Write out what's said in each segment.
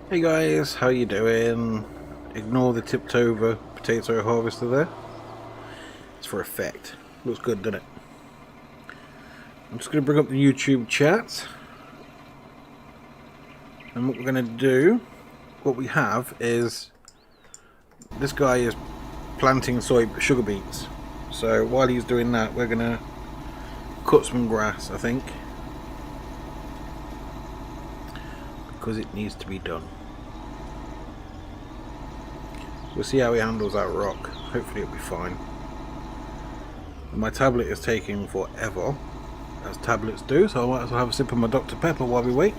Hey guys, how you doing? Ignore the tipped over potato harvester there. It's for effect. Looks good, doesn't it? I'm just going to bring up the YouTube chat. And what we're going to do, what we have is, this guy is planting sugar beets. So while he's doing that, we're going to cut some grass, I think. Because it needs to be done. We'll see how he handles that rock. Hopefully it'll be fine. And my tablet is taking forever, as tablets do, so I might as well have a sip of my Dr. Pepper while we wait.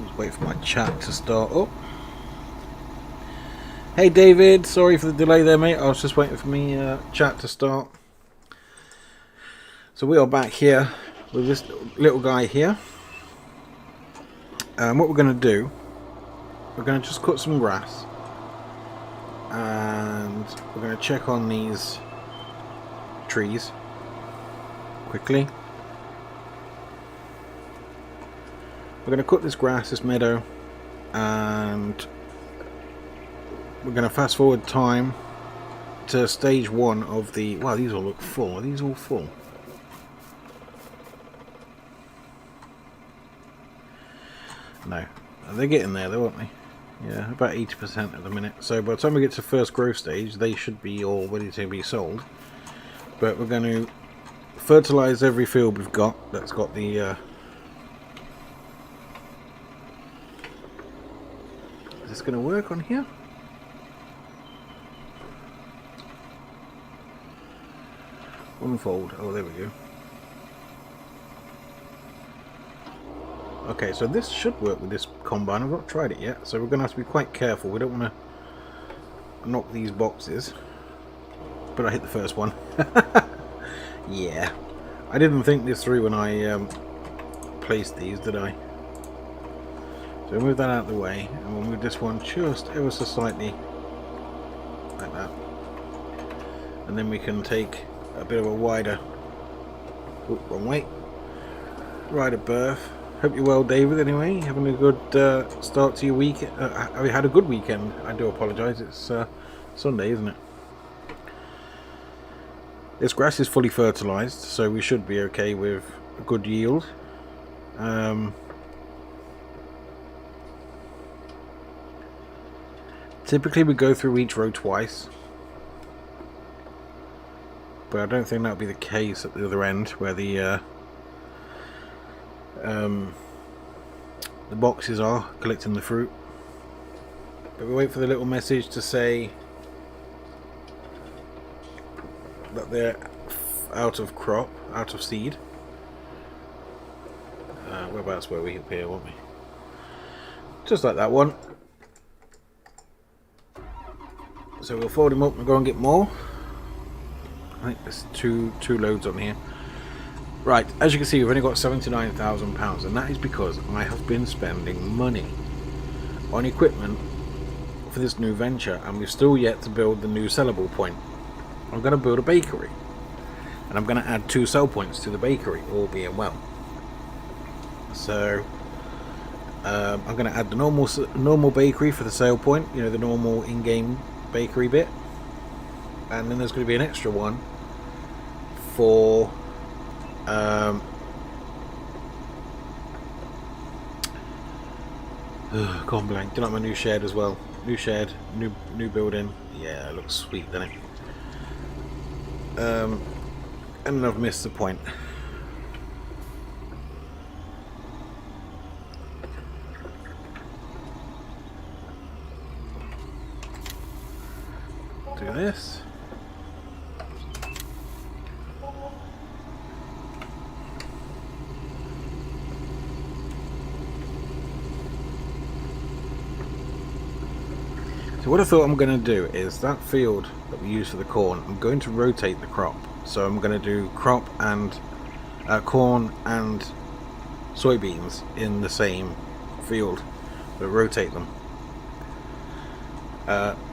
Just wait for my chat to start up. Hey David, sorry for the delay there, mate. I was just waiting for me chat to start. So we are back here with this little guy here. And what we're going to do, we're going to just cut some grass. And we're going to check on these trees quickly. We're going to cut this grass, this meadow, and we're going to fast forward time to stage 1 of the... Wow, these all look full. Are these all full? No. They're getting there though, aren't they? Yeah, about 80% at the minute. So by the time we get to first growth stage, they should be all ready to be sold. But we're going to fertilise every field we've got that's got the... Is this going to work on here? Unfold. Oh, there we go. Okay, so this should work with this combine. I've not tried it yet, so we're going to have to be quite careful. We don't want to knock these boxes. But I hit the first one. Yeah. I didn't think this through when I placed these, did I? So we'll move that out of the way, and we'll move this one just ever so slightly like that. And then we can take a bit of a wider... Oh, wrong way. Wider berth. Hope you're well, David, anyway. Having a good start to your week. Have you had a good weekend? I do apologise. It's Sunday, isn't it? This grass is fully fertilised, so we should be okay with a good yield. Typically we go through each row twice. But I don't think that would be the case at the other end, where the boxes are collecting the fruit. But we wait for the little message to say that they're out of crop, out of seed. Whereabouts were we up here, weren't we? Just like that one. So we'll fold them up and go and get more. I think there's two loads on here. Right, as you can see, we've only got £79,000, and that is because I have been spending money on equipment for this new venture, and we've still yet to build the new sellable point. I'm going to build a bakery, and I'm going to add 2 sell points to the bakery, all being well. So I'm going to add the normal bakery for the sale point, you know, the normal in-game bakery bit, and then there's going to be an extra one for gone blank. Do you like my new shed as well? New shed, new building. Yeah, it looks sweet, doesn't it? And then I've missed the point. Do this. So what I thought I'm going to do is that field that we use for the corn, I'm going to rotate the crop. So I'm going to do crop and corn and soybeans in the same field, but rotate them.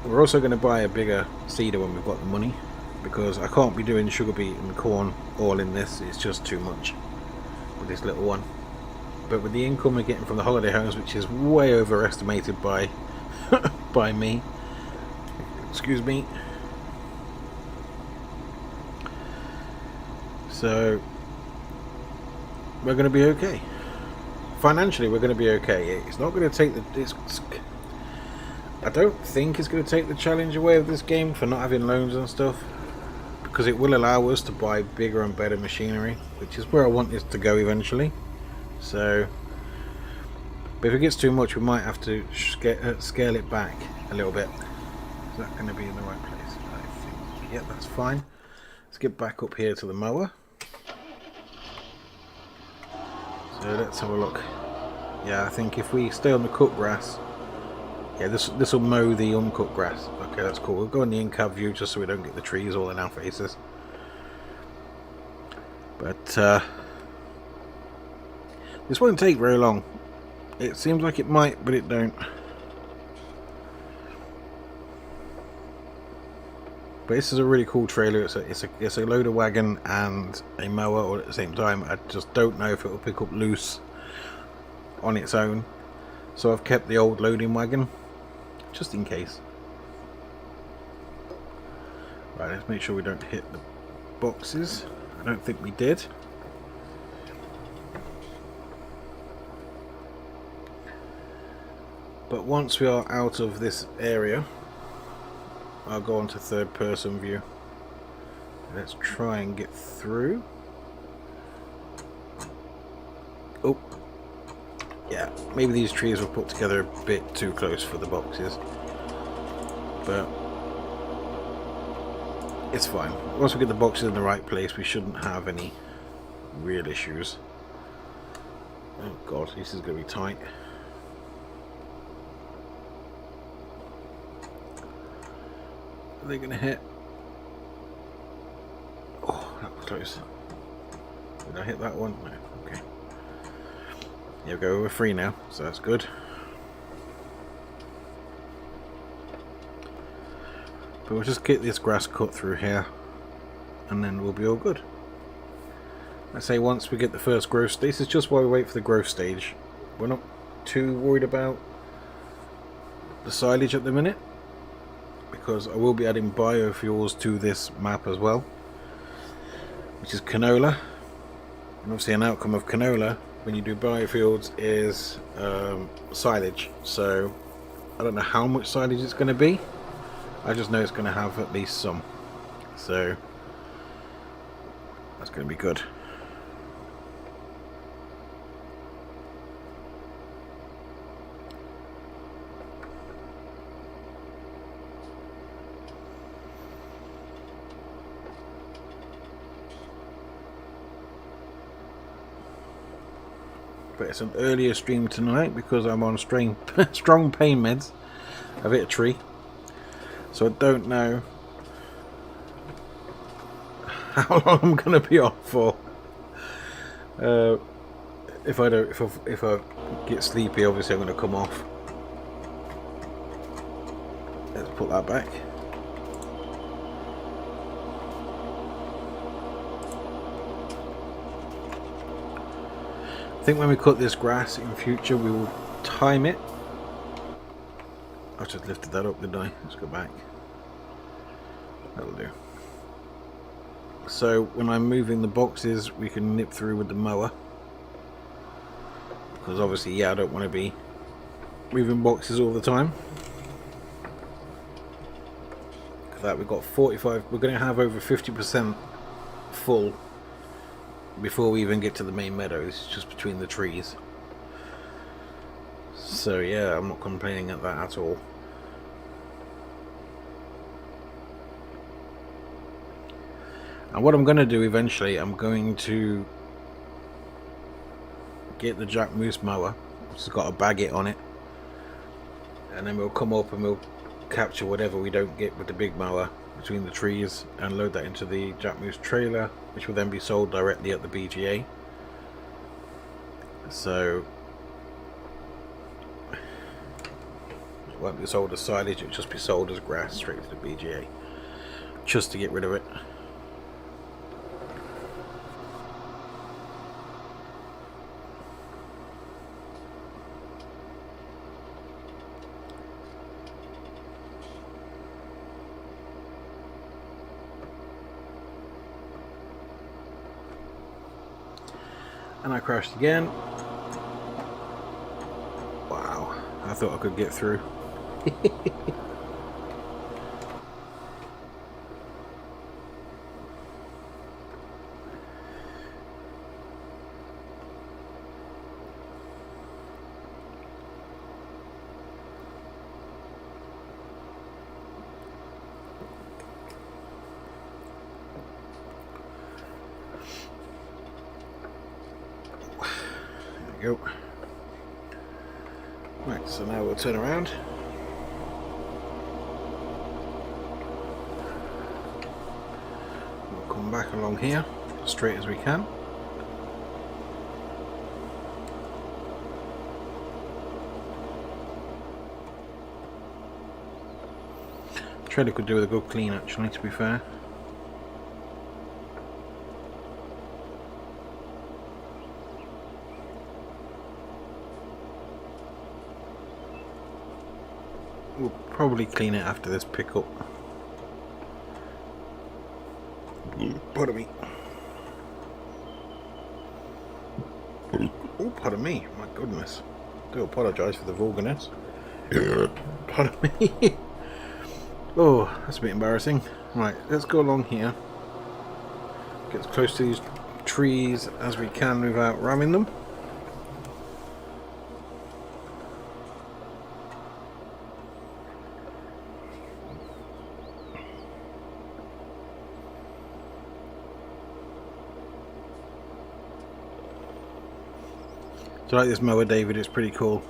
We're also going to buy a bigger seeder when we've got the money, because I can't be doing sugar beet and corn all in this. It's just too much with this little one. But with the income we're getting from the holiday homes, which is way overestimated by by me, excuse me, so we're going to be okay. Financially we're going to be okay. It's not going to take I don't think it's going to take the challenge away of this game for not having loans and stuff, because it will allow us to buy bigger and better machinery, which is where I want this to go eventually. So, but if it gets too much, we might have to scale it back a little bit. Is that going to be in the right place? I think, yeah, that's fine. Let's get back up here to the mower. So let's have a look. Yeah, I think if we stay on the cut grass, yeah, this will mow the uncut grass. Okay, that's cool. We'll go on the in-cab view just so we don't get the trees all in our faces. But this won't take very long. It seems like it might, but it don't. But this is a really cool trailer. It's a loader wagon and a mower all at the same time. I just don't know if it will pick up loose on its own. So I've kept the old loading wagon just in case. Right, let's make sure we don't hit the boxes. I don't think we did. But once we are out of this area, I'll go on to third person view. Let's try and get through. Oh, yeah, maybe these trees were put together a bit too close for the boxes, but it's fine. Once we get the boxes in the right place, we shouldn't have any real issues. Oh god, this is going to be tight. Are they going to hit? Oh, that was close. Did I hit that one? No. Okay. There we go. We're free now, so that's good. But we'll just get this grass cut through here, and then we'll be all good. I say once we get the first growth stage, this is just while we wait for the growth stage. We're not too worried about the silage at the minute, because I will be adding biofuels to this map as well, which is canola. And obviously an outcome of canola when you do biofuels is silage. So I don't know how much silage it's going to be. I just know it's going to have at least some. So that's going to be good. But it's an earlier stream tonight because I'm on strong pain meds. I've hit a tree, so I don't know how long I'm going to be off for. If I get sleepy, obviously I'm going to come off. Let's put that back. I think when we cut this grass in future, we will time it. I just lifted that up, didn't I? Let's go back. That'll do. So when I'm moving the boxes, we can nip through with the mower. Because obviously, yeah, I don't want to be moving boxes all the time. For that, we've got 45. We're going to have over 50% full before we even get to the main meadows. It's just between the trees. So yeah, I'm not complaining at that at all. And what I'm going to do eventually, I'm going to get the Jack Moose mower, which has got a baggot on it, and then we'll come up and we'll capture whatever we don't get with the big mower, between the trees and load that into the Japanese trailer, which will then be sold directly at the BGA. So it won't be sold as silage, it'll just be sold as grass straight to the BGA, just to get rid of it. And I crashed again. Wow, I thought I could get through. Go. Right, so now we'll turn around. We'll come back along here, as straight as we can. Trailer could do with a good clean actually, to be fair. We'll probably clean it after this pickup. Pardon me. Oh, pardon me. My goodness. I do apologise for the vulgarness. Pardon me. Oh, that's a bit embarrassing. Right, let's go along here. Get as close to these trees as we can without ramming them. So I like this mower, David, it's pretty cool.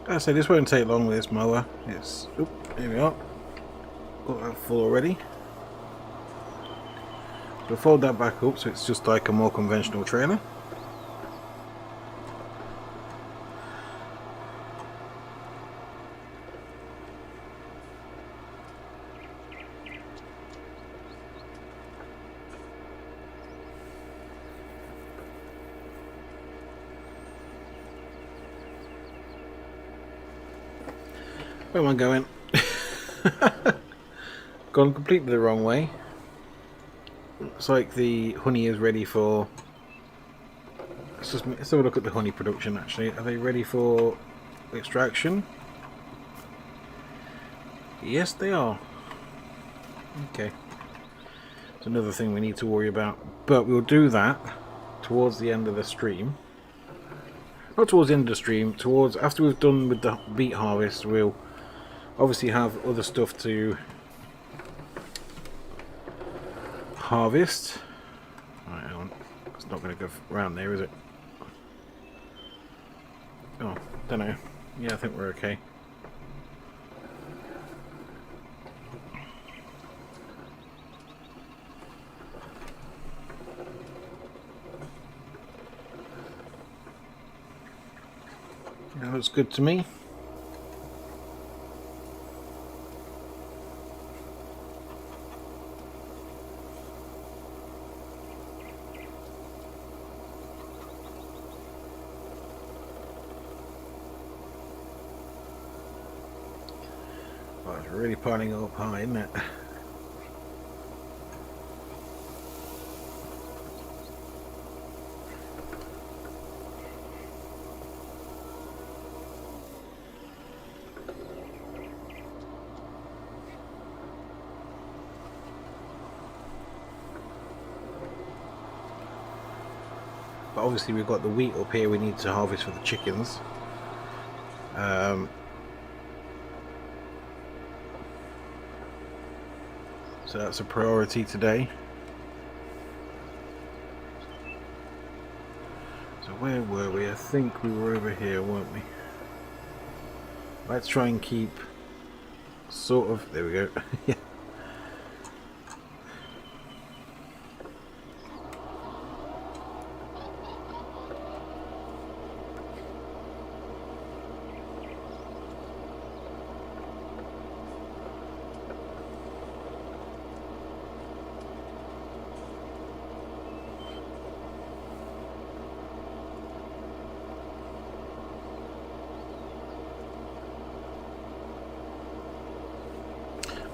I say this won't take long with this mower. It's, oop, here we are. Got that full already. So fold that back up so it's just like a more conventional trailer. Where am I going? Gone completely the wrong way. Looks like the honey is ready for... let's have a look at the honey production actually. Are they ready for extraction? Yes, they are. Okay. It's another thing we need to worry about. But we'll do that towards the end of the stream. Not towards the end of the stream, towards after we've done with the beet harvest, we'll Obviously have other stuff to harvest. Right, hang on. It's not going to go around there, is it? Oh, don't know. Yeah, I think we're okay. That looks good to me. Oh, it's really piling up high, isn't it? But obviously we've got the wheat up here we need to harvest for the chickens. So that's a priority today. So where were we? I think we were over here, weren't we? Let's try and keep sort of... There we go. Yeah.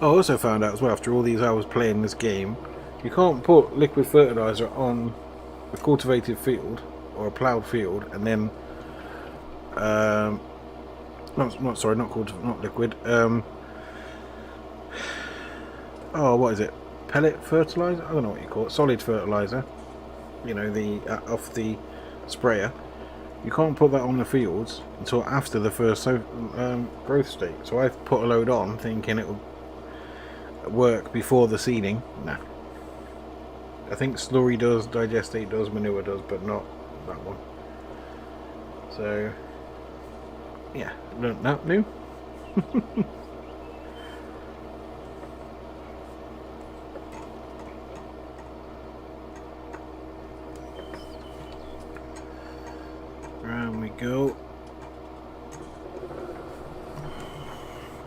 I also found out as well, after all these hours playing this game, you can't put liquid fertilizer on a cultivated field or a ploughed field and then not liquid. Oh, what is it? Pellet fertilizer? I don't know what you call it. Solid fertilizer. You know, the off the sprayer. You can't put that on the fields until after the first growth state. So I've put a load on, thinking it will work before the seeding. No. I think slurry does, digestate does, manure does, but not that one. So, yeah, learned that new. Round we go.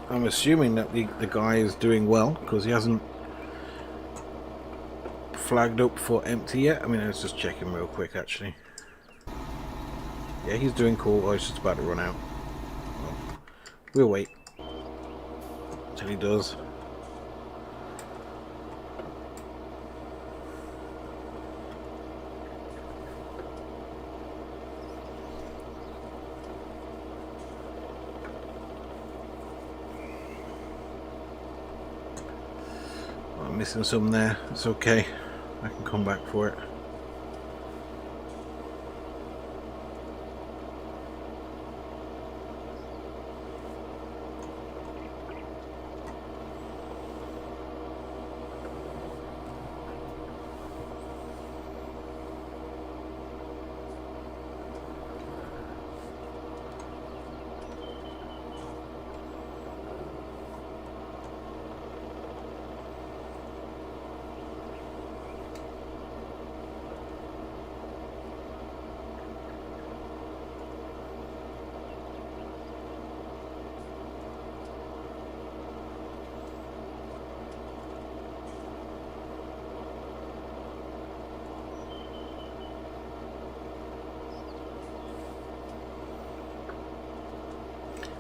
I'm assuming that the guy is doing well because he hasn't flagged up for empty yet. I mean, I was just checking real quick actually. Yeah, he's doing cool. Oh, he's just about to run out. Well, we'll wait till he does. I'm missing some there. It's okay. I can come back for it.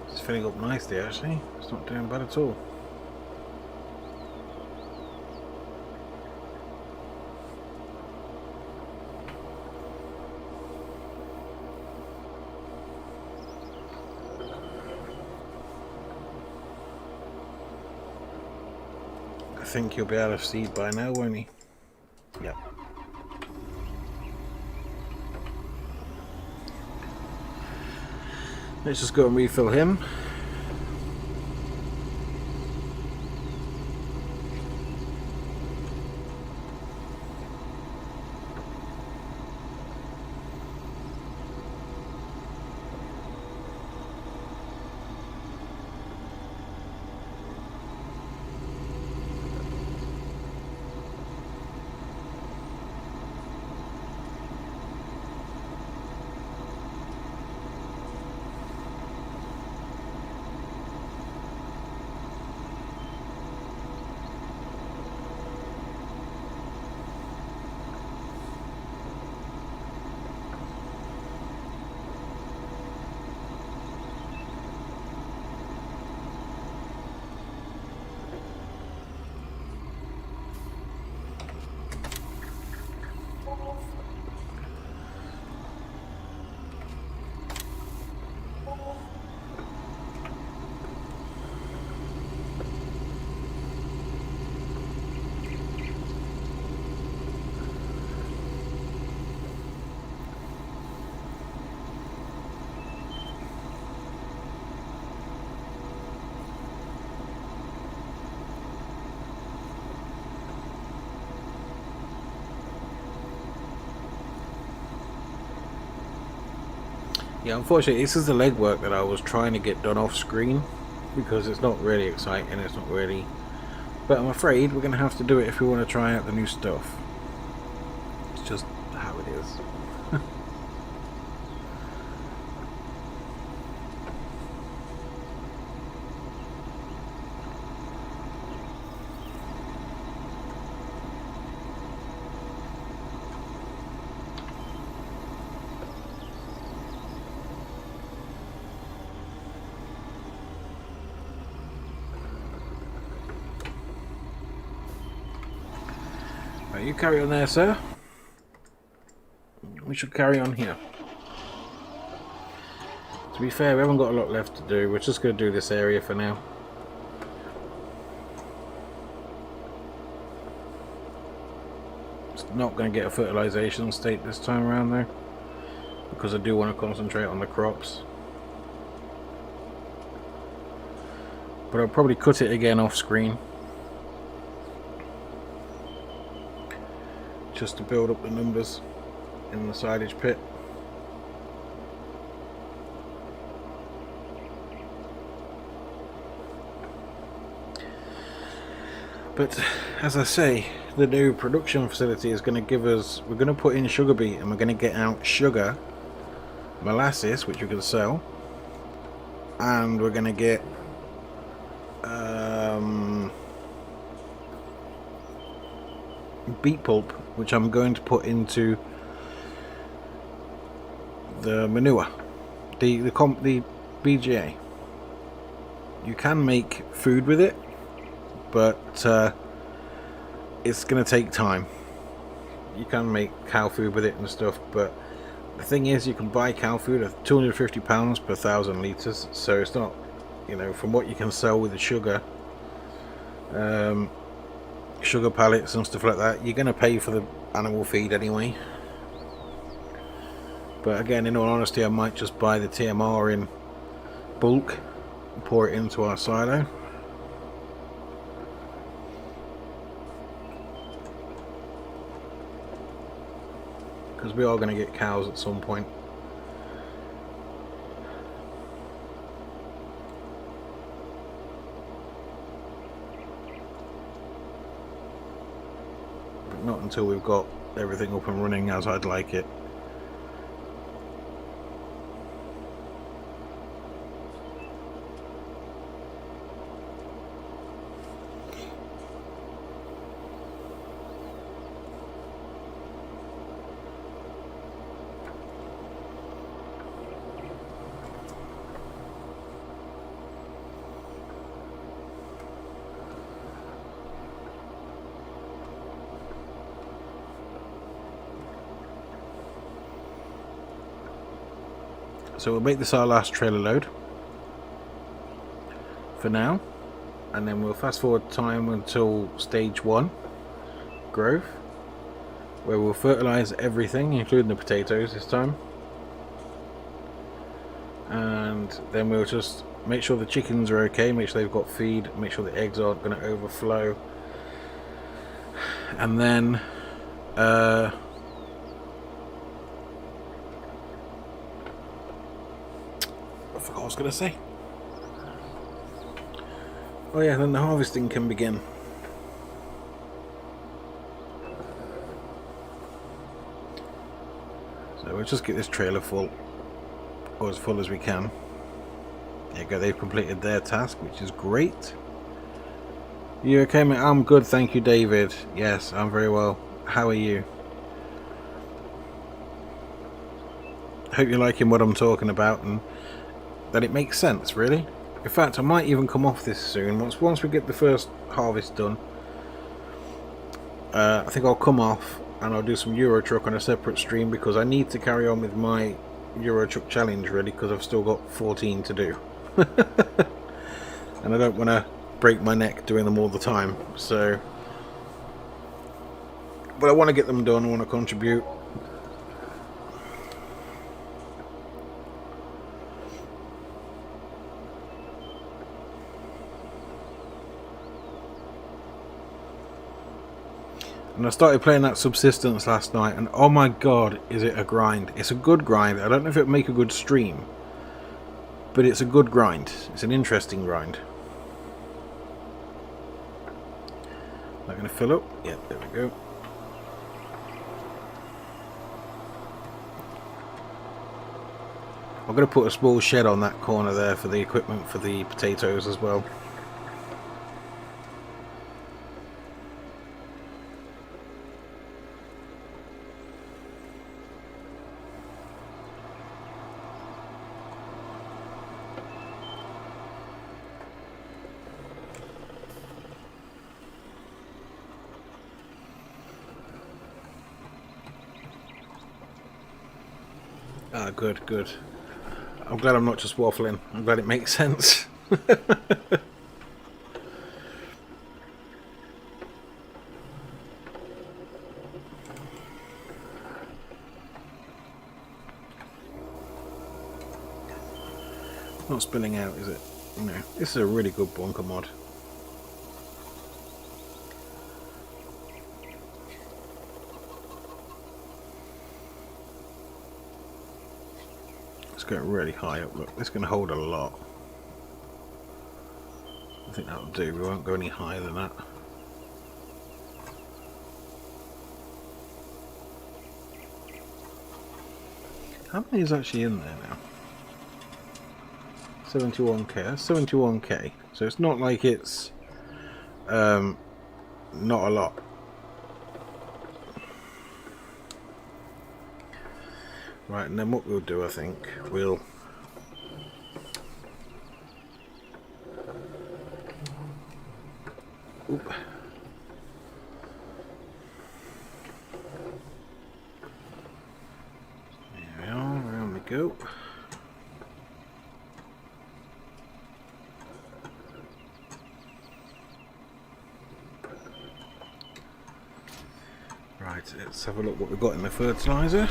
It's filling up nicely actually. It's not doing bad at all. I think he'll be out of seed by now, won't he? Yeah. Let's just go and refill him. Yeah, unfortunately, this is the legwork that I was trying to get done off screen because it's not really exciting. It's not really. But I'm afraid we're going to have to do it if we want to try out the new stuff. It's just how it is. Right, you carry on there, sir. We should carry on here. To be fair, we haven't got a lot left to do. We're just going to do this area for now. It's not going to get a fertilization state this time around though, because I do want to concentrate on the crops. But I'll probably cut it again off screen, just to build up the numbers in the silage pit. But as I say, the new production facility is going to give us, we're going to put in sugar beet and we're going to get out sugar, molasses, which we can sell, and we're going to get beet pulp, which I'm going to put into the manure, the BGA. You can make food with it, but it's going to take time. You can make cow food with it and stuff, but the thing is, you can buy cow food at £250 per 1,000 litres, so it's not, you know, from what you can sell with the sugar, sugar pallets and stuff like that, you're going to pay for the animal feed anyway. But again, in all honesty, I might just buy the TMR in bulk and pour it into our silo. Because we are going to get cows at some point. But not until we've got everything up and running as I'd like it. So we'll make this our last trailer load for now, and then we'll fast forward time until stage 1 growth, where we'll fertilize everything including the potatoes this time, and then we'll just make sure the chickens are okay, make sure they've got feed, make sure the eggs aren't going to overflow, and then I forgot what I was going to say. Oh yeah, then the harvesting can begin. So we'll just get this trailer full, or as full as we can. There you go, they've completed their task, which is great. You okay, mate? I'm good, thank you, David. Yes, I'm very well. How are you? Hope you're liking what I'm talking about and that it makes sense, really. In fact, I might even come off this soon. Once we get the first harvest done, I think I'll come off and I'll do some Euro Truck on a separate stream, because I need to carry on with my Euro Truck challenge, really, because I've still got 14 to do. And I don't want to break my neck doing them all the time, so, but I want to get them done. I want to contribute. And I started playing that Subsistence last night, and oh my god, is it a grind. It's a good grind. I don't know if it'll make a good stream, but it's a good grind. It's an interesting grind. Am I going to fill up? Yeah, there we go. I'm going to put a small shed on that corner there for the equipment for the potatoes as well. Ah, good, good. I'm glad I'm not just waffling. I'm glad it makes sense. Not spilling out, is it? No. This is a really good bunker mod. Get really high up. Look, this can hold a lot. I think that'll do. We won't go any higher than that. How many is actually in there now? 71k. That's 71k. So it's not like it's not a lot. Right, and then what we'll do, I think, we'll oop. There we are, around we go. Right, let's have a look what we've got in the fertilizer.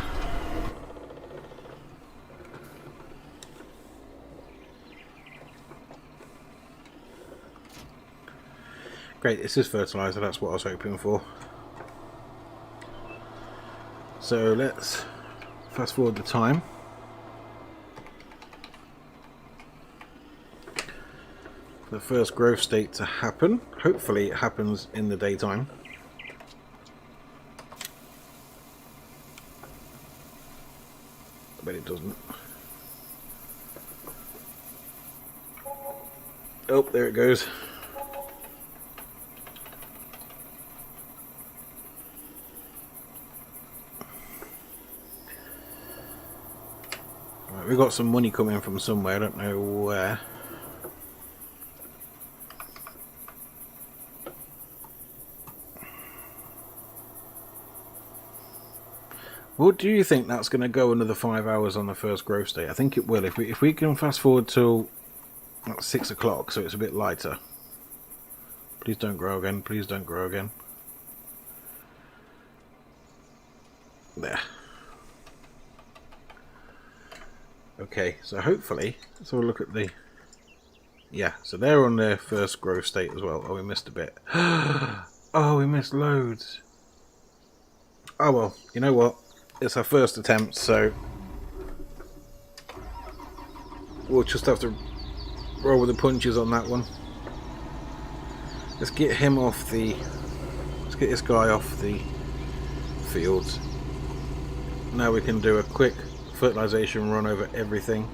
Great, this is fertilizer, that's what I was hoping for. So let's fast forward the time. For the first growth state to happen. Hopefully it happens in the daytime. But it doesn't. Oh, there it goes. Right, we've got some money coming from somewhere, I don't know where. What do you think that's going to go another 5 hours on the first growth state? I think it will. If we can fast forward till 6 o'clock, so it's a bit lighter. Please don't grow again. Please don't grow again. There. Okay, so hopefully, let's have a look at the... Yeah, so they're on their first growth state as well. Oh, we missed a bit. Oh, we missed loads. Oh well, you know what? It's our first attempt, so we'll just have to roll with the punches on that one. Let's get him off the... Let's get this guy off the fields. Now we can do a quick fertilization run over everything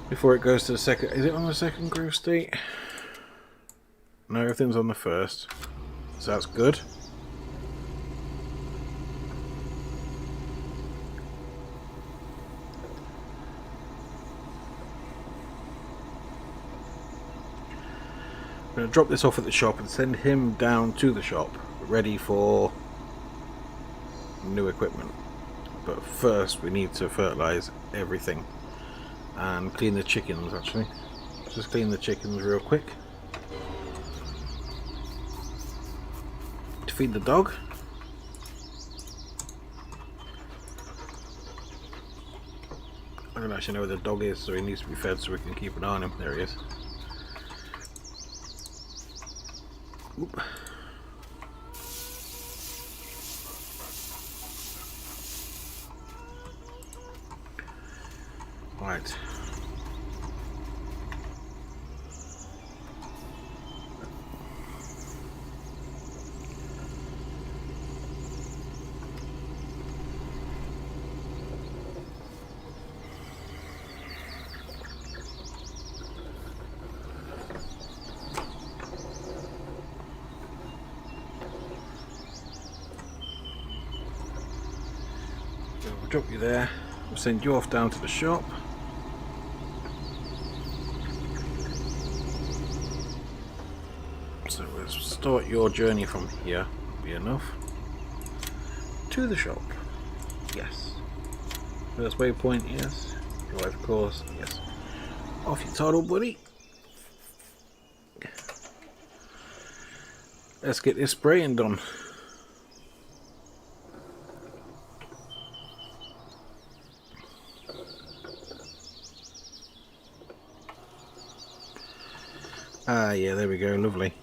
before it goes to the second. Is it on the second growth state? No, everything's on the first, so that's good. I'm going to drop this off at the shop and send him down to the shop ready for new equipment. But first we need to fertilize everything and clean the chickens. Actually, just clean the chickens real quick to feed the dog. I don't actually know where the dog is, so he needs to be fed so we can keep an eye on him. There he is. Oop. Right. So we'll drop you there. We'll send you off down to the shop. So we'll start your journey from here. Be enough. To the shop. Yes. First waypoint, yes. Drive course, yes. Off you toddle, buddy. Let's get this spraying done. Ah, yeah, there we go. Lovely.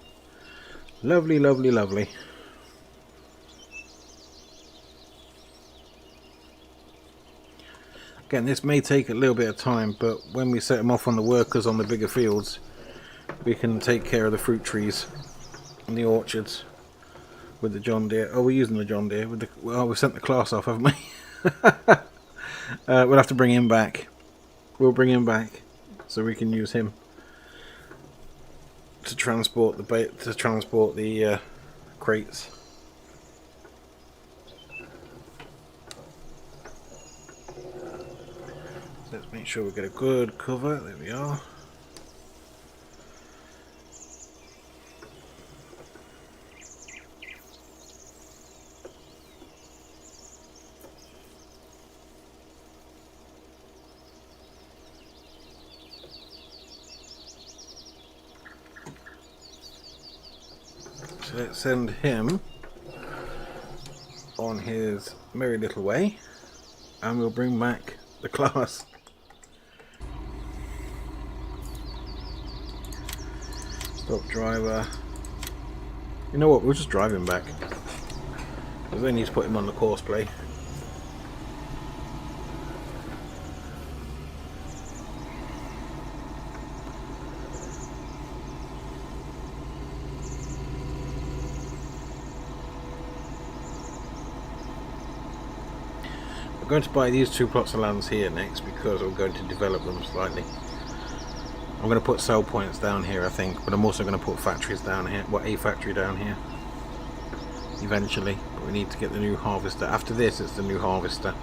Lovely, lovely, lovely. Again, this may take a little bit of time, but when we set them off on the workers on the bigger fields, we can take care of the fruit trees and the orchards with the John Deere. Oh, we're using the John Deere. With the, well, we sent the class off, haven't we? We'll have to bring him back. We'll bring him back so we can use him to transport the crates. Let's make sure we get a good cover. There we are. So let's send him on his merry little way, and we'll bring back the class. Stop driver. You know what, we'll just drive him back, because we need to put him on the course play. We're going to buy these 2 plots of lands here next because we're going to develop them slightly. I'm going to put sell points down here, I think, but I'm also going to put factories down here. Well, a factory down here eventually, but we need to get the new harvester. After this, it's the new harvester.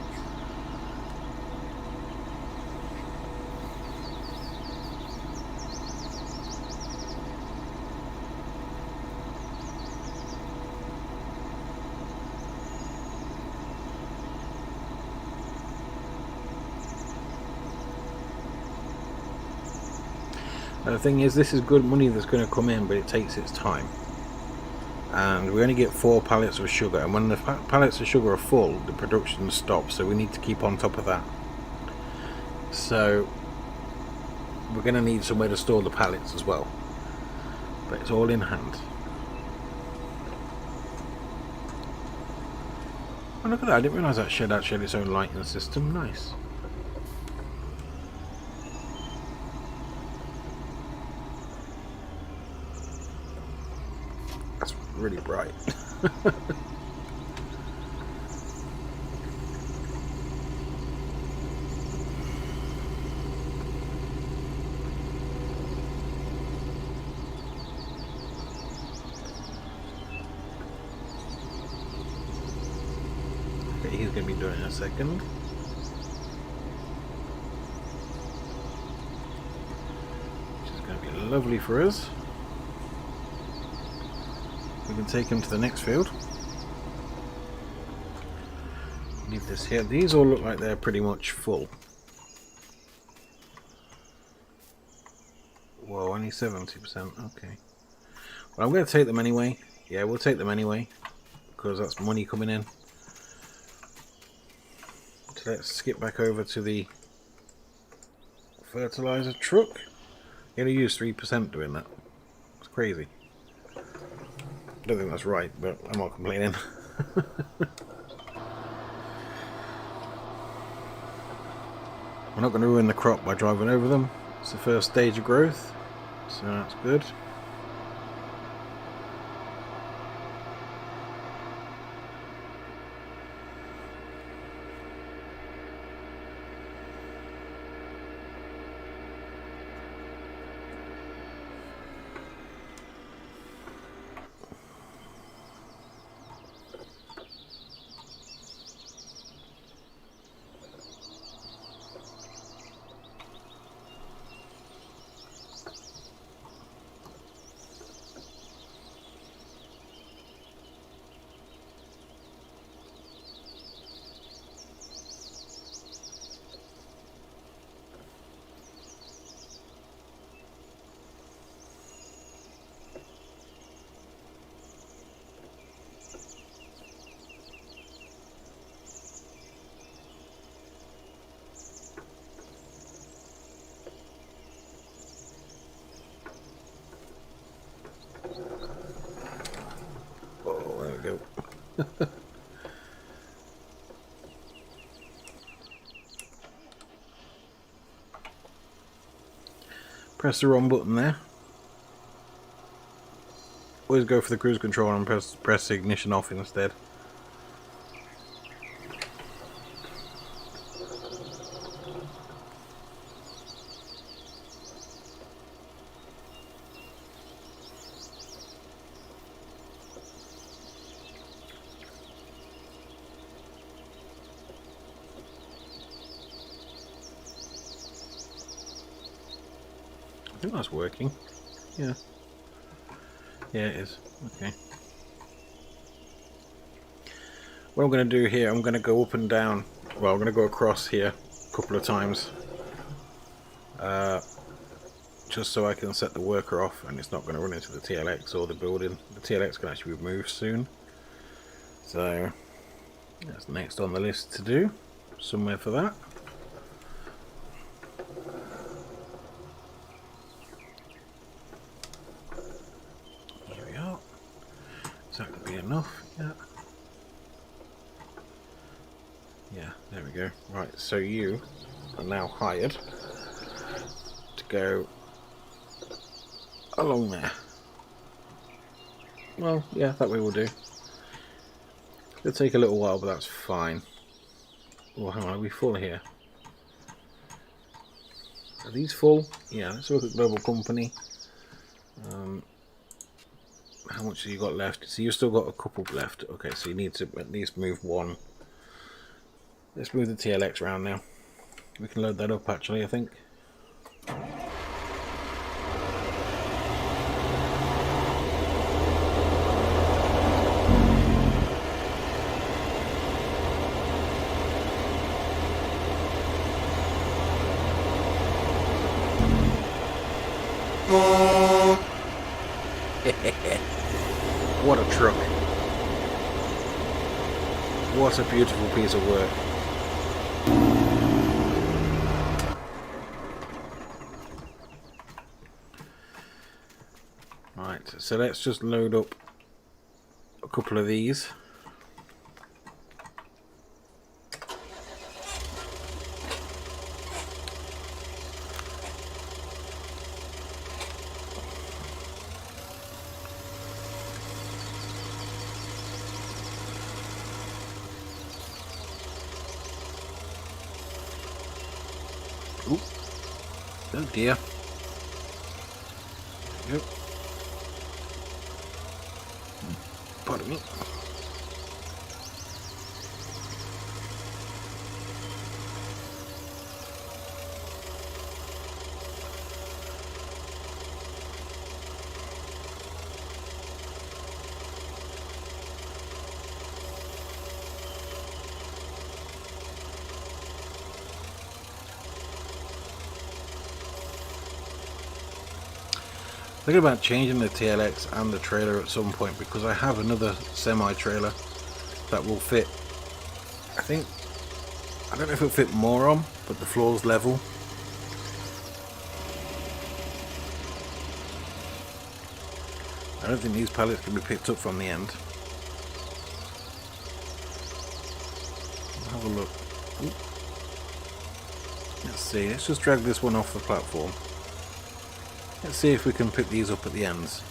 The thing is, this is good money that's going to come in, but it takes its time. And we only get 4 pallets of sugar, and when the pallets of sugar are full, the production stops, so we need to keep on top of that. So we're going to need somewhere to store the pallets as well, but it's all in hand. Oh, look at that, I didn't realise that shed actually had its own lighting system. Nice. Really bright. Okay, he's going to be doing it in a second. Which is going to be lovely for us. We can take him to the next field. Leave this here. These all look like they're pretty much full. Whoa, only 70%. Okay. Well, I'm going to take them anyway. Yeah, we'll take them anyway, because that's money coming in. So let's skip back over to the fertilizer truck. You're going to use 3% doing that. It's crazy. I don't think that's right, but I'm not complaining. We're not going to ruin the crop by driving over them. It's the first stage of growth, so that's good. Oh, there we go. Press the wrong button there. Always go for the cruise control and press the ignition off instead. I think that's working. Yeah. Yeah, it is. Okay. What I'm going to do here, I'm going to go up and down. Well, I'm going to go across here a couple of times. Just so I can set the worker off and it's not going to run into the TLX or the building. The TLX can actually be moved soon. So, that's next on the list to do. Somewhere for that. Is that going to be enough? Yeah. Yeah, there we go. Right, so you are now hired to go along there. Well, yeah, that way will do. It'll take a little while, but that's fine. Oh, hang on, are we full here? Are these full? Yeah, let's look at Global Company. How much have you got left? So you've still got a couple left. Okay, so you need to at least move one. Let's move the TLX around now. We can load that up actually, I think. What a truck. What a beautiful piece of work. Right, so let's just load up a couple of these. Ooh. Oh dear. Yep. Pardon me. Thinking about changing the TLX and the trailer at some point because I have another semi-trailer that will fit. I don't know if it'll fit more on, but the floor's level. I don't think these pallets can be picked up from the end. Have a look. Ooh. Let's see. Let's just drag this one off the platform. Let's see if we can pick these up at the ends.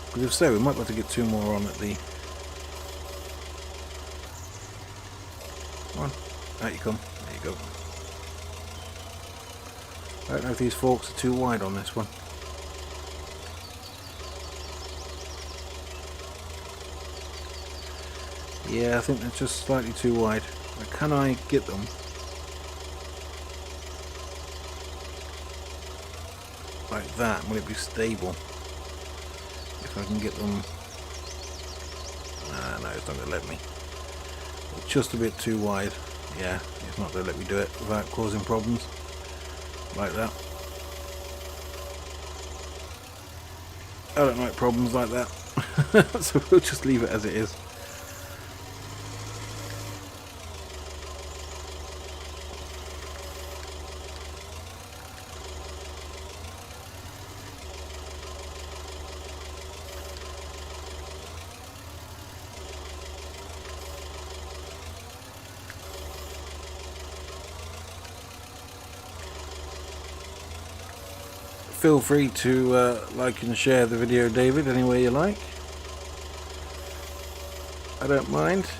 Because if so, we might be able to get 2 more on at the... Come on. Out you come. There you go. I don't know if these forks are too wide on this one. Yeah, I think they're just slightly too wide. But can I get them? Like that? Will it be stable? If I can get them... no, it's not going to let me. It's just a bit too wide. Yeah, it's not going to let me do it without causing problems. Like that. I don't like problems like that. So we'll just leave it as it is. Feel free to like and share the video, David, any way you like. I don't mind.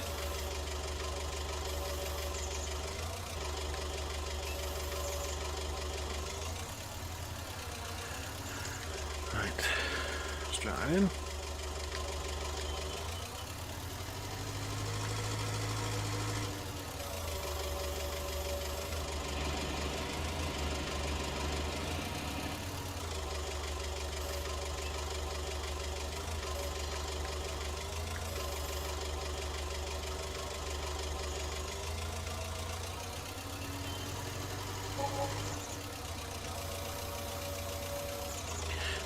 Right, let's try it in.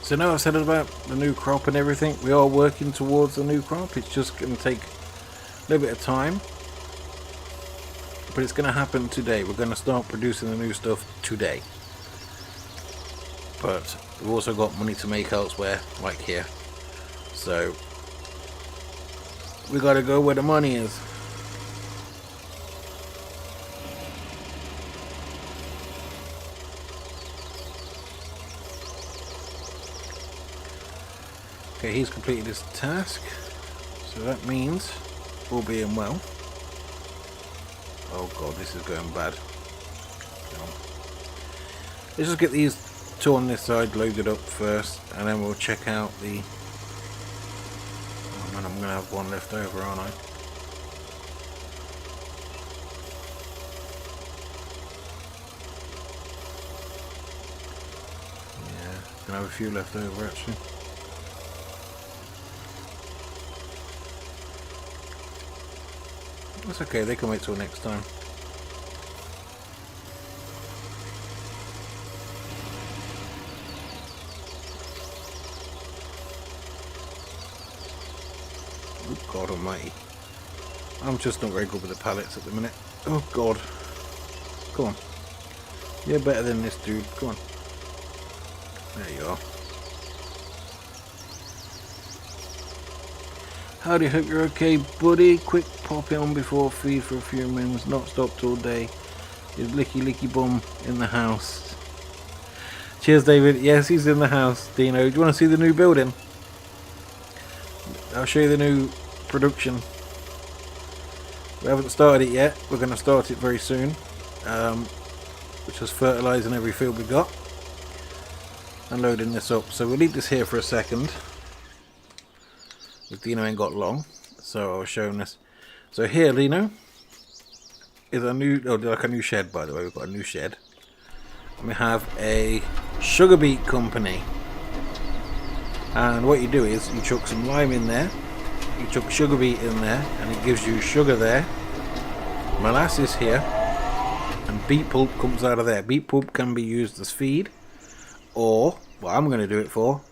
So now I've said about the new crop and everything, we are working towards the new crop. It's just going to take a little bit of time. But it's going to happen today. We're going to start producing the new stuff today. But we've also got money to make elsewhere, like here. So we got to go where the money is. Okay, he's completed his task, so that means all being well. Oh god, this is going bad. Let's just get these 2 on this side loaded up first, and then we'll check out the... Oh man, I'm going to have 1 left over, aren't I? Yeah, going to have a few left over actually. That's okay, they can wait till next time. Oh god almighty. I'm just not very good with the pallets at the minute. Oh god. Come on. You're better than this dude. Come on. There you are. Howdy, hope you're okay, buddy. Quick pop on before feed for a few minutes. Not stopped all day. Is Licky Bum in the house? Cheers, David. Yes, he's in the house. Dino, do you want to see the new building? I'll show you the new production. We haven't started it yet. We're going to start it very soon. Which is fertilising every field we got. And loading this up. So we'll leave this here for a second. Dino ain't got long, so I was showing this. So here, Dino, is a new, like a new shed, by the way. We've got a new shed. And we have a sugar beet company. And what you do is you chuck some lime in there, you chuck sugar beet in there, and it gives you sugar there, molasses here, and beet pulp comes out of there. Beet pulp can be used as feed, or what I'm going to do it for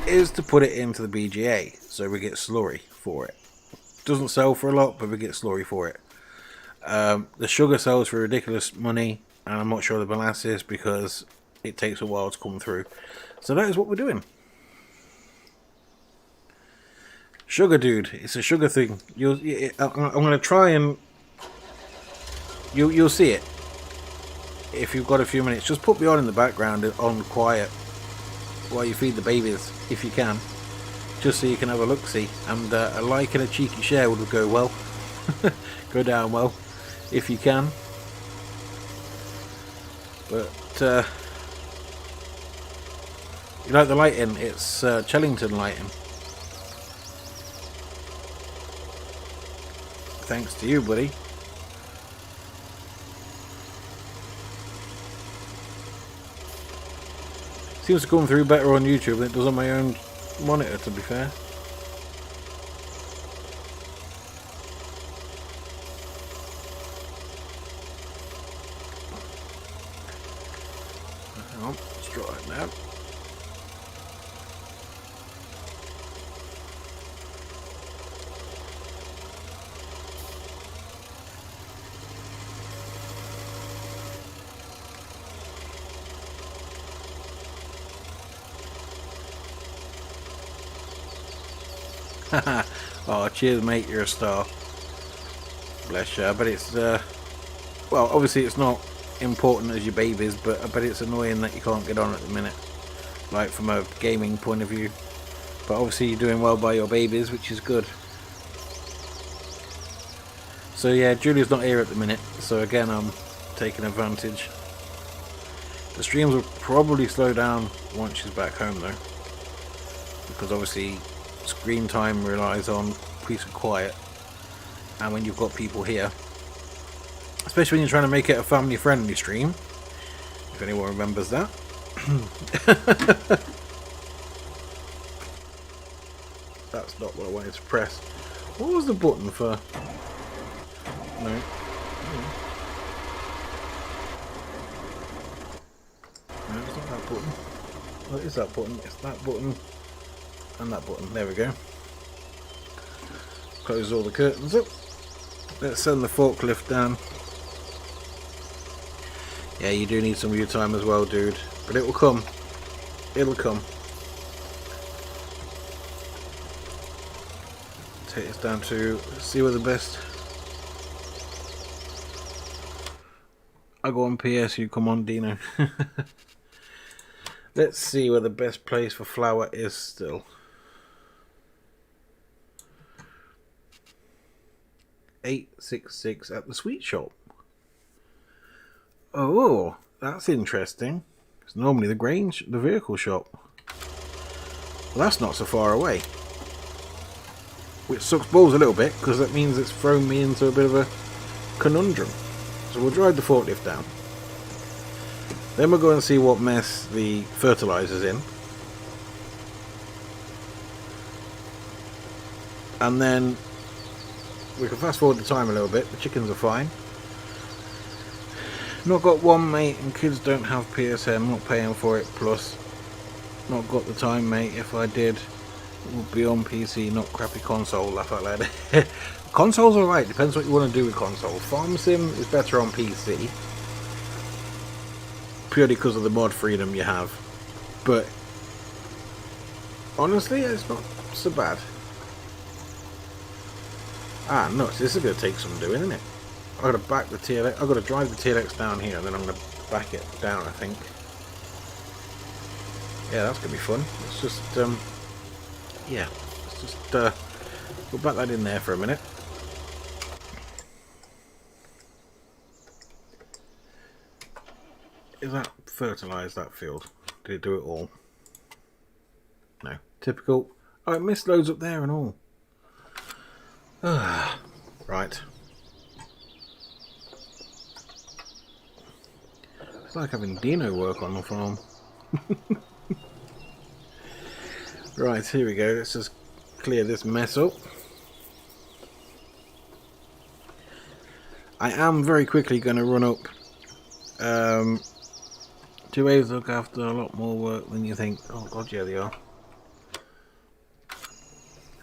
is to put it into the BGA, so we get slurry for it. Doesn't sell for a lot, but we get slurry for it. The sugar sells for ridiculous money, and I'm not sure the molasses because it takes a while to come through. So that is what we're doing. Sugar, dude, it's a sugar thing. I'm going to try and You'll see it if you've got a few minutes. Just put me on in the background on quiet while you feed the babies, if you can, just so you can have a look-see. And a like and a cheeky share would go well, go down well, if you can. But you like the lighting? It's Chellington lighting. Thanks to you, buddy. Seems to come through better on YouTube than it does on my own monitor, to be fair. Hang on, let's try it now. Oh, cheers, mate, you're a star. Bless you. But it's well, obviously it's not important as your babies, but I bet it's annoying that you can't get on at the minute, like from a gaming point of view. But obviously you're doing well by your babies, which is good. So yeah, Julie's not here at the minute, so again I'm taking advantage. The streams will probably slow down once she's back home though, because obviously screen time relies on peace and quiet, and when you've got people here, especially when you're trying to make it a family friendly stream, if anyone remembers that. That's not what I wanted to press. What was the button for? No. No, it's not that button. What is that button? It's that button and that button. There we go. Close all the curtains up. Let's send the forklift down. Yeah, you do need some of your time as well, dude. But it will come. It'll come. Take us down to see where the best. I go on PS, you come on Dino. Let's see where the best place for flour is still. 866 at the sweet shop. Oh, that's interesting. It's normally the Grange, the vehicle shop. Well, that's not so far away. Which sucks balls a little bit, because that means it's thrown me into a bit of a conundrum. So we'll drive the forklift down. Then we'll go and see what mess the fertilizer's in. And then we can fast forward the time a little bit. The chickens are fine. Not got one, mate, and kids don't have PSN. Not paying for it. Plus, not got the time, mate. If I did, it would be on PC, not crappy console. Laugh out loud. Console's alright. Depends what you want to do with console. Farm Sim is better on PC, purely because of the mod freedom you have. But honestly, it's not so bad. Ah, nuts. This is going to take some doing, isn't it? I've got to back the TLX. I've got to drive the TLX down here, and then I'm going to back it down, I think. Yeah, that's going to be fun. Let's just, yeah, let's just, we'll back that in there for a minute. Is that fertilised, that field? Did it do it all? No. Typical. Oh, it missed loads up there and all. Right. It's like having Dino work on the farm. Right, here we go. Let's just clear this mess up. I am very quickly going to run up 2 ways look after a lot more work than you think. Oh god, yeah, they are.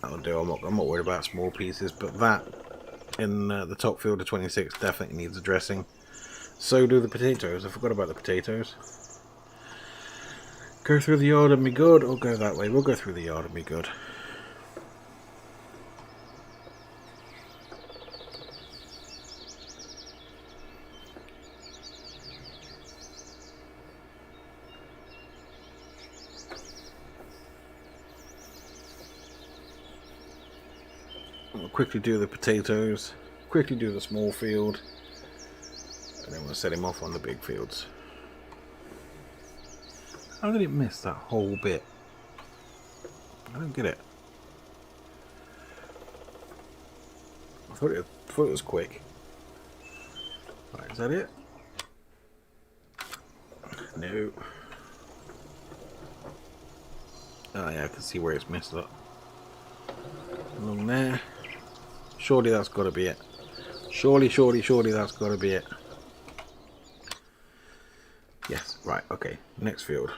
That'll do. I'm not worried about small pieces, but that in the top field of 26 definitely needs addressing. So do the potatoes. I forgot about the potatoes. Go through the yard and be good, or go that way? We'll go through the yard and be good. quickly do the potatoes, quickly do the small field, and then we'll set him off on the big fields. How did it miss that whole bit? I don't get it. I thought it was quick. Right, is that it? No. Oh yeah, I can see where it's messed up. Along there. Surely that's got to be it. Surely that's got to be it. Yes, right, okay. Next field.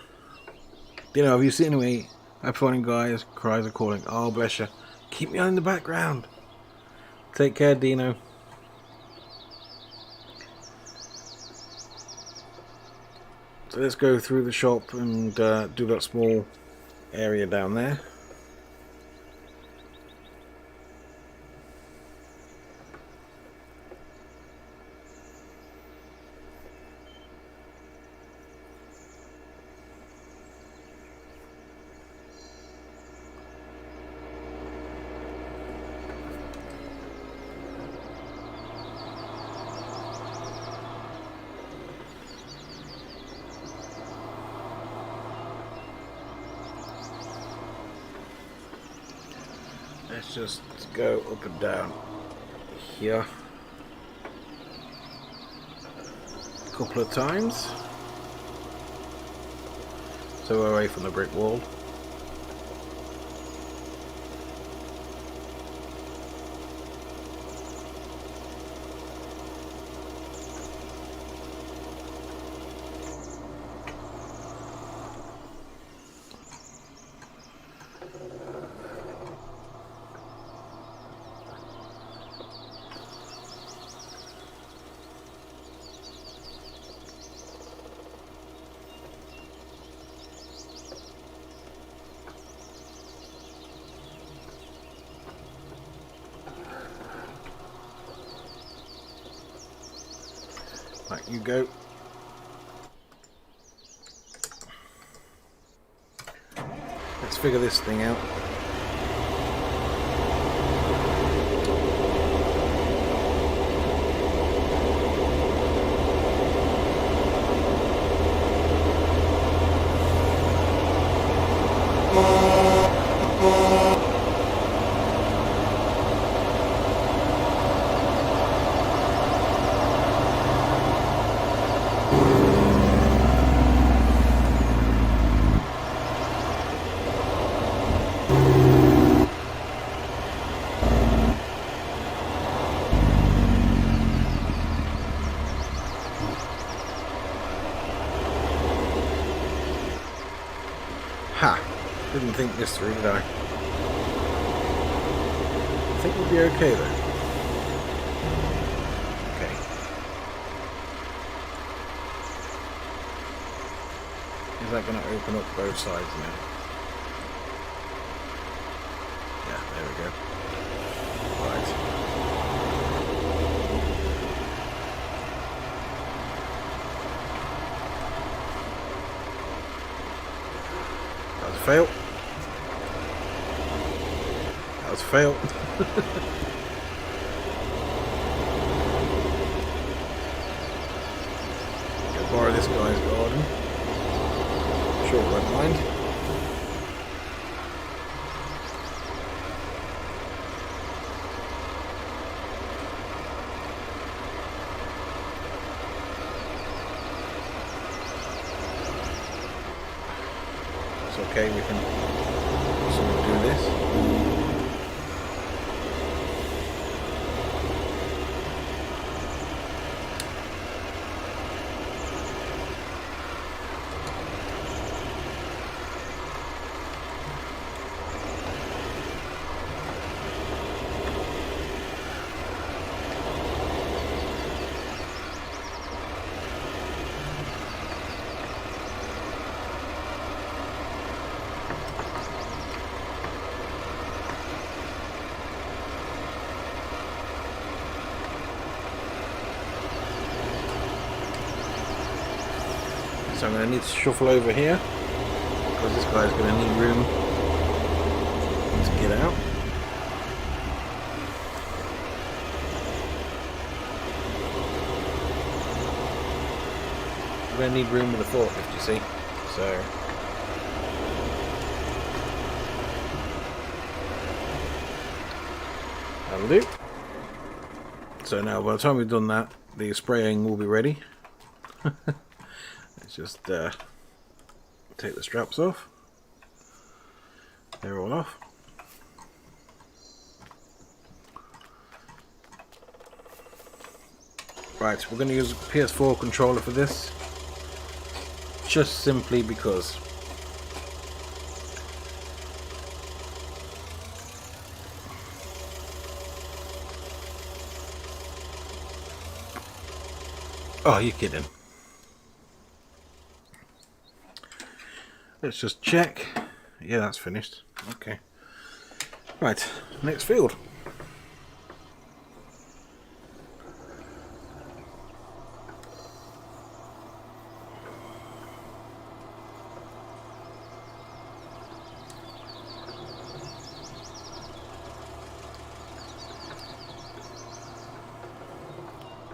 Dino, have you seen me? I'm finding guys, cries are calling. Oh, bless you. Keep me on in the background. Take care, Dino. So let's go through the shop and do that small area down there. Let's just go up and down here a couple of times so we're away from the brick wall. Right, you go. Let's figure this thing out. Ha! Didn't think this through, did I? I think we'll be okay though. Okay. Is that going to open up both sides now? Yeah, there we go. Right. That was a fail. That was a fail. I'll borrow this guy's garden. Sure, won't mind. It's okay, we can sort of do this. So I'm going to need to shuffle over here because this guy's going to need room to get out. we're going to need room with a forklift, you see. So that'll do. So now by the time we've done that, the spraying will be ready. Let's just take the straps off. They're all off. Right, we're going to use a PS4 controller for this, just simply because. Oh, you're kidding. Let's just check. Yeah, that's finished. Okay. Right, next field.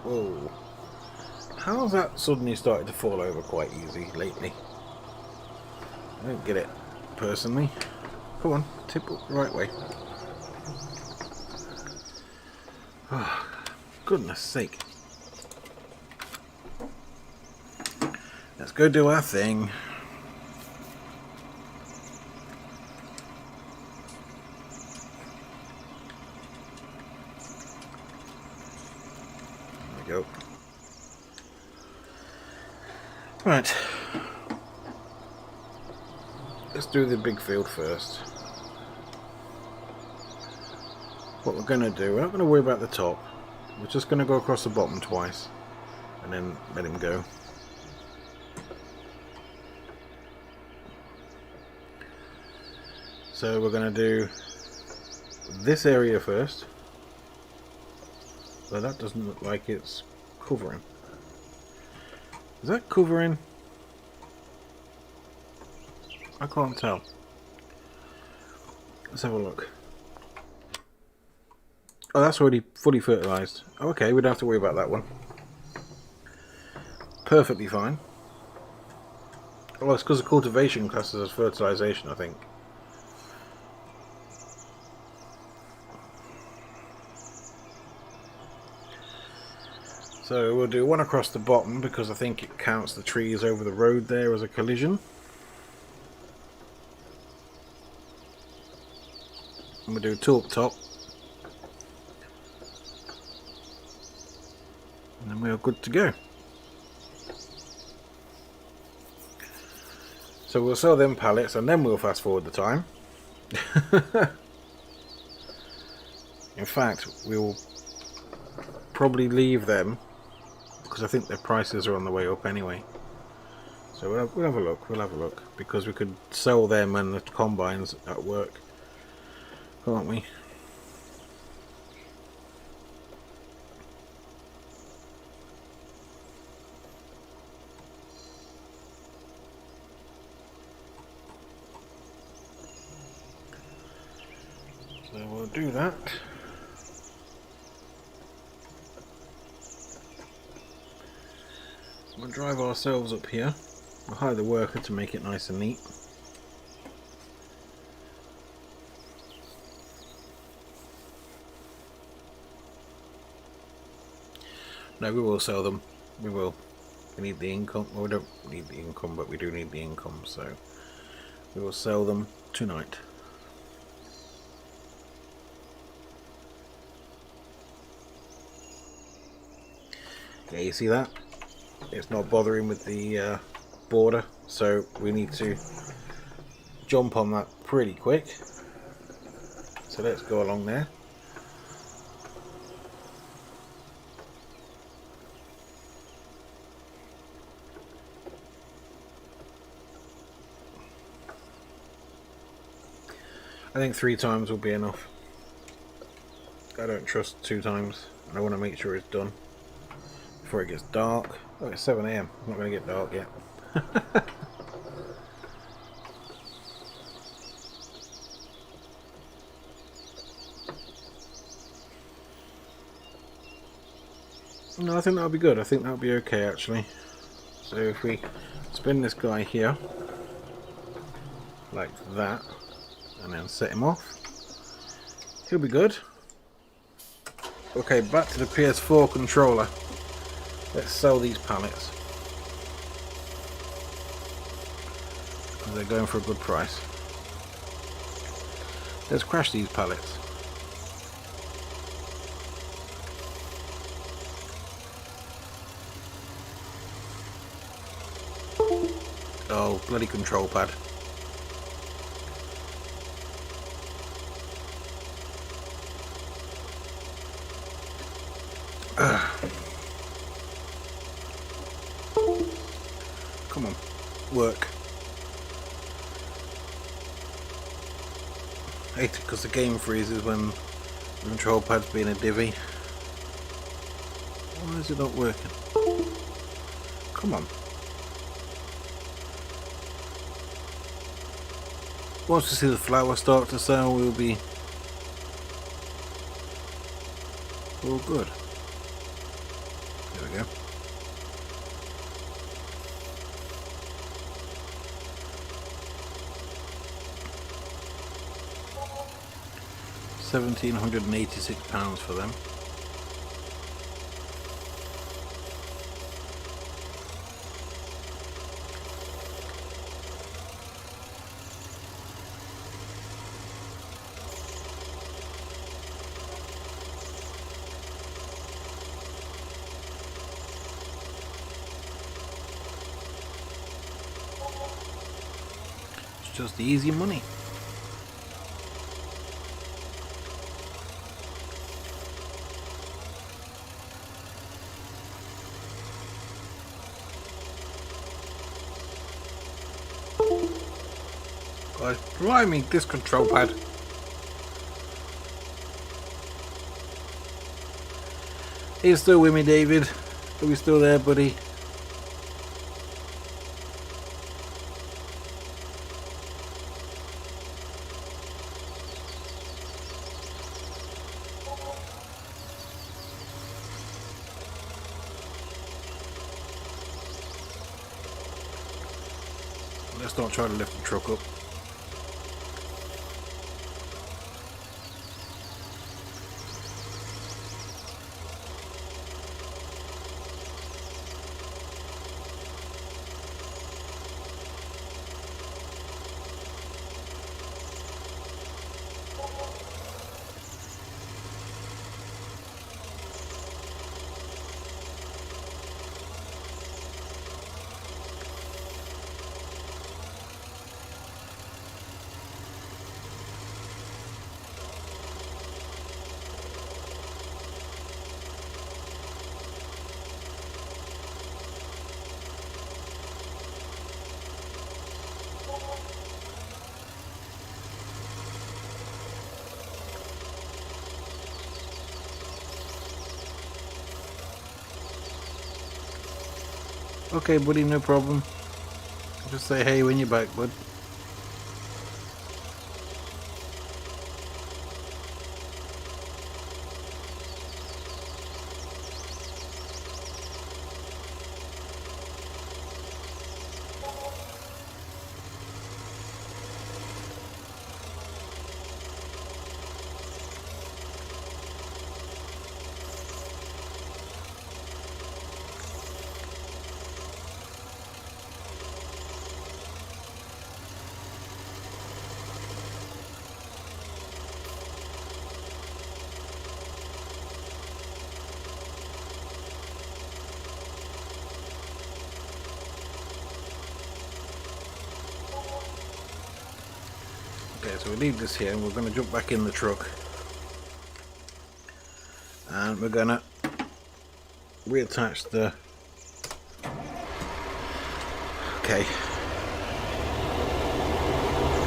Whoa. How's that suddenly started to fall over quite easy lately? I don't get it, personally. Come on, tip it the right way. Oh, goodness sake. Let's go do our thing. There we go. Right. Let's do the big field first. What we're going to do, we're not going to worry about the top. We're just going to go across the bottom twice and then let him go. So we're going to do this area first. But that doesn't look like it's covering. Is that covering? I can't tell. Let's have a look. Oh, that's already fully fertilised. Okay, we don't have to worry about that one. Perfectly fine. Oh, it's because the cultivation classes as fertilisation, I think. So we'll do one across the bottom because I think it counts the trees over the road there as a collision. And we'll do two up top. And then we're good to go. So we'll sell them pallets and then we'll fast forward the time. In fact, we'll probably leave them because I think their prices are on the way up anyway. So we'll have a look, because we could sell them and the combines at work, can't we? So we'll do that. We'll drive ourselves up here. We'll hire the worker to make it nice and neat. No, we will sell them. We will. We need the income. Well, we don't need the income, but we do need the income, so we will sell them tonight. Yeah, you see that? It's not bothering with the border, so we need to jump on that pretty quick. So let's go along there. I think 3 times will be enough. I don't trust 2 times, and I want to make sure it's done before it gets dark. Oh, it's 7 AM. It's not going to get dark yet. No, I think that'll be good. I think that'll be okay, actually. So if we spin this guy here like that and then set him off, he'll be good. Okay, back to the PS4 controller. Let's sell these pallets because they're going for a good price. Let's crash these pallets. Oh, bloody control pad. Come on, work. I hate it because the game freezes when the control pad's being a divvy. Why is it not working? Come on. Once we see the flower start to sell, we'll be all good. There we go. £1,786 for them. It's just easy money. God, blimey, this control pad. Are you still with me, David? Are we still there, buddy? Let's not try to lift the truck up. Okay, buddy, no problem. Just say hey when you're back, bud. Okay, so we leave this here and we're going to jump back in the truck and we're going to reattach the... Okay,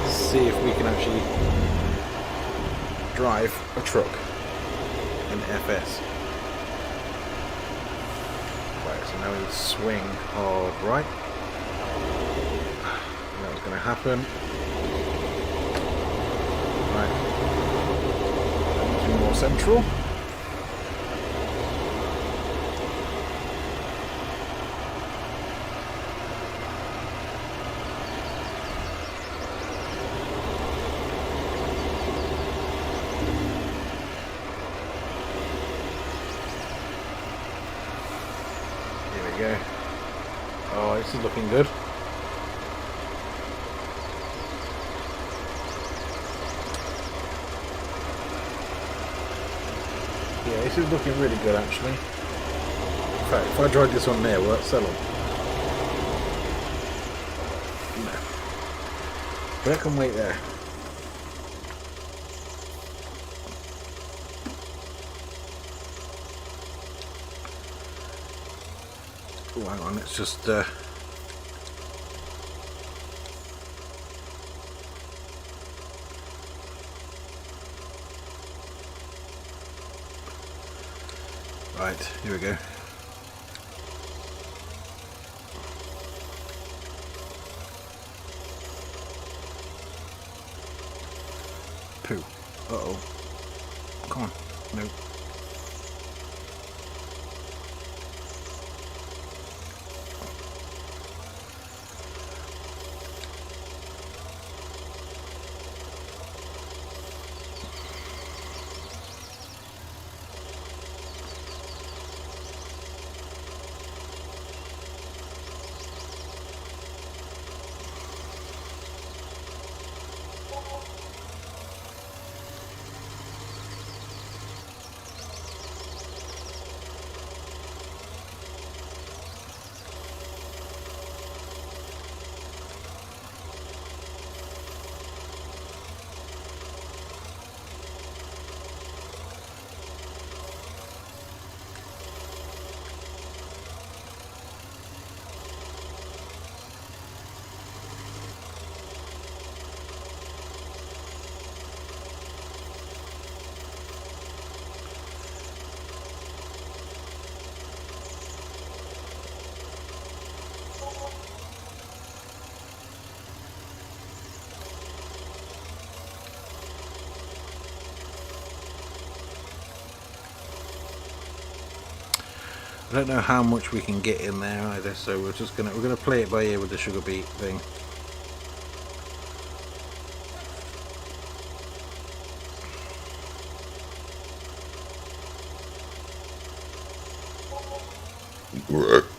see if we can actually drive a truck in FS. Right, so now we swing hard right. And that was going to happen. Right, more central. Here we go. Oh, this is looking good. Yeah, this is looking really good actually. In fact, if I dried this on there, will that sell them? No. But that can wait there. Oh, hang on, let's just right, here we go. Poo. Uh-oh. Come on. No. I don't know how much we can get in there either, so we're gonna play it by ear with the sugar beet thing.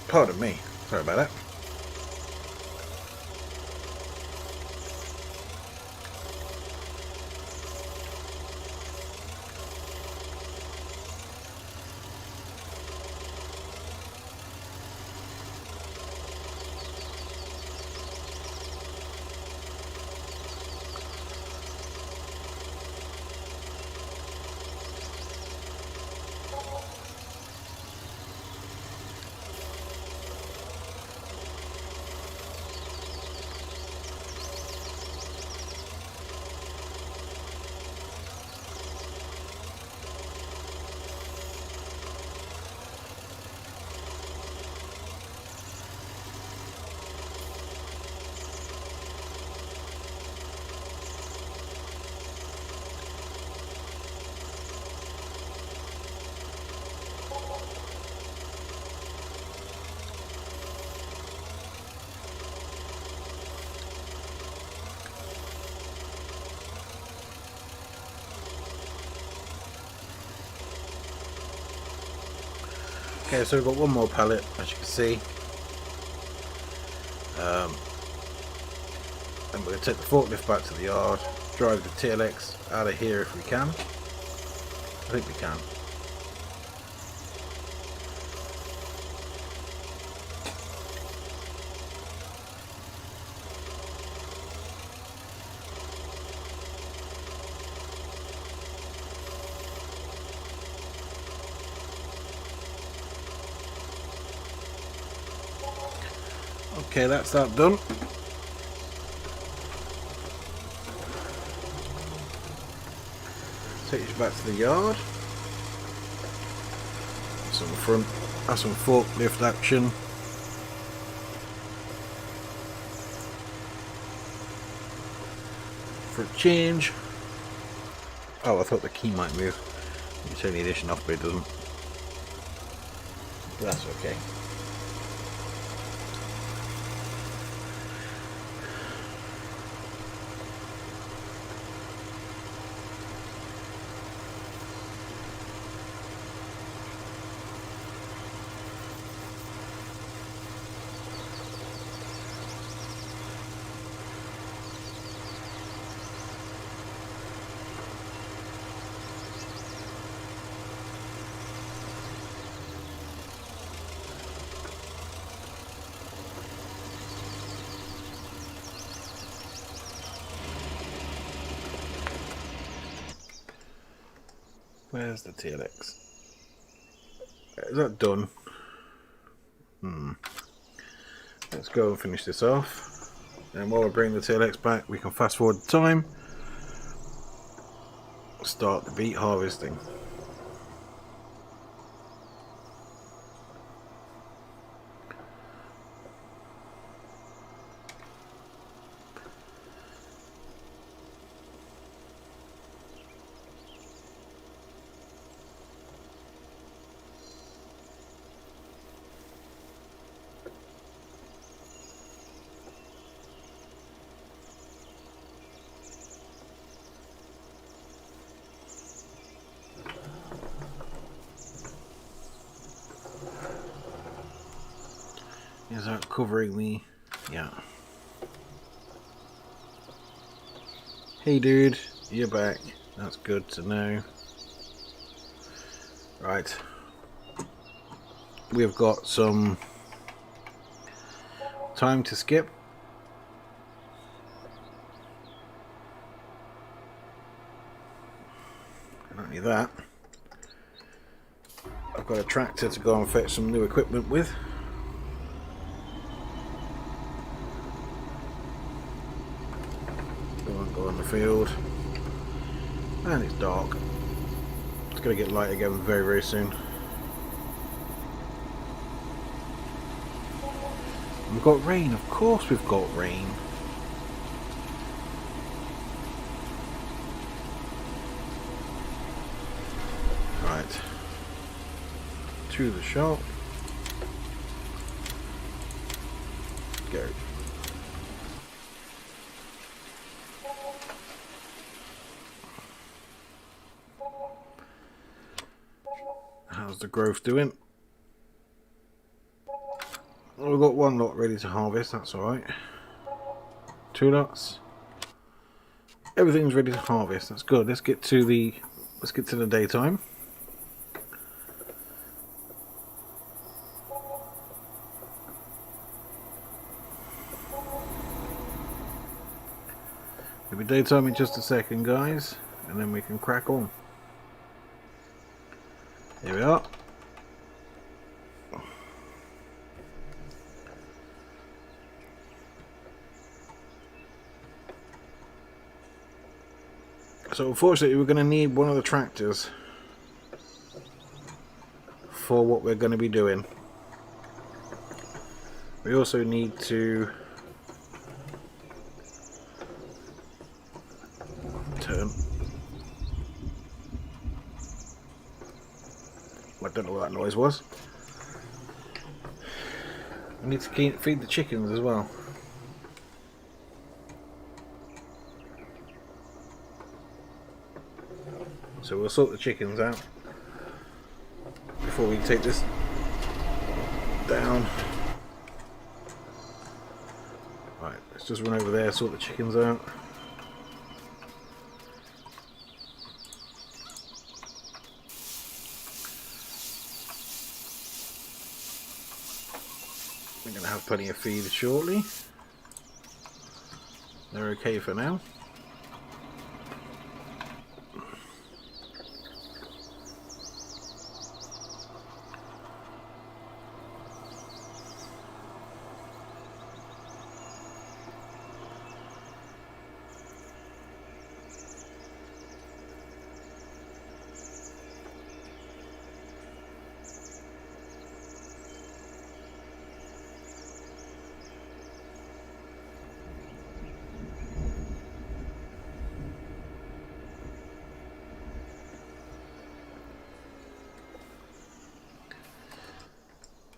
Pardon me, sorry about that. Okay, so we've got one more pallet, as you can see. And we're going to take the forklift back to the yard, drive the TLX out of here if we can. I think we can. Okay, that's that done. Take you back to the yard. Have some forklift action. For a change. Oh, I thought the key might move. You turn the ignition off, but it doesn't. But that's okay. Where's the TLX? Is that done? Let's go and finish this off. And while we bring the TLX back, we can fast forward the time. Start the beet harvesting. Is that covering me? Yeah. Hey dude, you're back. That's good to know. Right. We've got some time to skip. Not only that, I've got a tractor to go and fetch some new equipment with. Go on the field. And it's dark. It's going to get light again very, very soon. We've got rain, of course we've got rain. Right. To the shop. Go. How's the growth doing? Well, we've got one lot ready to harvest, that's alright. 2 lots. Everything's ready to harvest, that's good. Let's get to the daytime. It'll be daytime in just a second, guys, and then we can crack on. Here we are. So unfortunately we're going to need one of the tractors for what we're going to be doing. We also need to turn. I don't know what that noise was. We need to feed the chickens as well. So we'll sort the chickens out before we take this down. Right, let's just run over there, sort the chickens out. We're going to have plenty of feed shortly. They're okay for now.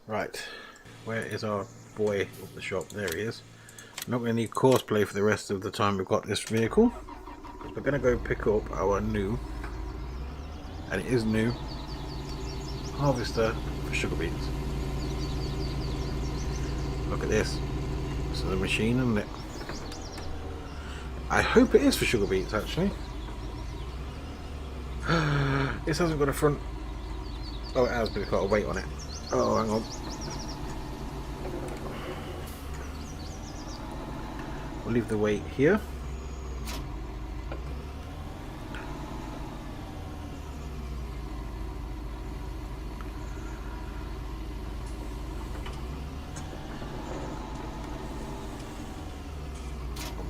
Right, where is our boy of the shop? There he is. Not going to need courseplay for the rest of the time we've got this vehicle. We're going to go pick up our new, and it is new, harvester for sugar beets. Look at this. This is a machine, isn't it? I hope it is for sugar beets, actually. This hasn't got a front. Oh, it has, but it's got a weight on it. Oh, hang on. We'll leave the weight here.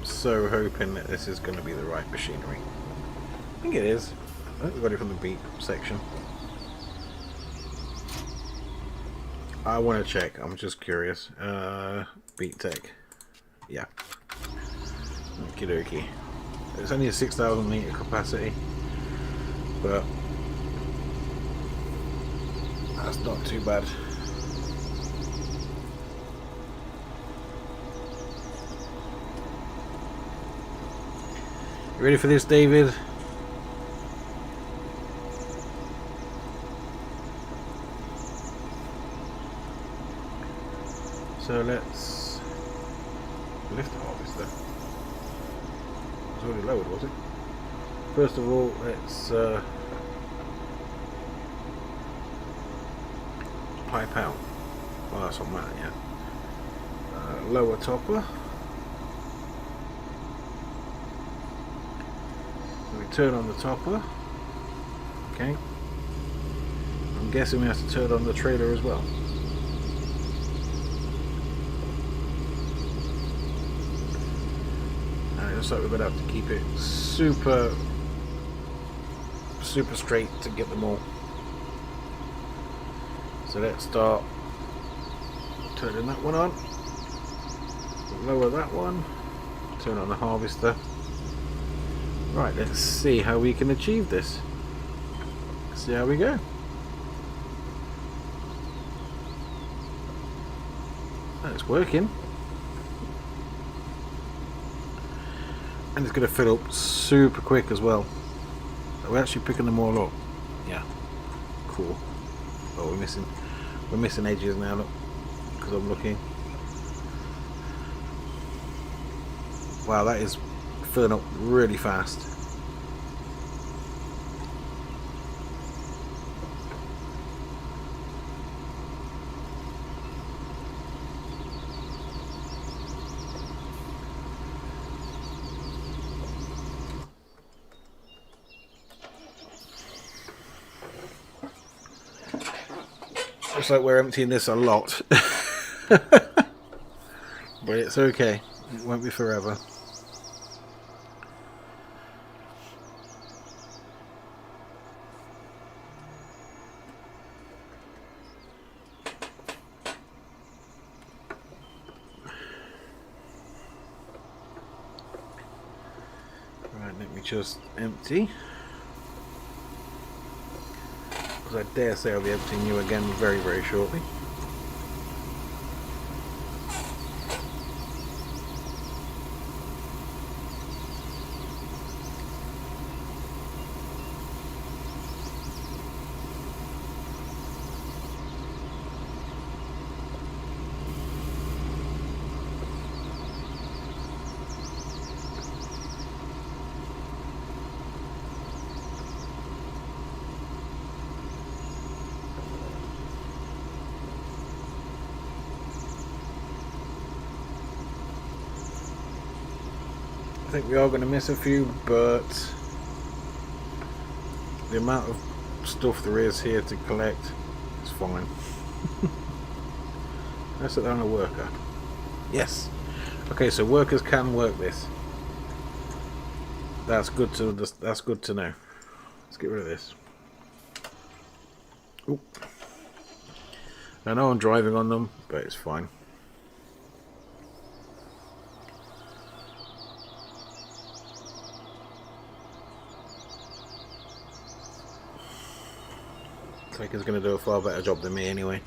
so hoping that this is going to be the right machinery. I think it is. I think we got it from the beet section. I want to check. I'm just curious. Beet Tech. Yeah. Okie dokie. It's only a 6,000 litre capacity, but that's not too bad. You ready for this, David? So let's lift the harvester. It's already lowered, was it? First of all, let's pipe out. Oh, that's on that, yeah. Lower topper. We turn on the topper. Okay. I'm guessing we have to turn on the trailer as well. And it looks like we're going to have to keep it super straight to get them all. So let's start turning that one on. Lower that one. Turn on the harvester. Right, let's see how we can achieve this. See how we go. Oh, it's working. And it's going to fill up super quick as well. We're actually picking them all up. Yeah. Cool. Oh, we're missing edges now, look, because I'm looking. Wow, that is filling up really fast. Looks like we're emptying this a lot. But it's okay. It won't be forever. Right, let me just empty. Because I dare say I'll be emptying you again very, very shortly. I think we are going to miss a few, but the amount of stuff there is here to collect is fine. Let's set that on a worker. Yes. Okay, so workers can work this. That's good to know. Let's get rid of this. Oop. I know I'm driving on them, but it's fine. Taker's going to do a far better job than me anyway.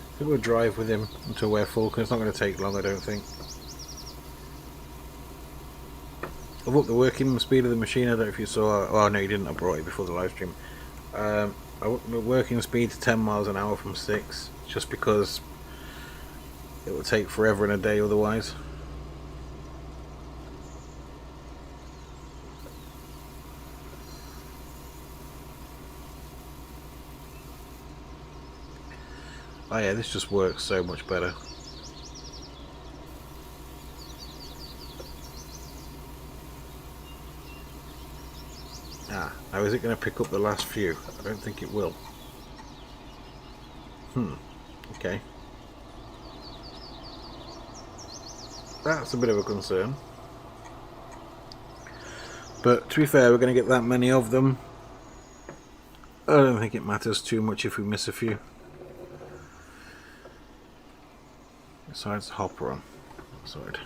I think we'll drive with him until we're full, because it's not going to take long, I don't think. I've upped the working speed of the machine. I don't know if you saw. Oh no, you didn't. I brought it before the live stream. I upped the working speed to 10 miles an hour from 6, just because it would take forever in a day otherwise. Oh yeah, this just works so much better. Ah, now is it going to pick up the last few? I don't think it will. Okay. That's a bit of a concern. But to be fair, we're going to get that many of them. I don't think it matters too much if we miss a few. Besides the hopper on that side.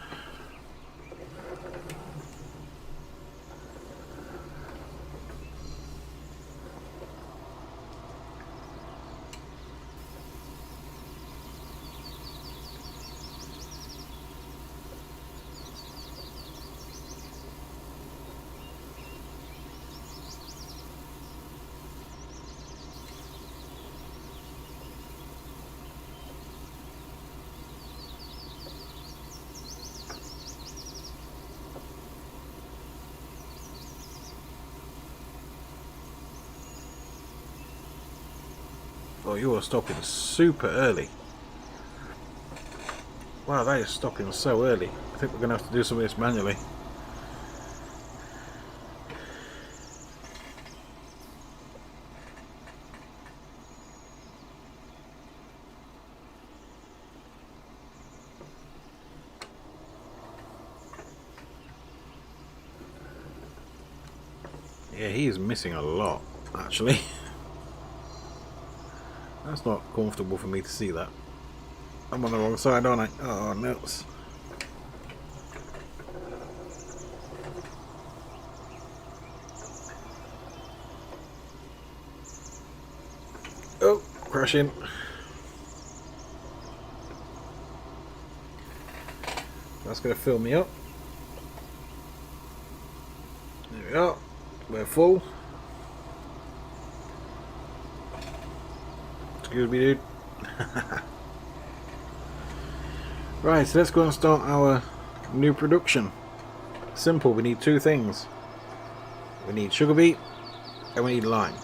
Oh, you are stopping super early. Wow, that is stopping so early. I think we're going to have to do some of this manually. Yeah, he is missing a lot, actually. That's not comfortable for me to see that. I'm on the wrong side, aren't I? Oh, nuts. Oh, crashing. That's going to fill me up. There we are. We're full. Excuse me, dude. Right, so let's go and start our new production. Simple, we need two things. We need sugar beet and we need lime.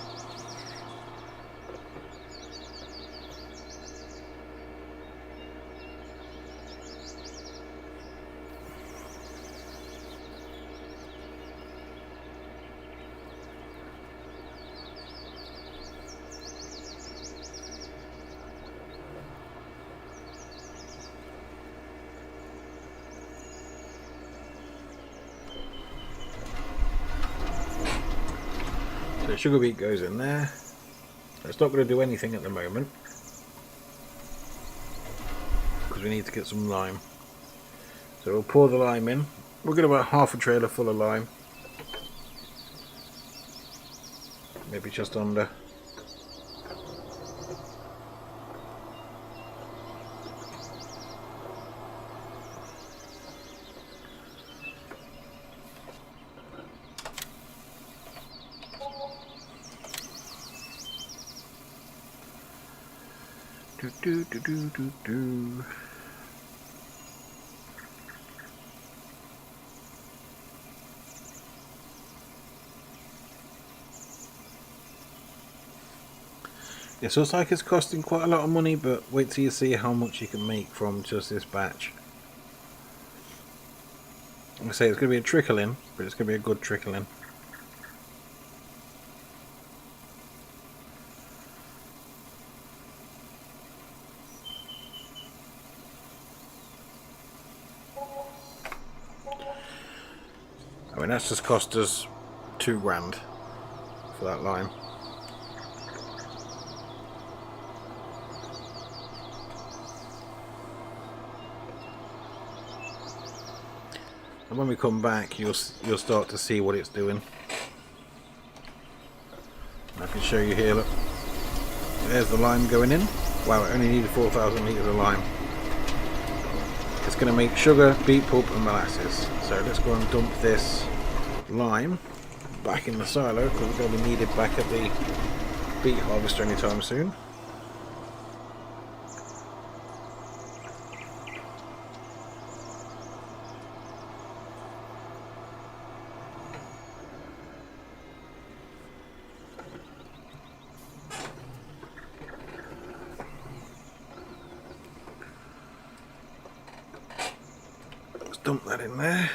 So sugar beet goes in there. It's not going to do anything at the moment because we need to get some lime. So we'll pour the lime in. We'll get about half a trailer full of lime. Maybe just under. Do. It looks like it's costing quite a lot of money, but wait till you see how much you can make from just this batch. I say it's going to be a trickle in, but it's going to be a good trickle in. I mean, that's just cost us £2 grand for that lime. And when we come back, you'll start to see what it's doing. I can show you here. Look, there's the lime going in. Wow, it only needed 4,000 litres of lime. It's going to make sugar, beet pulp and molasses. So let's go and dump this lime back in the silo because it's going to be needed back at the beet harvester anytime soon. Let's dump that in there.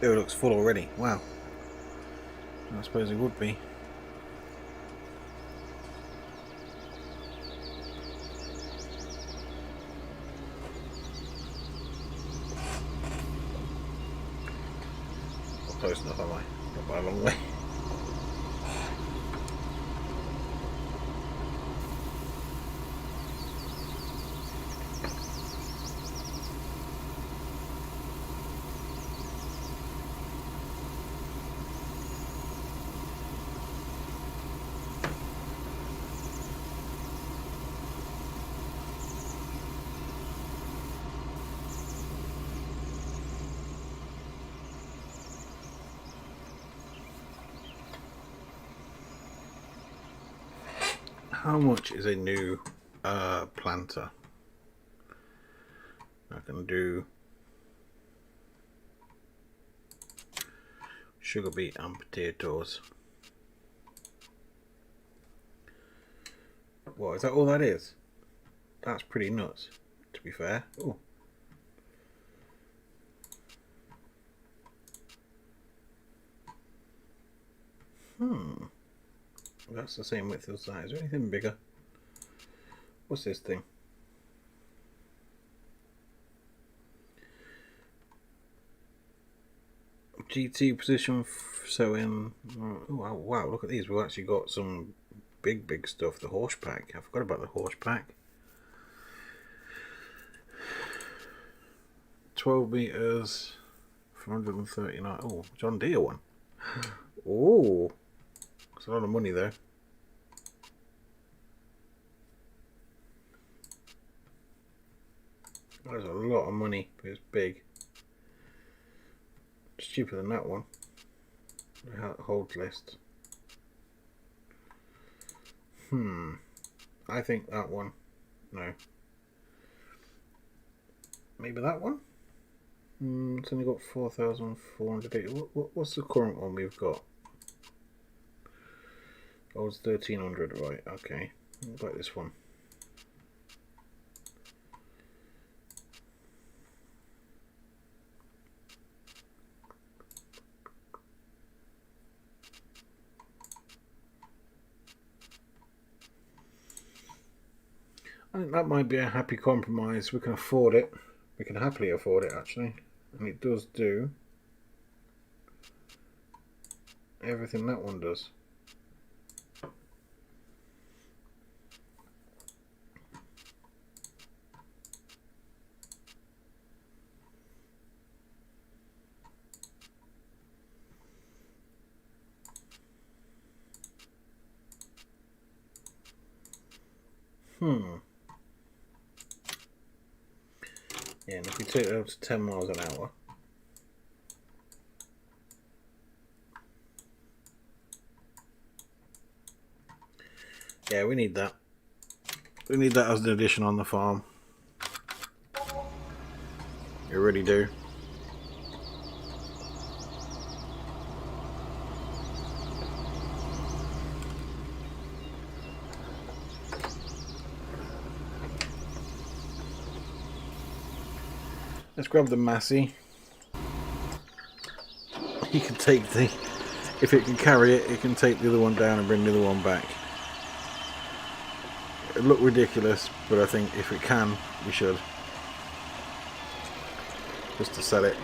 Oh, it looks full already. Wow. I suppose it would be. Not close enough, am I? Not by a long way. How much is a new planter? I can do sugar beet and potatoes. What, is that all that is? That's pretty nuts, to be fair. Oh. That's the same width as that. Is there anything bigger? What's this thing? GT position sewing. Oh wow, look at these. We've actually got some big stuff. The horse pack. I forgot about the horse pack. 12 meters for 139. Oh, John Deere one. Oh, it's a lot of money though. That's a lot of money, but it's big. It's cheaper than that one. Hold list. I think that one. No. Maybe that one? It's only got 4,480. What's the current one we've got? Oh, it's 1,300, right, okay. What about this one? I think that might be a happy compromise. We can afford it. We can happily afford it, actually. And it does do everything that one does. Yeah, and if we take it up to 10 miles an hour, yeah, we need that. We need that as an addition on the farm. We really do. Let's grab the Massey. He can take the, if it can carry it, it can take the other one down and bring the other one back. It'll look ridiculous, but I think if it can, we should. Just to sell it.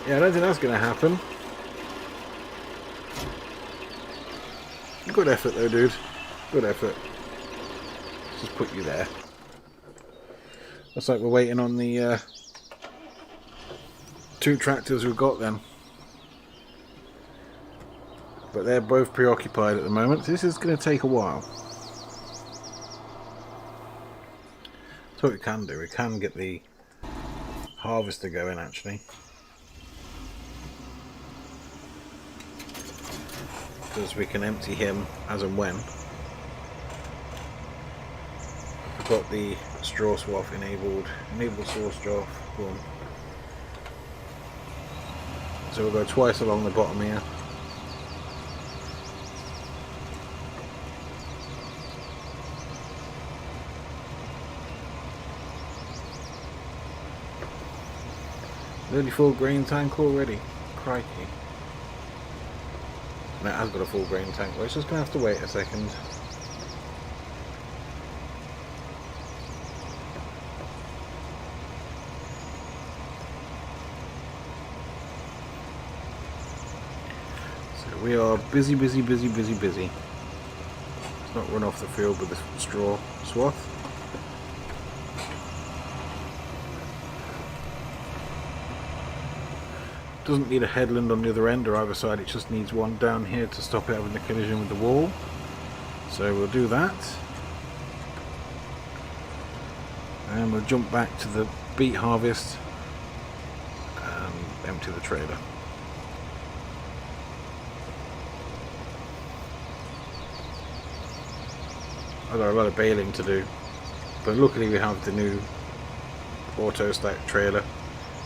Yeah, I don't think that's going to happen. Good effort though, dude. Good effort. Let's just put you there. Looks like we're waiting on the two tractors we've got then. But they're both preoccupied at the moment. This is going to take a while. So what we can do, we can get the harvester going actually. Because we can empty him as and when. We've got the straw swath enabled straw swath one. So we'll go twice along the bottom here. Nearly full grain tank already. Crikey. And it has got a full grain tank. Well, it's just going to have to wait a second. So we are busy, busy, busy, busy, busy. Let's not run off the field with this straw swath. Doesn't need a headland on the other end or either side, it just needs one down here to stop it having the collision with the wall. So we'll do that. And we'll jump back to the beet harvest and empty the trailer. I've got a lot of baling to do, but luckily we have the new auto stack trailer.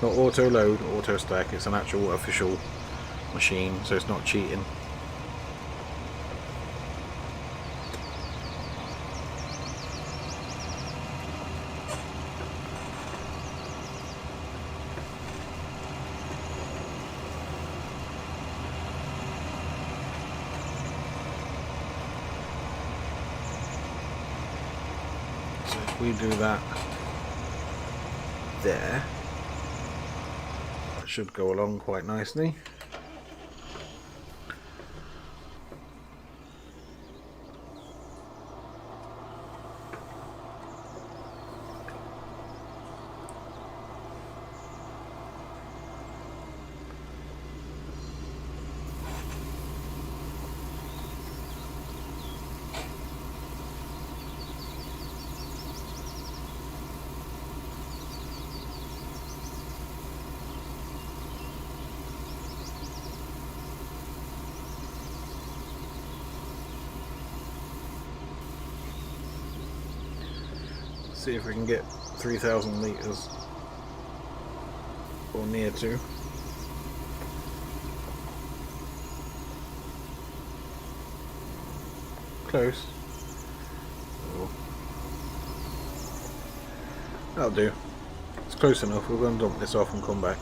Not auto load, auto stack, it's an actual official machine, so it's not cheating. So if we do that there, should go along quite nicely. See if we can get 3,000 litres or near to. Close. Oh. That'll do. It's close enough. We're going to dump this off and come back.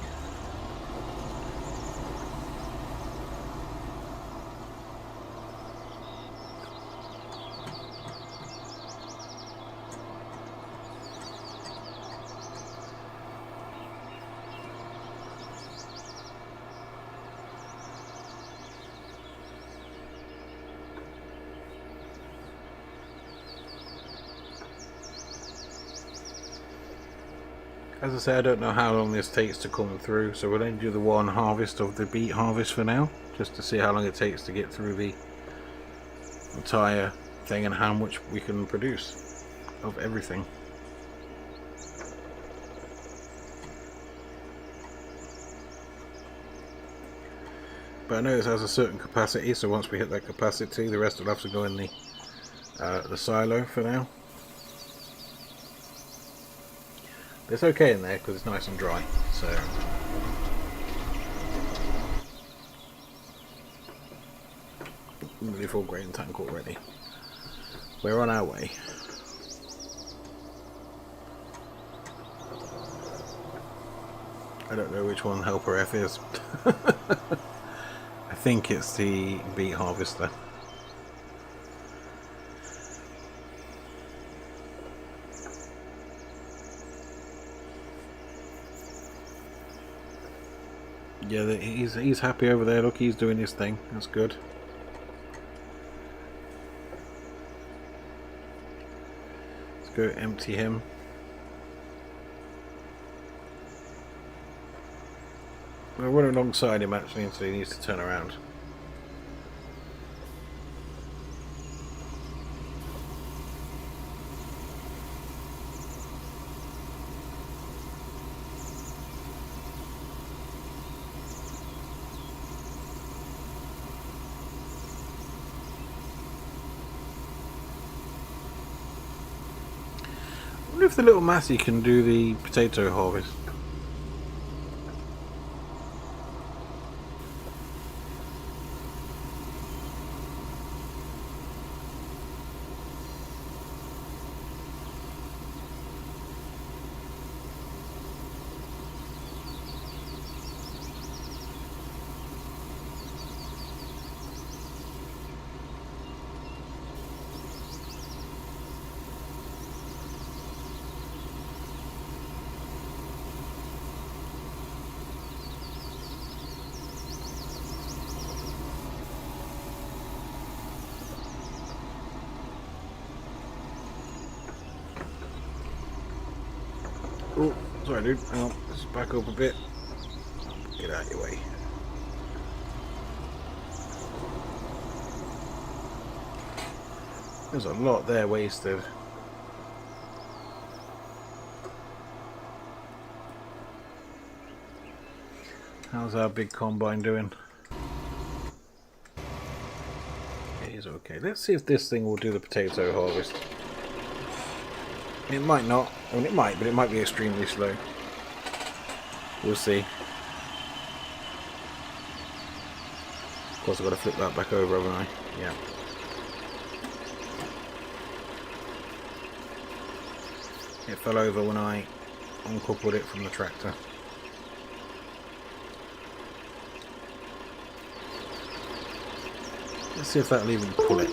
As I say, I don't know how long this takes to come through, so we'll only do the one harvest of the beet harvest for now, just to see how long it takes to get through the entire thing and how much we can produce of everything. But I know this has a certain capacity, so once we hit that capacity, the rest will have to go in the silo for now. It's okay in there because it's nice and dry, so nearly full grain tank already. We're on our way. I don't know which one Helper F is. I think it's the beet harvester. Yeah, he's happy over there. Look, he's doing his thing. That's good. Let's go empty him. We'll run alongside him actually until he needs to turn around. I wonder if the little Massey can do the potato harvest. Oh, sorry dude, hang on, let's back up a bit. Get out of your way. There's a lot there wasted. How's our big combine doing? He's okay. Let's see if this thing will do the potato harvest. It might not. I mean, it might, but it might be extremely slow. We'll see. Of course, I've got to flip that back over, haven't I? Yeah. It fell over when I uncoupled it from the tractor. Let's see if that'll even pull it.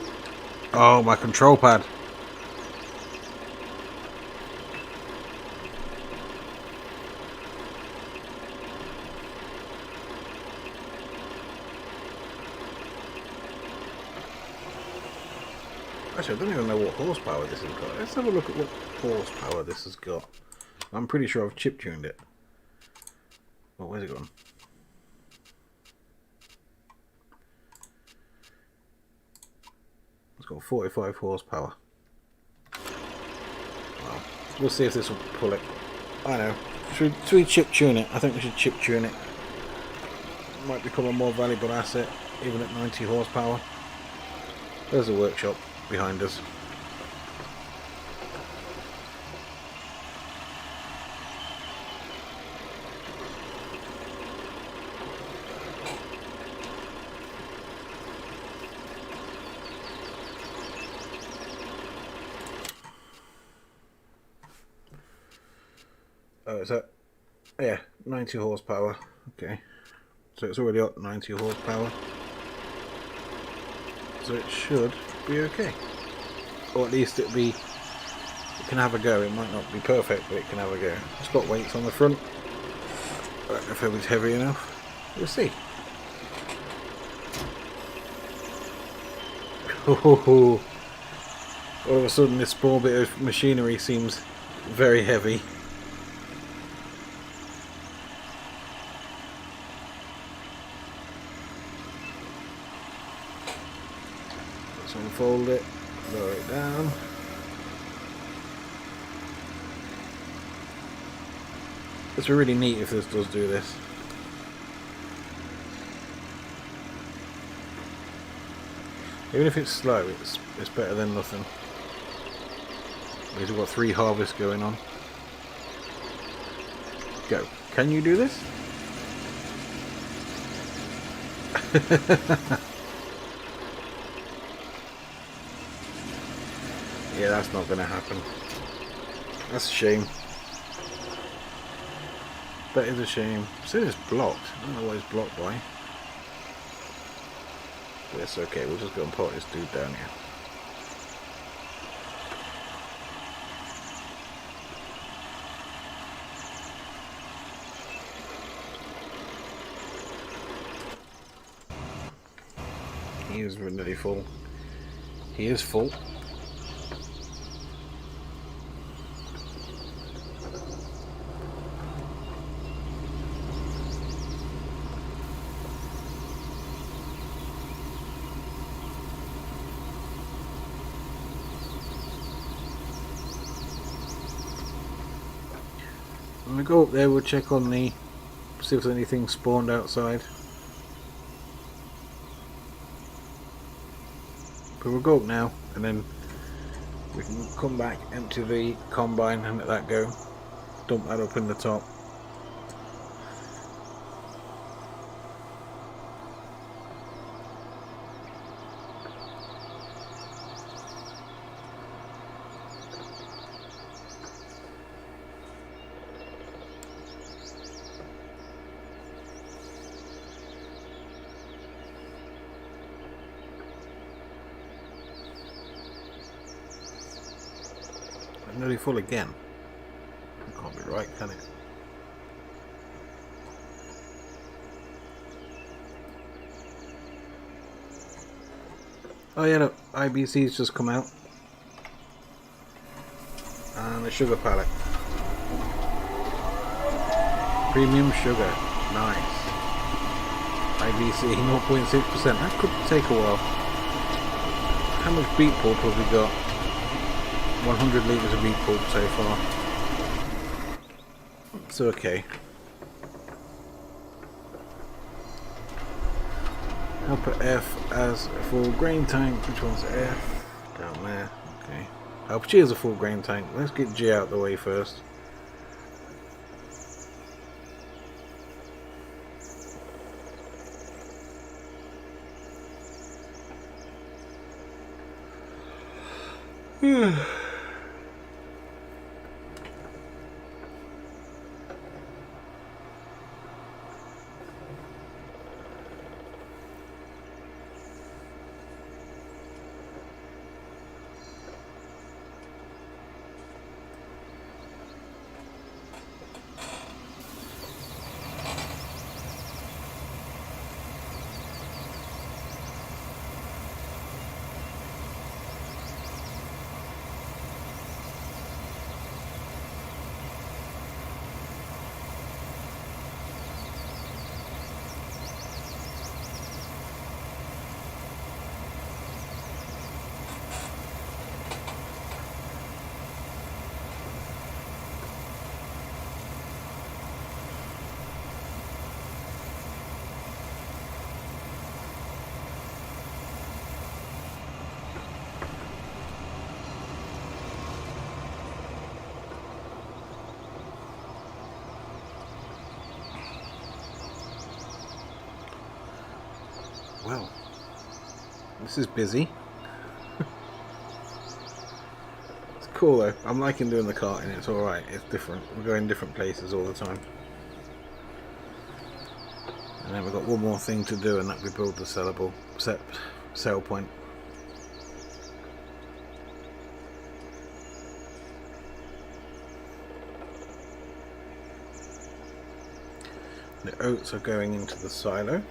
Oh, my control pad. Actually, I don't even know what horsepower this has got. Let's have a look at what horsepower this has got. I'm pretty sure I've chip tuned it. Oh, where's it gone? It's got 45 horsepower. Well, we'll see if this will pull it. I know. Should we chip tune it? I think we should chip tune it. It might become a more valuable asset, even at 90 horsepower. There's a workshop behind us. Oh, is that? Yeah, 90 horsepower. Okay. So it's already up 90 horsepower. So it should be okay. Or at least it can have a go. It might not be perfect, but it can have a go. It's got weights on the front. I don't know if it was heavy enough. We'll see. Oh, all of a sudden this small bit of machinery seems very heavy. Let's unfold it, lower it down. It's really neat if this does do this. Even if it's slow, it's better than nothing. We've got 3 harvests going on. Go. Can you do this? Yeah, that's not going to happen. That's a shame. That is a shame. It says it's blocked. I don't know what it's blocked by. But it's okay. We'll just go and put this dude down here. He is nearly full. He is full. When we go up there, we'll check on see if there's anything spawned outside. But we'll go up now, and then we can come back, empty the combine, and let that go. Dump that up in the top. Nearly full again. That can't be right, can it? Oh yeah, look, IBC's just come out. And the sugar pallet. Premium sugar. Nice. IBC 0.6%. That could take a while. How much beet pulp have we got? 100 litres of beet pulp so far. So okay. I'll put F as a full grain tank. Which one's F? Down there. Okay. I'll put G as a full grain tank. Let's get G out of the way first. Well, this is busy. It's cool though. I'm liking doing the karting. It's alright. It's different. We're going different places all the time. And then we've got one more thing to do, and that we build the sellable sell point. The oats are going into the silo.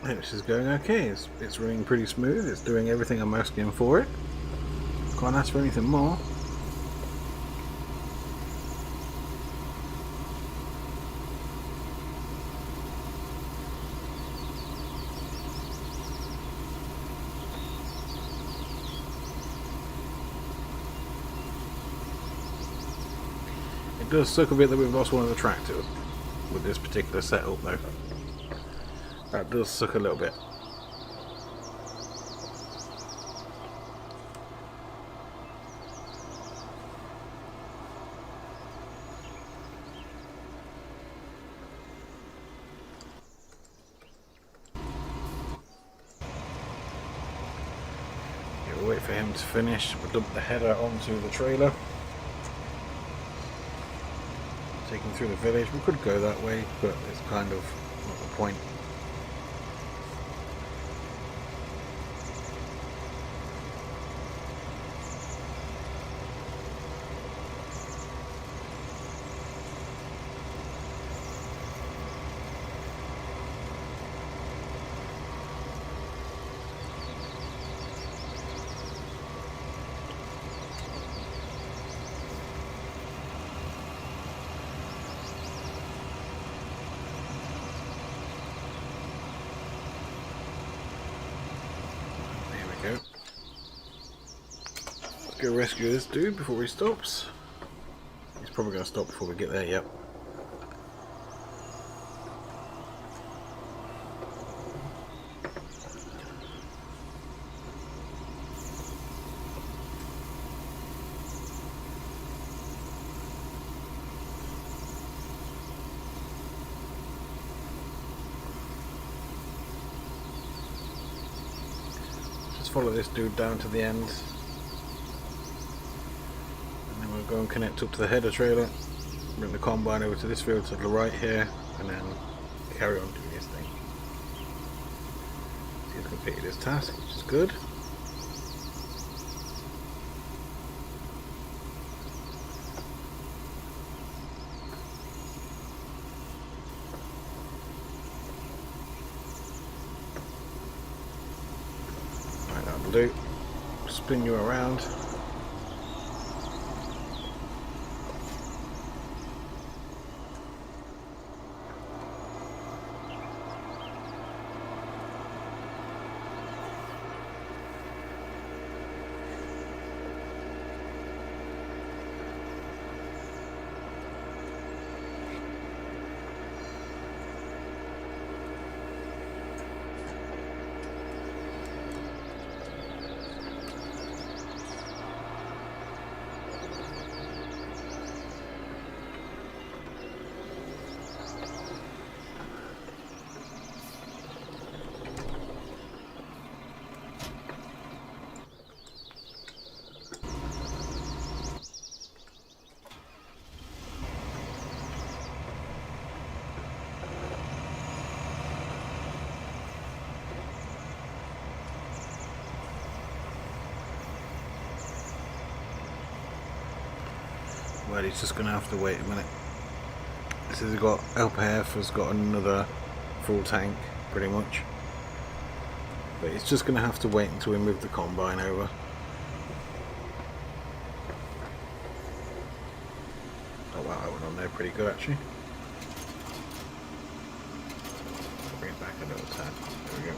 This is going okay. It's running pretty smooth. It's doing everything I'm asking for it. Can't ask for anything more. It does suck a bit that we've lost one of the tractors with this particular setup though. That does suck a little bit. Yeah, we'll wait for him to finish. We'll dump the header onto the trailer. Take him through the village. We could go that way, but it's kind of not the point. we go. Let's go rescue this dude before he stops. He's probably going to stop before we get there, yep. Follow this dude down to the end, and then we'll go and connect up to the header trailer, bring the combine over to this field to the right here, and then carry on doing this thing. So he's completed his task, which is good. Do spin you around. Well, he's just going to have to wait a minute. This has got LPF has got another full tank, pretty much. But he's just going to have to wait until we move the combine over. Oh wow, that went on there pretty good actually. Bring it back a little tad. There we go.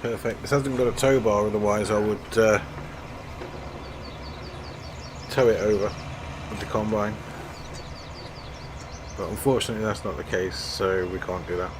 Perfect. This hasn't got a tow bar, otherwise I would tow it over with the combine. But unfortunately that's not the case, so we can't do that.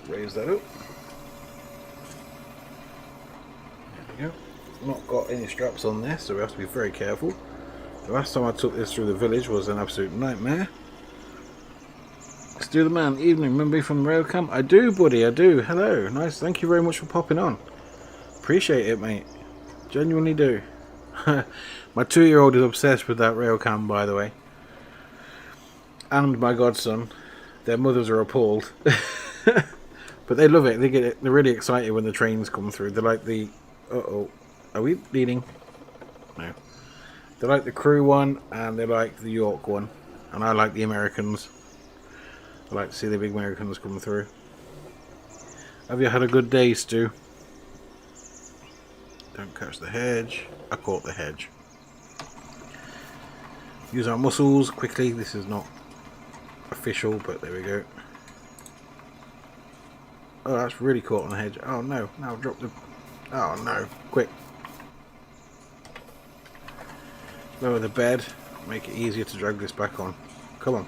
Raise that up. There we go. Not got any straps on this, so we have to be very careful. The last time I took this through the village was an absolute nightmare. Stu the Man, evening. Remember me from the rail camp? I do, buddy, I do. Hello, nice. Thank you very much for popping on. Appreciate it, mate. Genuinely do. My 2-year-old is obsessed with that rail cam, by the way. And my godson. Their mothers are appalled. But they love it. They're really excited when the trains come through. They like the... Uh-oh. Are we leading? No. They like the crew one, and they like the York one. And I like the Americans. I like to see the big Americans come through. Have you had a good day, Stu? Don't catch the hedge. I caught the hedge. Use our muscles quickly. This is not official, but there we go. Oh, that's really caught on the hedge. Oh no, now I've dropped the... Oh no, quick. Lower the bed, make it easier to drag this back on. Come on.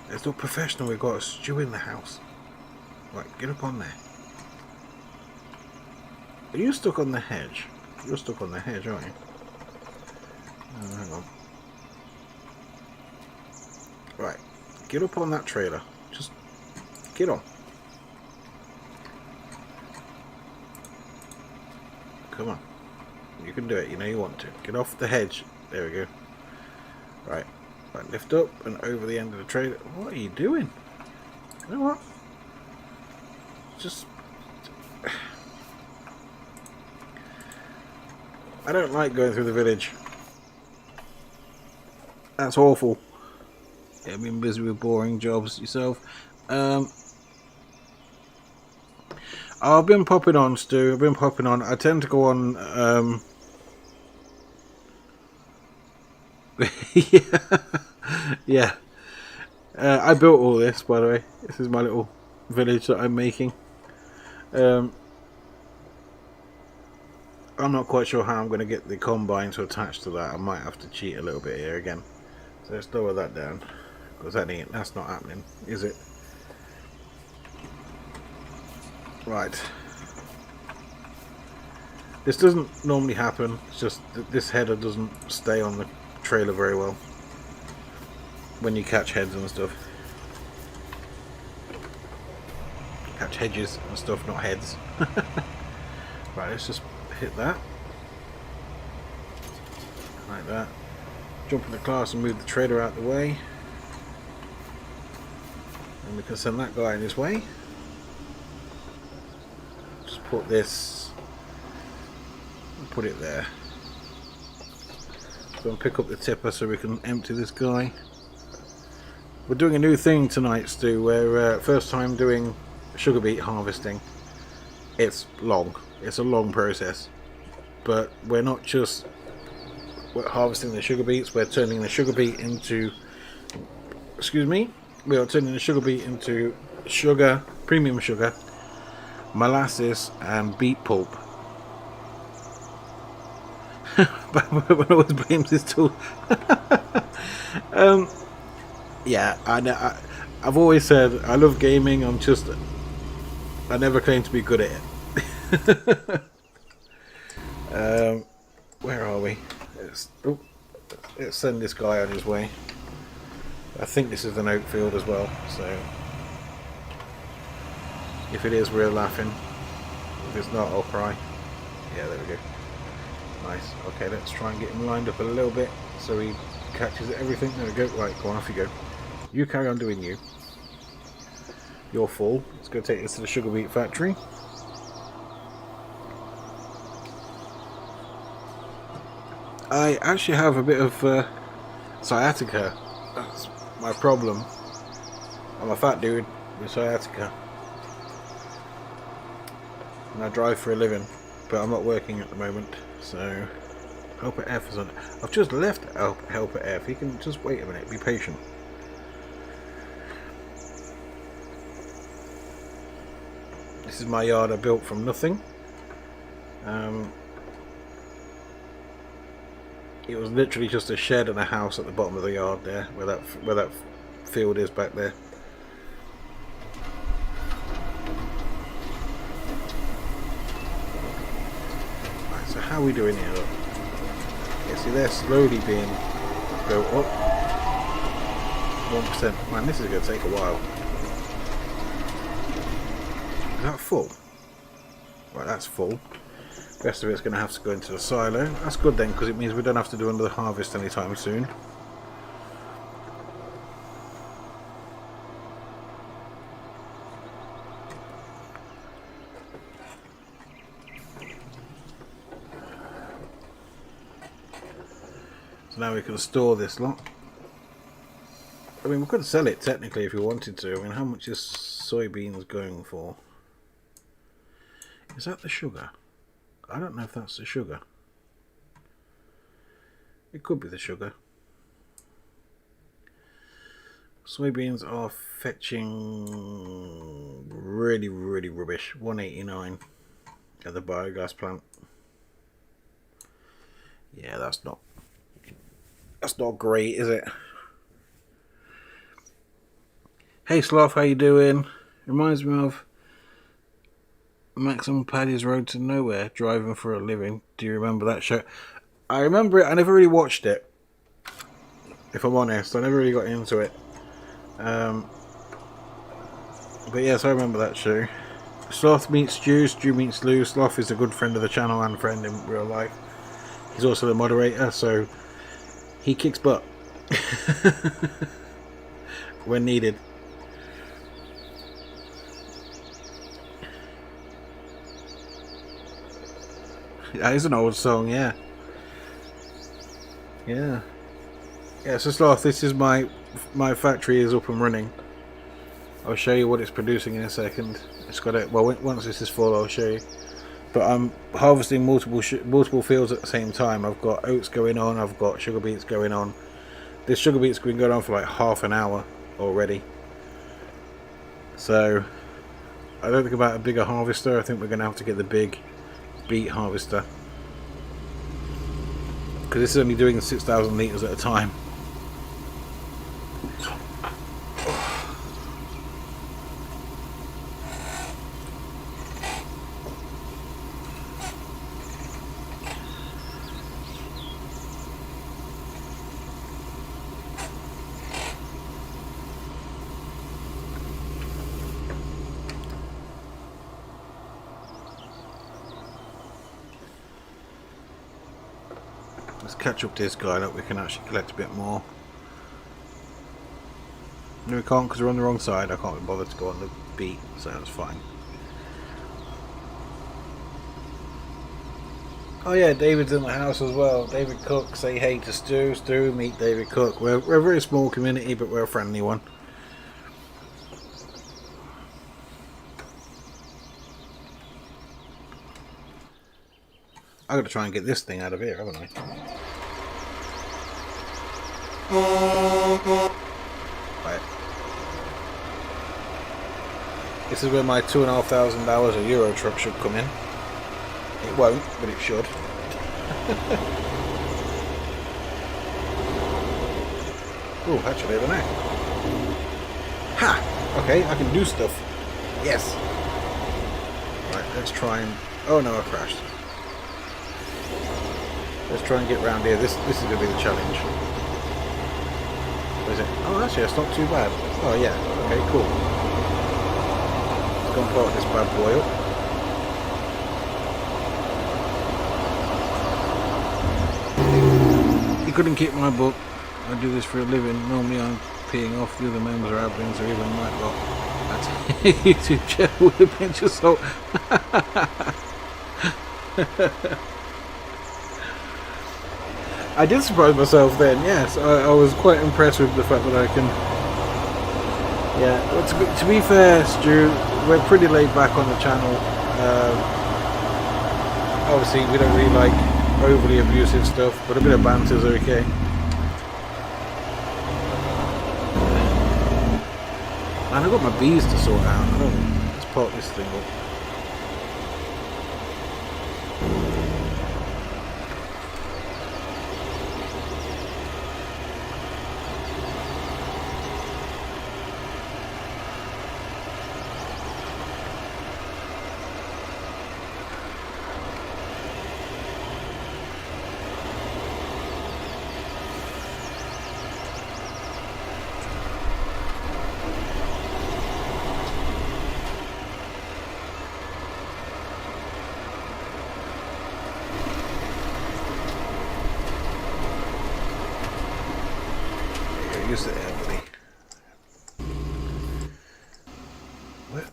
It's not professional, we've got a stew in the house. Right, get up on there. Are you stuck on the hedge? You're stuck on the hedge, aren't you? Oh, hang on. Right, get up on that trailer. Just get on. Come on. You can do it, you know you want to. Get off the hedge. There we go. Right. Right, lift up and over the end of the trailer. What are you doing? You know what? Just... I don't like going through the village. That's awful. Yeah, being busy with boring jobs yourself. I've been popping on, Stu. I've been popping on. I tend to go on. Yeah, yeah. I built all this, by the way. This is my little village that I'm making. I'm not quite sure how I'm going to get the combine to attach to that. I might have to cheat a little bit here again. So let's lower that down, because that's not happening, is it? Right. This doesn't normally happen. It's just that this header doesn't stay on the trailer very well when you catch heads and stuff. Catch hedges and stuff, not heads. Right, let's just hit that. Like that. Jump in the class and move the trailer out the way. And we can send that guy in his way. Just put this, put it there. Go and pick up the tipper so we can empty this guy. We're doing a new thing tonight, Stu, where first time doing sugar beet harvesting. It's long. It's a long process. But we're not just harvesting the sugar beets, we're turning the sugar beet into, we are turning the sugar beet into sugar, premium sugar, molasses and beet pulp. But always blames his tool. Yeah, I've always said I love gaming. I never claim to be good at it. Where are we? Let's send this guy on his way. I think this is an oat field as well, so if it is, we're laughing. If it's not, I'll cry. Yeah, there we go. Nice. Okay, let's try and get him lined up a little bit so he catches everything. There we go. Right, go on, off you go. You carry on doing you. You're full. Let's go take this to the sugar beet factory. I actually have a bit of sciatica. That's my problem. I'm a fat dude with sciatica. And I drive for a living, but I'm not working at the moment, so help at F is on. I've just left help at F. You can just wait a minute, be patient. This is my yard I built from nothing. It was literally just a shed and a house at the bottom of the yard there, where that field is back there. Right, so how are we doing here? Look. Yeah, see, they're slowly being built up. 1%. Man, this is going to take a while. Is that full? Right, that's full. The rest of it's going to have to go into the silo. That's good then, because it means we don't have to do another harvest anytime soon. So now we can store this lot. I mean, we could sell it technically if we wanted to. I mean, how much is soybeans going for? Is that the sugar? I don't know if that's the sugar. It could be the sugar. Soybeans are fetching really, really rubbish. 189 at the biogas plant. Yeah, that's not great, is it? Hey Sloth, how you doing? Reminds me of Maximum Paddy's Road to Nowhere, driving for a living. Do you remember that show? I remember it. I never really watched it, if I'm honest. I never really got into it. But yes, I remember that show. Sloth meets Stew, Stew meets Lou. Sloth is a good friend of the channel and friend in real life. He's also the moderator, so he kicks butt when needed. That is an old song, yeah. Yeah. Yeah, so Sloth, this is my factory is up and running. I'll show you what it's producing in a second. It's got it. Well, once this is full, I'll show you. But I'm harvesting multiple fields at the same time. I've got oats going on. I've got sugar beets going on. This sugar beet's been going on for like half an hour already. So I don't think about a bigger harvester. I think we're going to have to get the big beet harvester, because this is only doing 6,000 litres at a time. Let's catch up to this guy. Look, we can actually collect a bit more. No, we can't because we're on the wrong side. I can't be bothered to go on the beat, so that's fine. Oh yeah, David's in the house as well. David Cook, say hey to Stu. Stu, meet David Cook. We're a very small community, but we're a friendly one. I've got to try and get this thing out of here, haven't I? Right. This is where my $2,500 a Euro truck should come in. It won't, but it should. Oh, actually, over there. Ha! Okay, I can do stuff. Yes. Right, let's try and... Oh no, I crashed. Let's try and get round here. This is going to be the challenge. What is it? Oh, actually, it's not too bad. Oh, yeah. Okay, cool. Let's go and park this bad boy up. You couldn't kick my butt. I do this for a living. Normally I'm peeing off the other members or admins or even Nightbot. That's a YouTube channel with a pinch of salt. I did surprise myself then, yes. I was quite impressed with the fact that I can... Yeah, well, to be fair, Stu, we're pretty laid back on the channel. Obviously, we don't really like overly abusive stuff, but a bit of banter is okay. And I've got my bees to sort out. I don't know. Let's pop this thing up.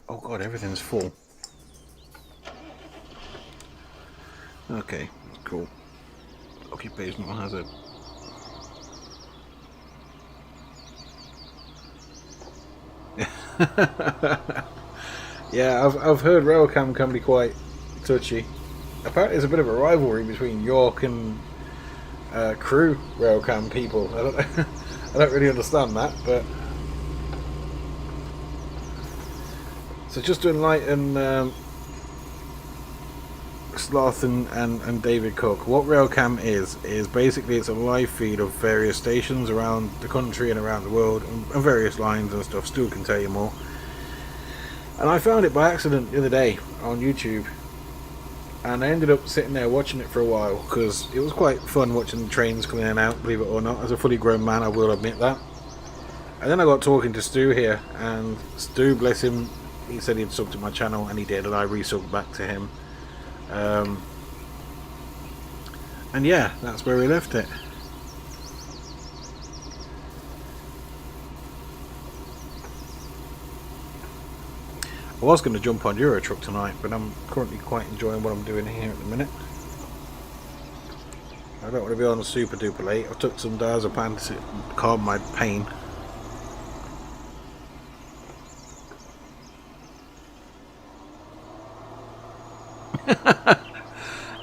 Oh god, everything's full. Okay, cool. Occupational hazard. Yeah, I've heard Railcam can be quite touchy. Apparently there's a bit of a rivalry between York and Crew Railcam people. I don't really understand that, but... So just to enlighten Sloth and David Cook, what Railcam is basically it's a live feed of various stations around the country and around the world, and various lines and stuff. Stu can tell you more. And I found it by accident the other day on YouTube, and I ended up sitting there watching it for a while because it was quite fun watching the trains coming in and out, believe it or not. As a fully grown man, I will admit that. And then I got talking to Stu here, and Stu, bless him, he said he'd subbed to my channel, and he did, and I resubbed back to him. And yeah, that's where we left it. I was going to jump on Euro Truck tonight, but I'm currently quite enjoying what I'm doing here at the minute. I don't want to be on super duper late. I took some diazepam to calm my pain.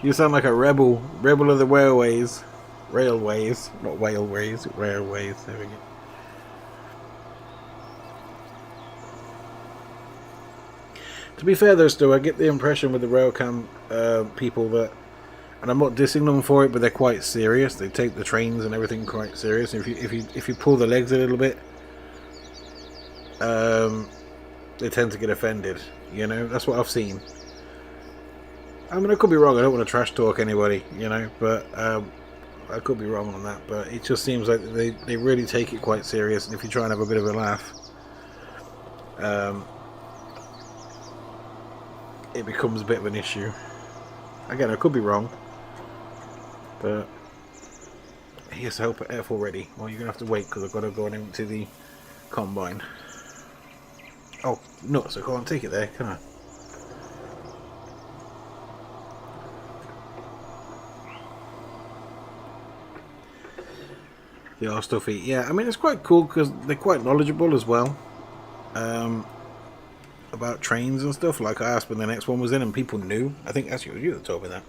You sound like a rebel of the railways, not railways, railways. There we go. To be fair though, Stu, I get the impression with the railcam people that, and I'm not dissing them for it, but they're quite serious. They take the trains and everything quite serious. If you pull the legs a little bit, they tend to get offended. You know, that's what I've seen. I mean, I could be wrong. I don't want to trash talk anybody, you know, but I could be wrong on that. But it just seems like they really take it quite serious. And if you try and have a bit of a laugh, it becomes a bit of an issue. Again, I could be wrong, but here's help at F already. Well, you're gonna have to wait because I've got to go and empty the combine. Oh, nuts! I can't take it there, can I? The R stuffy, yeah. I mean, it's quite cool because they're quite knowledgeable as well about trains and stuff. Like I asked when the next one was in, and people knew. I think actually it was you that told me that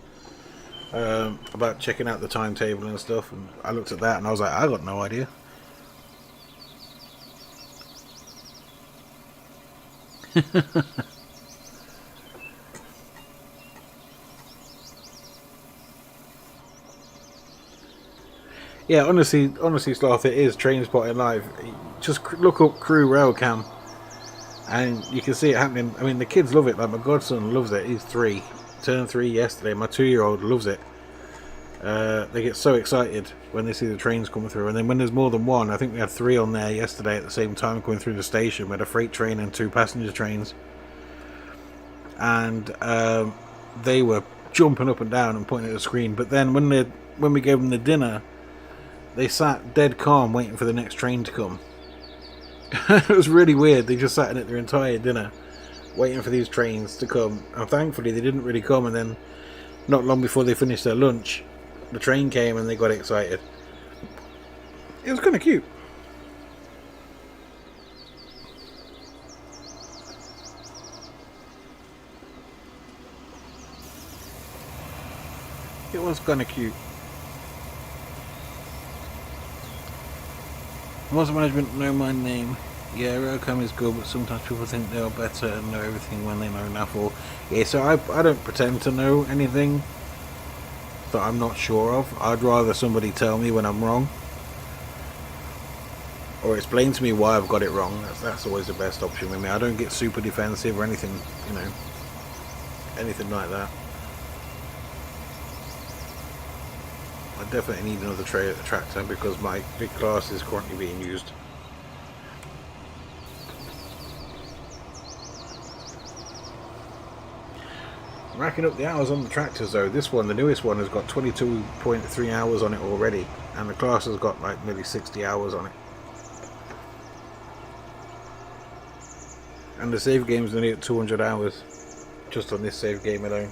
about checking out the timetable and stuff. And I looked at that and I was like, I got no idea. Yeah, honestly, Sloth, it is Train Spotting Live. Just look up Crew Railcam, and you can see it happening. I mean, the kids love it. Like my godson loves it. He's 3, turned 3 yesterday. My 2-year-old loves it. They get so excited when they see the trains coming through, and then when there's more than one, I think we had 3 on there yesterday at the same time going through the station. We had a freight train and 2 passenger trains, and they were jumping up and down and pointing at the screen. But then when we gave them the dinner, they sat dead calm waiting for the next train to come. It was really weird. They just sat in it their entire dinner waiting for these trains to come, and thankfully they didn't really come. And then not long before they finished their lunch, the train came and they got excited. It was kind of cute. It was kind of cute. Once management know my name. Yeah, Railcam is good, but sometimes people think they are better and know everything when they know enough. Or yeah, so I don't pretend to know anything that I'm not sure of. I'd rather somebody tell me when I'm wrong, or explain to me why I've got it wrong. That's always the best option with me. I don't get super defensive or anything, you know, anything like that. I definitely need another tractor because my big class is currently being used. Racking up the hours on the tractors though. This one, the newest one, has got 22.3 hours on it already, and the class has got like nearly 60 hours on it. And the save game's nearly at 200 hours just on this save game alone.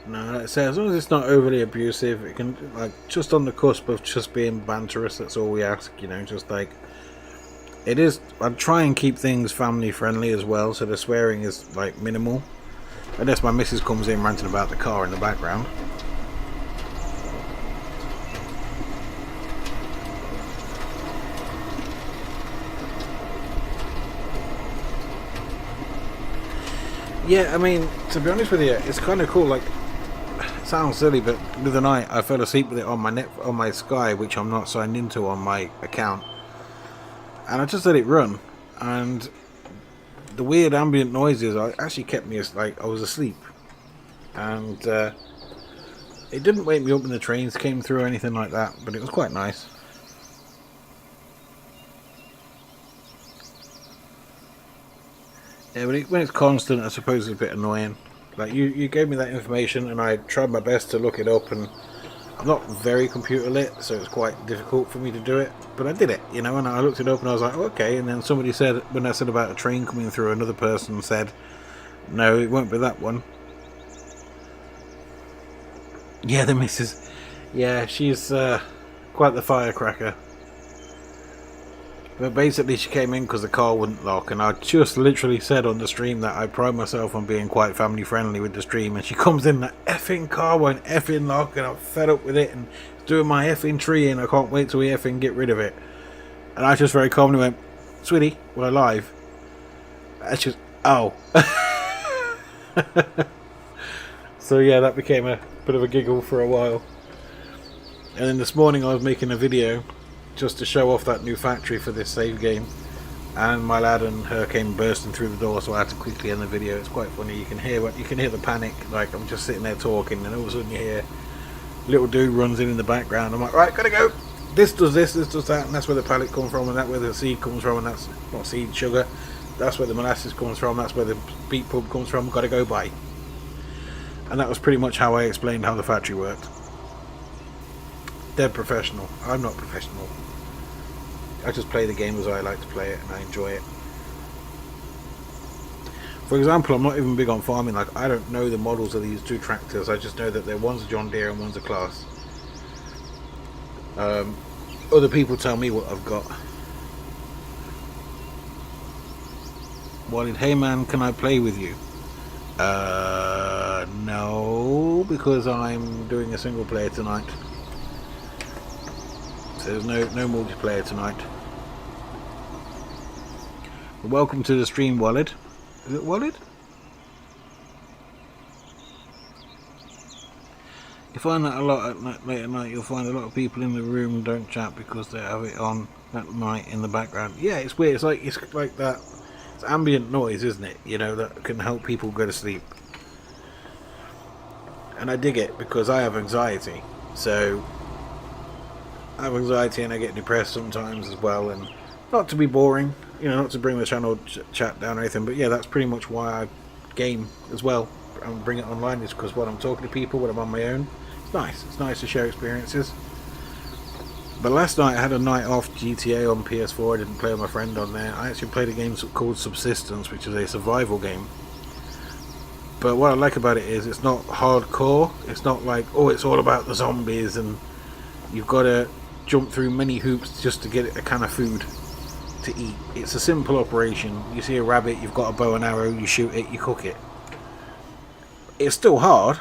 No, like I say, as long as it's not overly abusive, it can, like, just on the cusp of just being banterous. That's all we ask, you know. Just like it is. I try and keep things family friendly as well, so the swearing is like minimal, unless my missus comes in ranting about the car in the background. Yeah, I mean, to be honest with you, it's kind of cool. Like, sounds silly, but the other night I fell asleep with it on my Sky, which I'm not signed into on my account, and I just let it run, and the weird ambient noises actually kept me like I was asleep, and it didn't wake me up when the trains came through or anything like that, but it was quite nice. Yeah, but when it's constant, I suppose it's a bit annoying. Like you gave me that information, and I tried my best to look it up, and I'm not very computer lit, so it's quite difficult for me to do it. But I did it, you know, and I looked it up, and I was like, okay. And then somebody said, when I said about a train coming through, another person said, no, it won't be that one. Yeah, the missus. Yeah, she's quite the firecracker. But basically she came in because the car wouldn't lock, and I just literally said on the stream that I pride myself on being quite family friendly with the stream, and she comes in, that effing car won't effing lock, and I'm fed up with it, and doing my effing tree, and I can't wait till we effing get rid of it. And I just very calmly went, sweetie, we're live. And she was, oh. So yeah, that became a bit of a giggle for a while. And then this morning I was making a video just to show off that new factory for this save game, and my lad and her came bursting through the door, so I had to quickly end the video. It's quite funny. You can hear the panic. Like, I'm just sitting there talking, and all of a sudden you hear little dude runs in the background. I'm like, right, gotta go. This does this, this does that, and that's where the pallet comes from, and that's where the seed comes from, and that's not seed, sugar. That's where the molasses comes from. That's where the beet pulp comes from. Gotta go buy. And that was pretty much how I explained how the factory worked. Dead professional. I'm not professional. I just play the game as I like to play it, and I enjoy it. For example, I'm not even big on farming. Like, I don't know the models of these two tractors. I just know that one's a John Deere and one's a Class. Other people tell me what I've got. Walid, hey man, can I play with you? No, because I'm doing a single player tonight. So there's no multiplayer tonight. Welcome to the stream, Walid. Is it Walid? You find that a lot late at night. You'll find a lot of people in the room don't chat because they have it on at night in the background. Yeah, it's weird. It's like that. It's ambient noise, isn't it? You know, that can help people go to sleep. And I dig it because I have anxiety. So I have anxiety and I get depressed sometimes as well. And not to be boring, you know, not to bring the channel chat down or anything, but yeah, that's pretty much why I game as well and bring it online, is because when I'm talking to people, when I'm on my own, it's nice. It's nice to share experiences. But last night I had a night off GTA on PS4. I didn't play with my friend on there. I actually played a game called Subsistence, which is a survival game. But what I like about it is it's not hardcore. It's not like, oh, it's all about the zombies and you've got to jump through many hoops just to get a can of food to eat. It's a simple operation. You see a rabbit, you've got a bow and arrow, you shoot it, you cook it. It's still hard,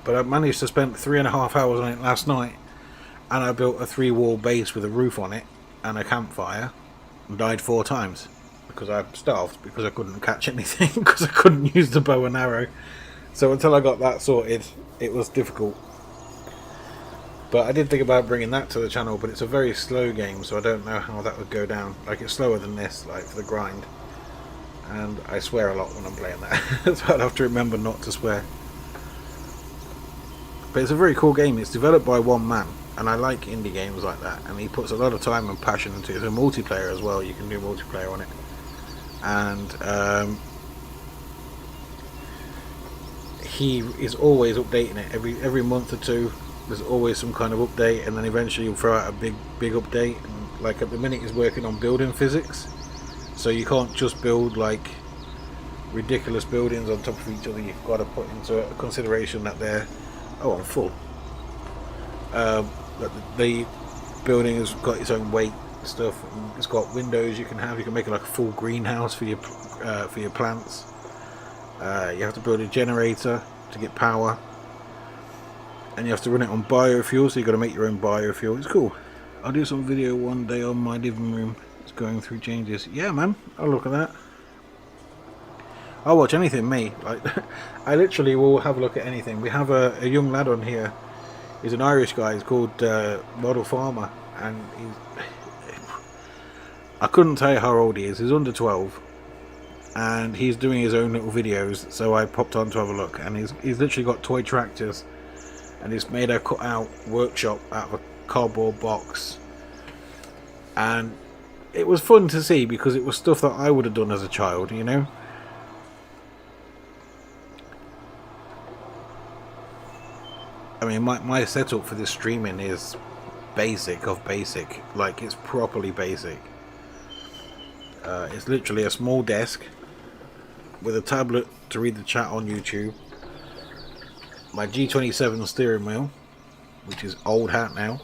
but I managed to spend 3.5 hours on it last night, and I built a 3-wall base with a roof on it and a campfire, and died 4 times because I starved, because I couldn't catch anything, because I couldn't use the bow and arrow. So until I got that sorted, it was difficult. But I did think about bringing that to the channel, but it's a very slow game, so I don't know how that would go down. Like, it's slower than this, like, for the grind. And I swear a lot when I'm playing that, so I'd have to remember not to swear. But it's a very cool game. It's developed by one man, and I like indie games like that. And he puts a lot of time and passion into it. It's a multiplayer as well. You can do multiplayer on it. And he is always updating it every month or two. There's always some kind of update, and then eventually you'll throw out a big update. And like at the minute he's working on building physics, so you can't just build like ridiculous buildings on top of each other. You've got to put into consideration that they're, oh, I'm full, that the building has got its own weight stuff, and it's got windows you can make it like a full greenhouse for your plants. You have to build a generator to get power, and you have to run it on biofuel, so you've got to make your own biofuel. It's cool. I'll do some video one day on my living room. It's going through changes. Yeah, man, I'll look at that. I'll watch anything, me. Like, I literally will have a look at anything. We have a young lad on here. He's an Irish guy. He's called Model Farmer, and I couldn't tell you how old he is. He's under 12, and he's doing his own little videos. So I popped on to have a look, and he's literally got toy tractors, and he's made a cut-out workshop out of a cardboard box, and it was fun to see because it was stuff that I would have done as a child, you know. I mean, my setup for this streaming is basic of basic. Like, it's properly basic. It's literally a small desk with a tablet to read the chat on YouTube, my G27 steering wheel, which is old hat now,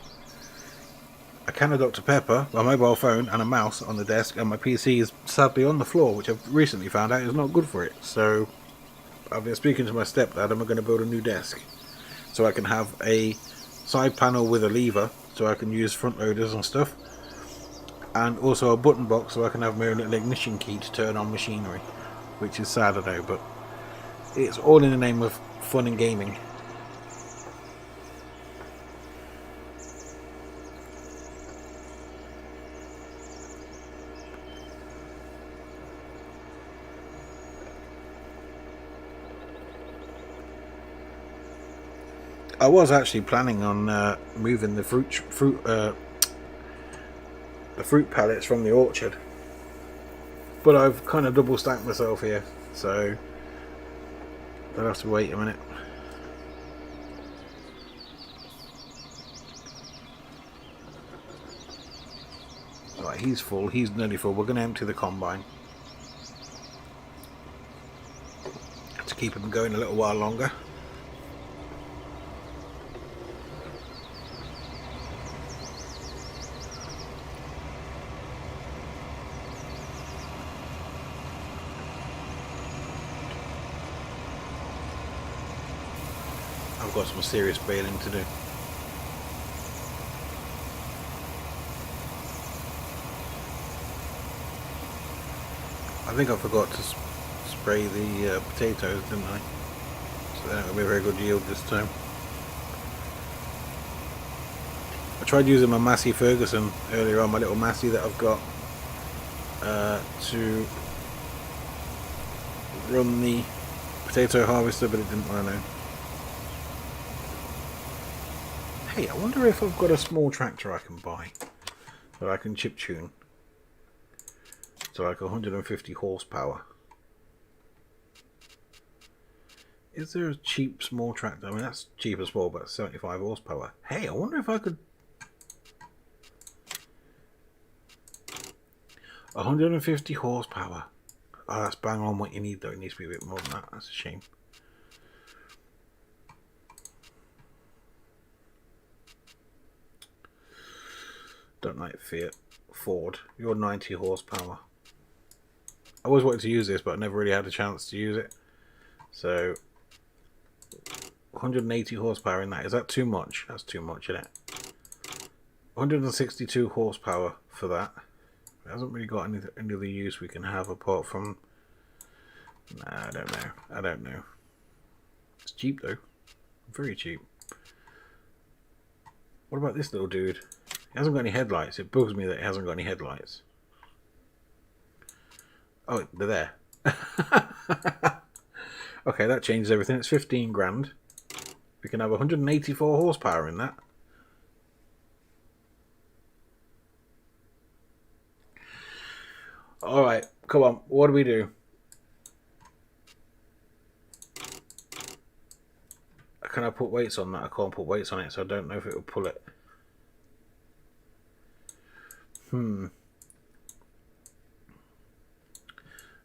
a can of Dr. Pepper, my mobile phone, and a mouse on the desk, and my PC is sadly on the floor, which I've recently found out is not good for it. So I've been speaking to my stepdad, and we're going to build a new desk so I can have a side panel with a lever so I can use front loaders and stuff, and also a button box so I can have my own little ignition key to turn on machinery, which is sad, I know, but it's all in the name of fun and gaming. I was actually planning on moving the fruit pallets from the orchard, but I've kind of double stacked myself here, so I'll have to wait a minute. Right, he's full. He's nearly full. We're going to empty the combine to keep him going a little while longer. I've got some serious baling to do. I think I forgot to spray the potatoes, didn't I? So they're not going to be a very good yield this time. I tried using my Massey Ferguson earlier on, my little Massey that I've got, to run the potato harvester, but it didn't run out. Hey, I wonder if I've got a small tractor I can buy that I can chip tune. So like 150 horsepower. Is there a cheap small tractor? I mean, that's cheap and small, but 75 horsepower. Hey, I wonder if I could... 150 horsepower. Oh, that's bang on what you need, though. It needs to be a bit more than that. That's a shame. Don't like Fiat. Ford. You're 90 horsepower. I always wanted to use this, but I never really had a chance to use it. So, 180 horsepower in that. Is that too much? That's too much, isn't it? 162 horsepower for that. It hasn't really got any other use we can have apart from... Nah, I don't know. I don't know. It's cheap, though. Very cheap. What about this little dude? He hasn't got any headlights. It bugs me that he hasn't got any headlights. Oh, they're there. Okay, that changes everything. It's 15 grand. We can have 184 horsepower in that. Alright, come on. What do we do? Can I put weights on that? I can't put weights on it, so I don't know if it will pull it.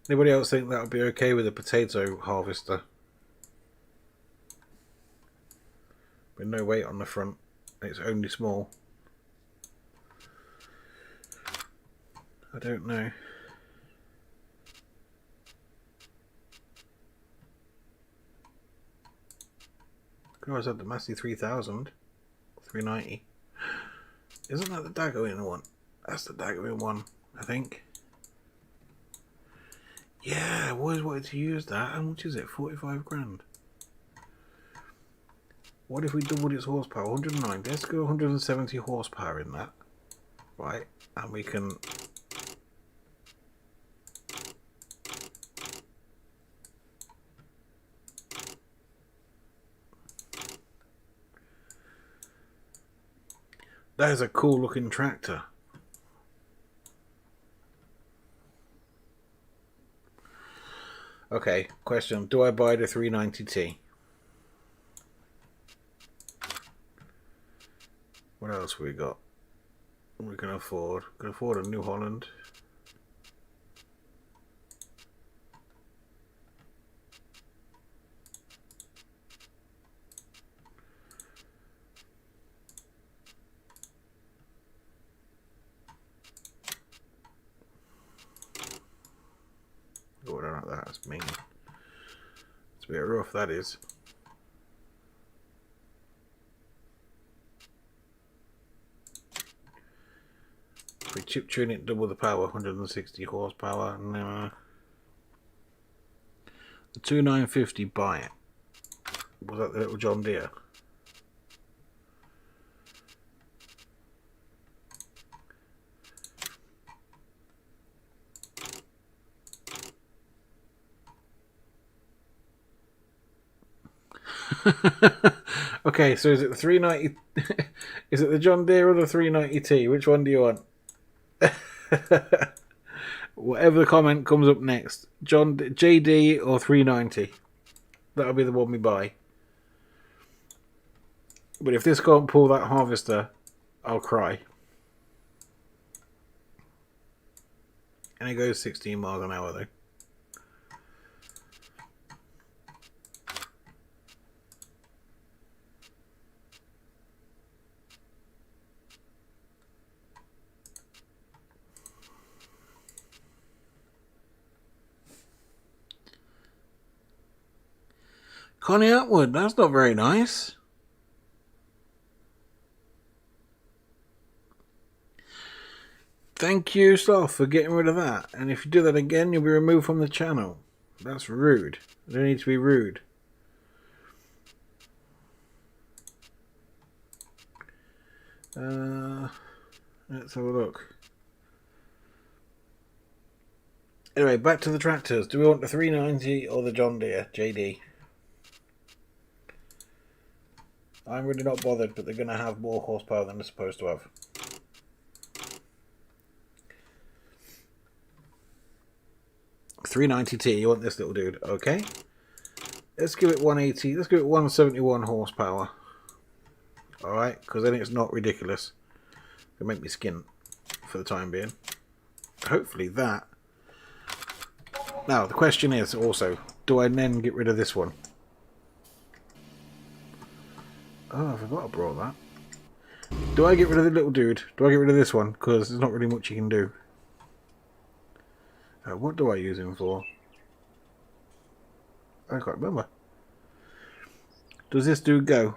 Anybody else think that would be okay with a potato harvester? With no weight on the front. It's only small. I don't know. Could always have the Massey 3000. 390. Isn't that the Dagoin one? That's the Dagoin one, I think. Yeah, I always wanted to use that. How much is it? 45 grand. What if we doubled its horsepower? 109. Let's go 170 horsepower in that. Right, and we can... That is a cool looking tractor. Okay, question. Do I buy the 390T? What else we got? We can afford. We can afford a New Holland. Oh, I don't like that. That's mean. It's a bit rough, that is. If we chip tune it, double the power, 160 horsepower. No. The 2950 buy it. Was that the little John Deere? Okay, so is it the 390? Is it the John Deere or the 390T? Which one do you want? Whatever the comment comes up next, JD or 390. That'll be the one we buy. But if this can't pull that harvester, I'll cry. And it goes 16 miles an hour though. Connie Atwood, that's not very nice. Thank you, Sloth, for getting rid of that. And if you do that again, you'll be removed from the channel. That's rude. You don't need to be rude. Let's have a look. Anyway, back to the tractors. Do we want the 390 or the John Deere JD? I'm really not bothered, but they're going to have more horsepower than they're supposed to have. $390T, you want this little dude? Okay. Let's give it 180. Let's give it 171 horsepower. Alright, because then it's not ridiculous. It'll make me skin for the time being. Hopefully that. Now, the question is also, do I then get rid of this one? Oh, I forgot I brought that. Do I get rid of the little dude? Do I get rid of this one? Because there's not really much you can do. What do I use him for? I can't remember. Does this dude go?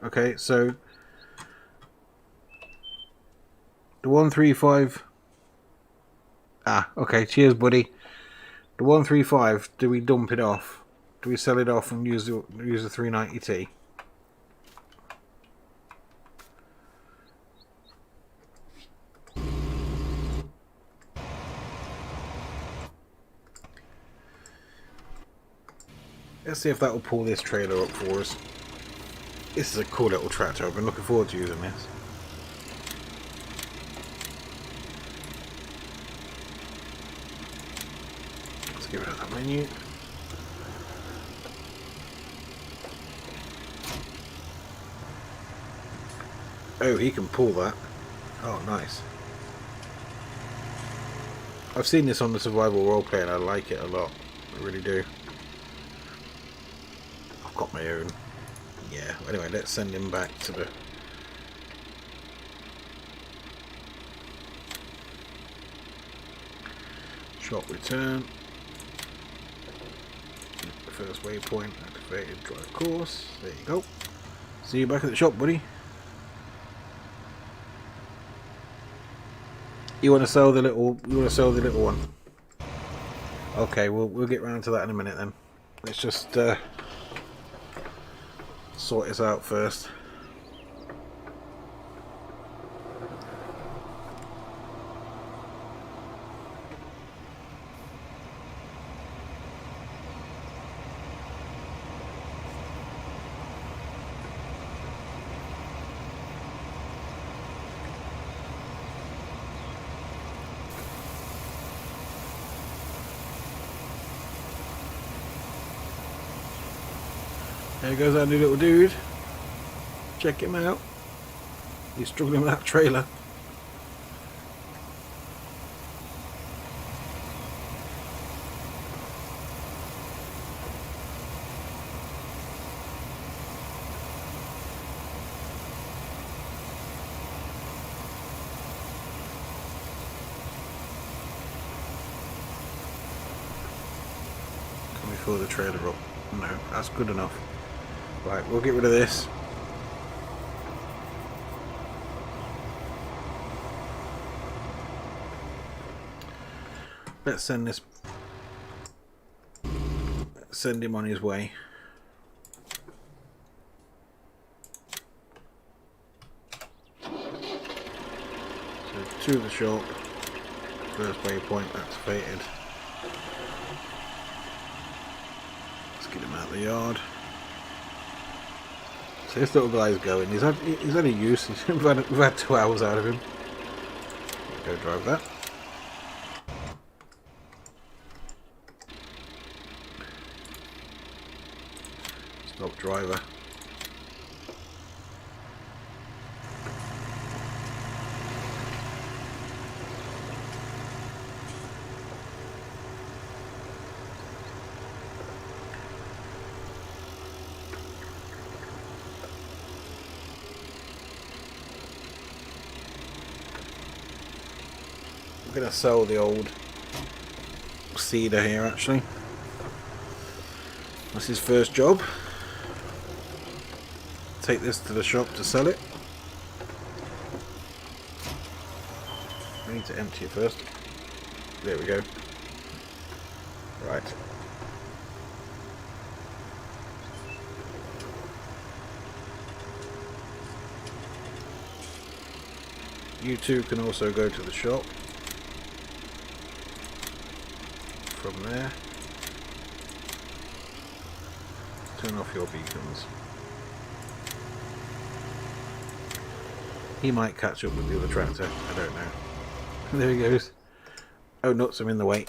Okay, so the 135. Ah, okay. Cheers, buddy. The 135. Do we dump it off? Do we sell it off and use the 390T? Let's see if that will pull this trailer up for us. This is a cool little tractor. I've been looking forward to using this. Let's get rid of that menu. Oh, he can pull that. Oh, nice. I've seen this on the survival roleplay and I like it a lot. I really do. I've got my own. Yeah, anyway, let's send him back to the... shop return. The first waypoint activated, drive course. There you go. See you back at the shop, buddy. You want to sell the little? You want to sell the little one? Okay, we'll get round to that in a minute then. Let's just sort this out first. There goes our new little dude. Check him out. He's struggling with that trailer. Can we fill the trailer up? No, that's good enough. Right, we'll get rid of this. Let's send this. Send him on his way. So to the shop. First waypoint activated. Let's get him out of the yard. So this little guy's going. He's had a use. We've had 2 hours out of him. Go drive that. Stop driver. I'm going to sell the old seeder here actually. That's his first job. Take this to the shop to sell it. I need to empty it first. There we go. Right. You two can also go to the shop. From there. Turn off your beacons. He might catch up with the other tractor, I don't know. There he goes. Oh nuts, I'm in the way.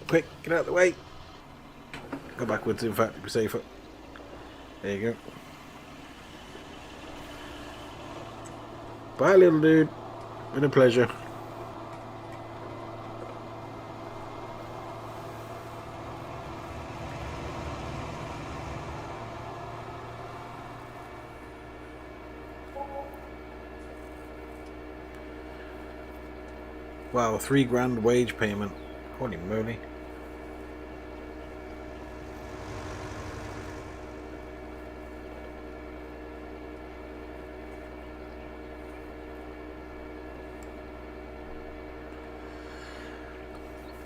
Quick, get out of the way. Go backwards, in fact, to be safer. There you go. Bye little dude. Been a pleasure. Wow, $3 grand wage payment. Holy moly.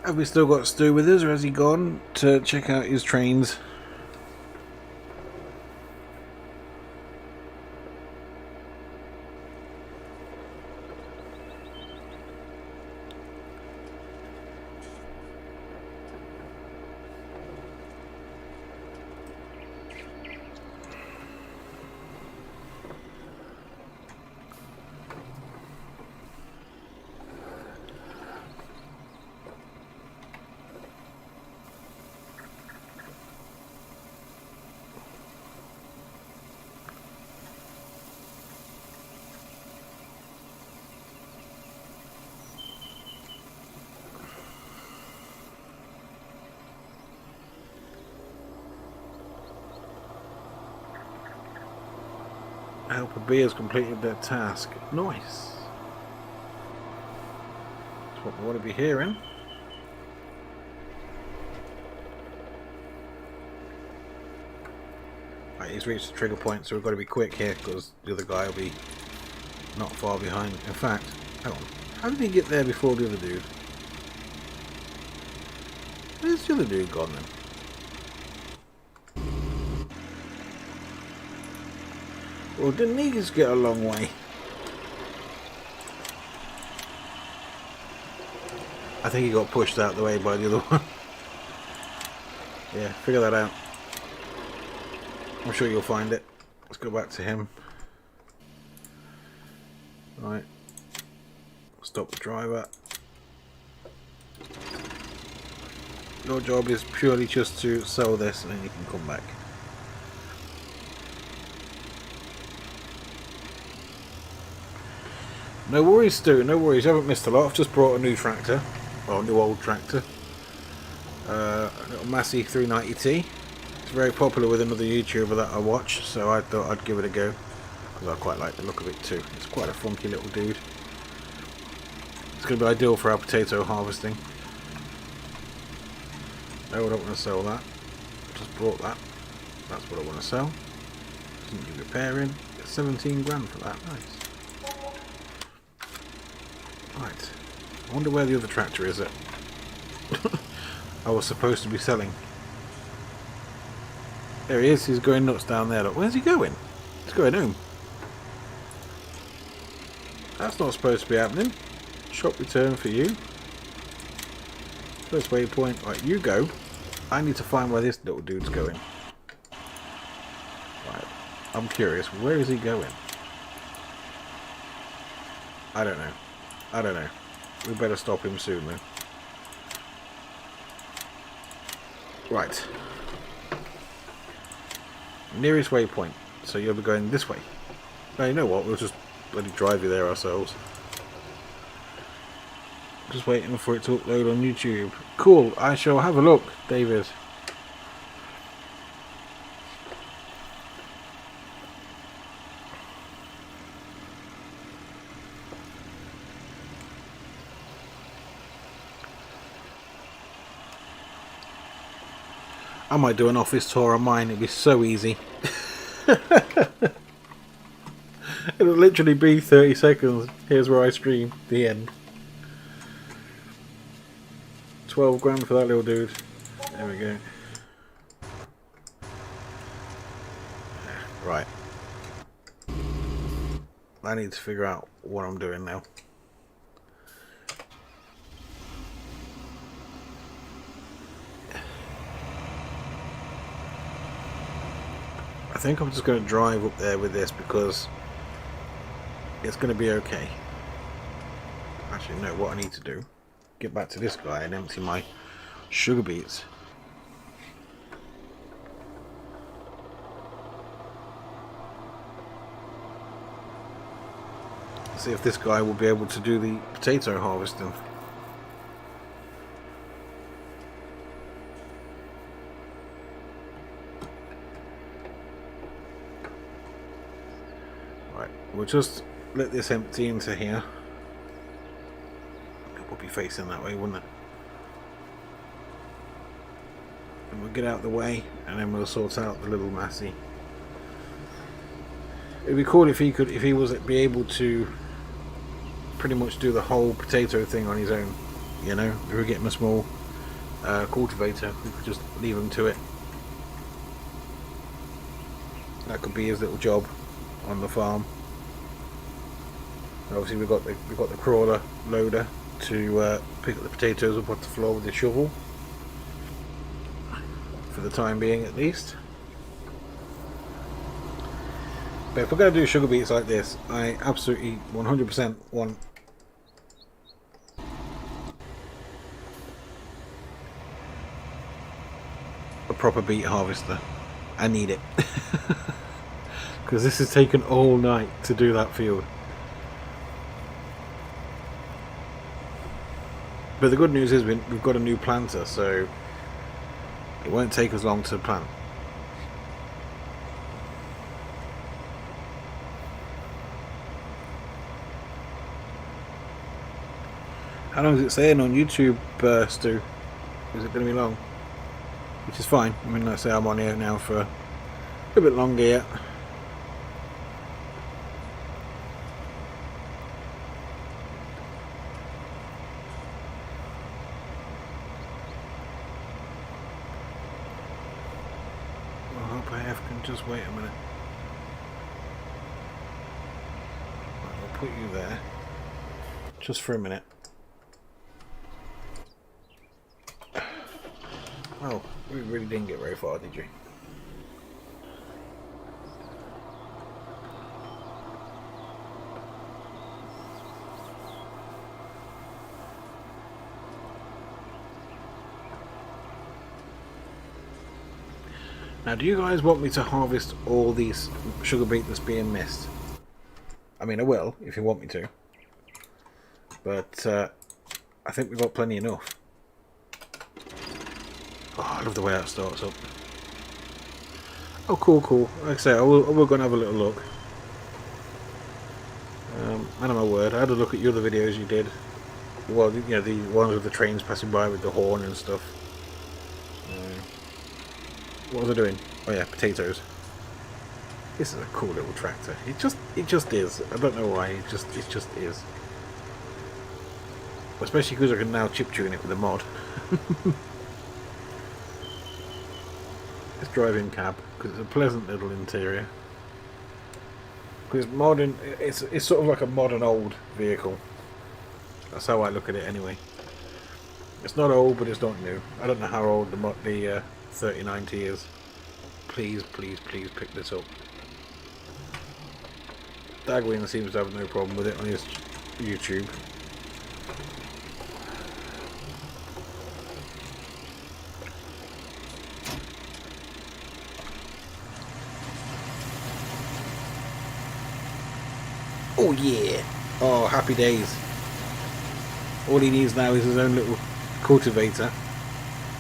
Have we still got Stu with us, or has he gone to check out his trains? Helper B has completed their task. Nice. That's what we want to be hearing. Right, he's reached the trigger point, so we've got to be quick here because the other guy will be not far behind. In fact, hang on. How did he get there before the other dude? Where's the other dude gone then? Well, didn't he just get a long way? I think he got pushed out the way by the other one. Yeah, figure that out. I'm sure you'll find it. Let's go back to him. Right. Stop the driver. Your job is purely just to sell this and then you can come back. No worries, Stu, no worries. You haven't missed a lot. I've just brought a new tractor. Or a new old tractor. A little Massey 390T. It's very popular with another YouTuber that I watch, so I thought I'd give it a go. Because I quite like the look of it too. It's quite a funky little dude. It's going to be ideal for our potato harvesting. No, I don't want to sell that. Just brought that. That's what I want to sell. Doesn't need repairing. Get 17 grand for that. Nice. Right. I wonder where the other tractor is that I was supposed to be selling. There he is. He's going nuts down there. Look, where's he going? He's going home. That's not supposed to be happening. Shop return for you. First waypoint. Right, you go. I need to find where this little dude's going. Right. I'm curious. Where is he going? I don't know. I don't know. We better stop him soon then. Right. Nearest waypoint. So you'll be going this way. Now you know what? We'll just bloody drive you there ourselves. Just waiting for it to upload on YouTube. Cool. I shall have a look, David. I might do an office tour on mine. It'd be so easy. It'll literally be 30 seconds. Here's where I stream. The end. 12 grand for that little dude. There we go. Right. I need to figure out what I'm doing now. I think I'm just going to drive up there with this because it's going to be okay. Actually, no, what I need to do, get back to this guy and empty my sugar beets. See if this guy will be able to do the potato harvesting. Right, we'll just let this empty into here. It would be facing that way, wouldn't it? And we'll get out of the way, and then we'll sort out the little Massey. It'd be cool if he was be able to pretty much do the whole potato thing on his own. You know, if we get him a small cultivator, we could just leave him to it. That could be his little job on the farm. And obviously we've got the crawler loader to pick up the potatoes up off the floor with the shovel. For the time being, at least. But if we're going to do sugar beets like this, I absolutely 100% want a proper beet harvester. I need it. Because this has taken all night to do that field. But the good news is we've got a new planter, so it won't take us long to plant. How long is it saying on YouTube, Stu? Is it going to be long? Which is fine. I mean, let's say I'm on here now for a bit longer yet. I hope I can just wait a minute. I'll put you there. Just for a minute. Oh, we really didn't get very far, did you? Now, do you guys want me to harvest all these sugar beet that's being missed? I mean, I will, if you want me to. But I think we've got plenty enough. Oh, I love the way that starts up. Oh, cool, cool. Like I say, we're going to have a little look. Man of my word, I had a look at your other videos you did. Well, you know, the ones with the trains passing by with the horn and stuff. What was I doing? Oh yeah, potatoes. This is a cool little tractor. It just is. I don't know why. It just is. Especially because I can now chip tune it with a mod. Let's drive in cab because it's a pleasant little interior. Because modern, it's sort of like a modern old vehicle. That's how I look at it anyway. It's not old, but it's not new. I don't know how old the 3090 is. Please, please, please pick this up. Dagwin seems to have no problem with it on his YouTube. Oh yeah! Oh, happy days. All he needs now is his own little cultivator.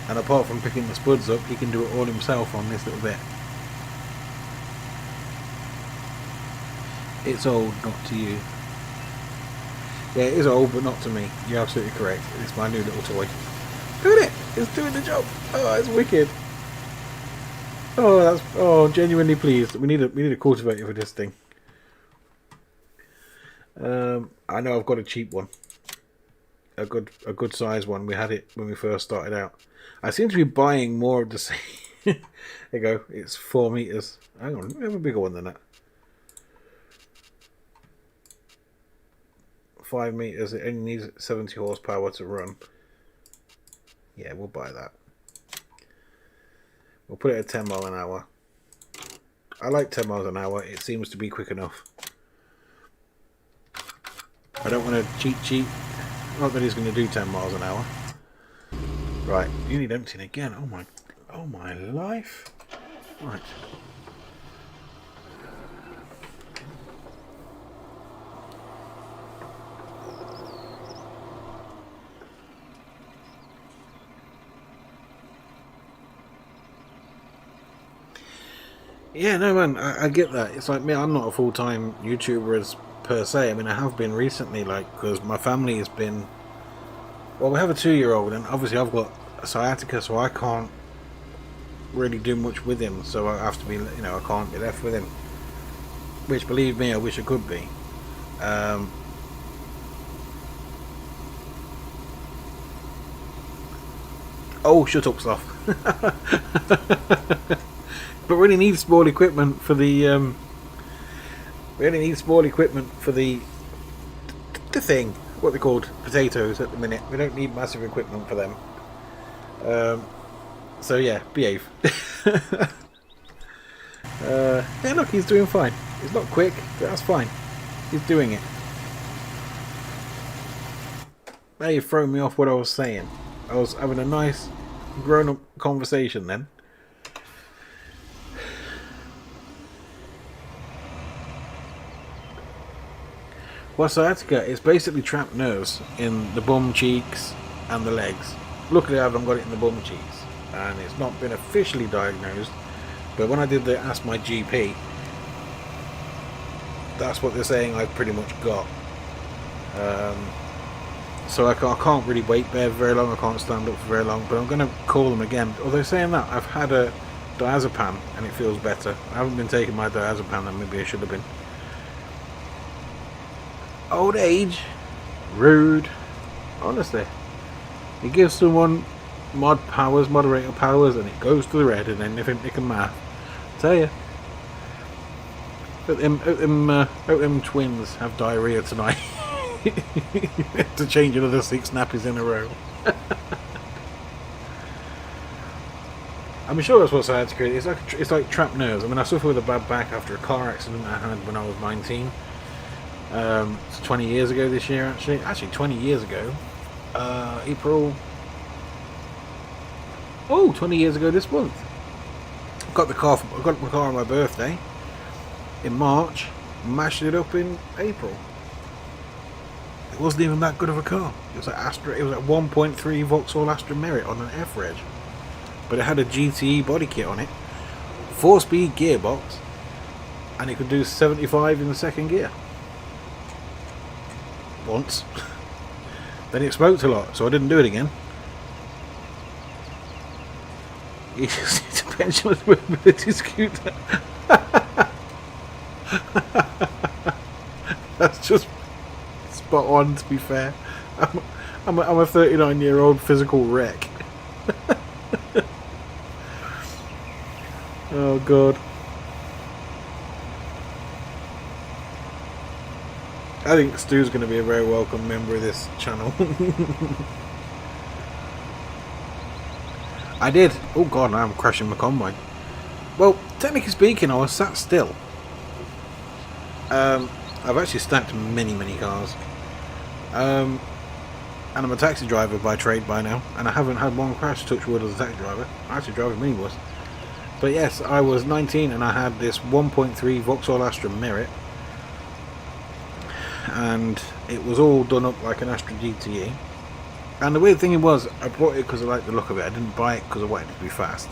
And apart from picking the spuds up, he can do it all himself on this little bit. It's old, not to you. Yeah, it is old, but not to me. You're absolutely correct. It's my new little toy. Look at it! It's doing the job! Oh, it's wicked! Oh, genuinely pleased. We need a cultivator for this thing. I know I've got a cheap one. A good size one. We had it when we first started out. I seem to be buying more of the same. There you go. It's 4 meters. Hang on, we have a bigger one than that. 5 meters. It only needs 70 horsepower to run. Yeah, we'll buy that. We'll put it at 10 miles an hour. I like 10 miles an hour. It seems to be quick enough. I don't want to cheat. Not that he's going to do 10 miles an hour. Right, you need emptying again. Oh my life. Right. Yeah, no man, I get that. It's like me, I'm not a full-time YouTuber as per se. I mean, I have been recently, like, because my family has been... Well, we have a 2-year-old, and obviously I've got sciatica, so I can't really do much with him. So I have to be, you know, I can't be left with him. Which, believe me, I wish I could be. Oh, shut up, Sloth. But we only need small equipment for the the thing, what they're called, potatoes at the minute. We don't need massive equipment for them. So yeah, behave. Yeah, look, he's doing fine. It's not quick, but that's fine. He's doing it. Now you've thrown me off what I was saying. I was having a nice grown-up conversation then. Well, sciatica is basically trapped nerves in the bum cheeks and the legs. Luckily I haven't got it in the bum cheeks and it's not been officially diagnosed, but when I did ask my GP, that's what they're saying I've pretty much got. So I can't really wait there very long, I can't stand up for very long, but I'm going to call them again. Although saying that, I've had a diazepam and it feels better. I haven't been taking my diazepam and maybe I should have been. Old age, rude. Honestly, you give someone moderator powers, and it goes to the red, and then they can math. I tell you, them twins have diarrhea tonight. To change another 6 nappies in a row. I'm sure that's what sciatica is. It's like trapped nerves. I mean, I suffered with a bad back after a car accident I had when I was 19. It's 20 years ago this year, actually 20 years ago, April, 20 years ago this month. I got my car on my birthday in March, mashed it up in April. It wasn't even that good of a car. It was like Astra. It was like 1.3 Vauxhall Astra Merit on an F-Reg, but it had a GTE body kit on it, 4-speed gearbox, and it could do 75 in the second gear. Once. Then it smoked a lot, so I didn't do it again. It's a pensioner's mobility scooter. That's just spot on, to be fair. I'm a 39-year-old physical wreck. Oh god. I think Stu's going to be a very welcome member of this channel. I did. Oh god, now I'm crashing my combine. Well, technically speaking, I was sat still. I've actually stacked many cars. And I'm a taxi driver by trade by now, and I haven't had one crash, touch wood, as a taxi driver. I actually drive a minibus. But yes, I was 19 and I had this 1.3 Vauxhall Astra Merit, and it was all done up like an Astra GTE. And the weird thing was, I bought it because I liked the look of it. I didn't buy it because I wanted it to be fast.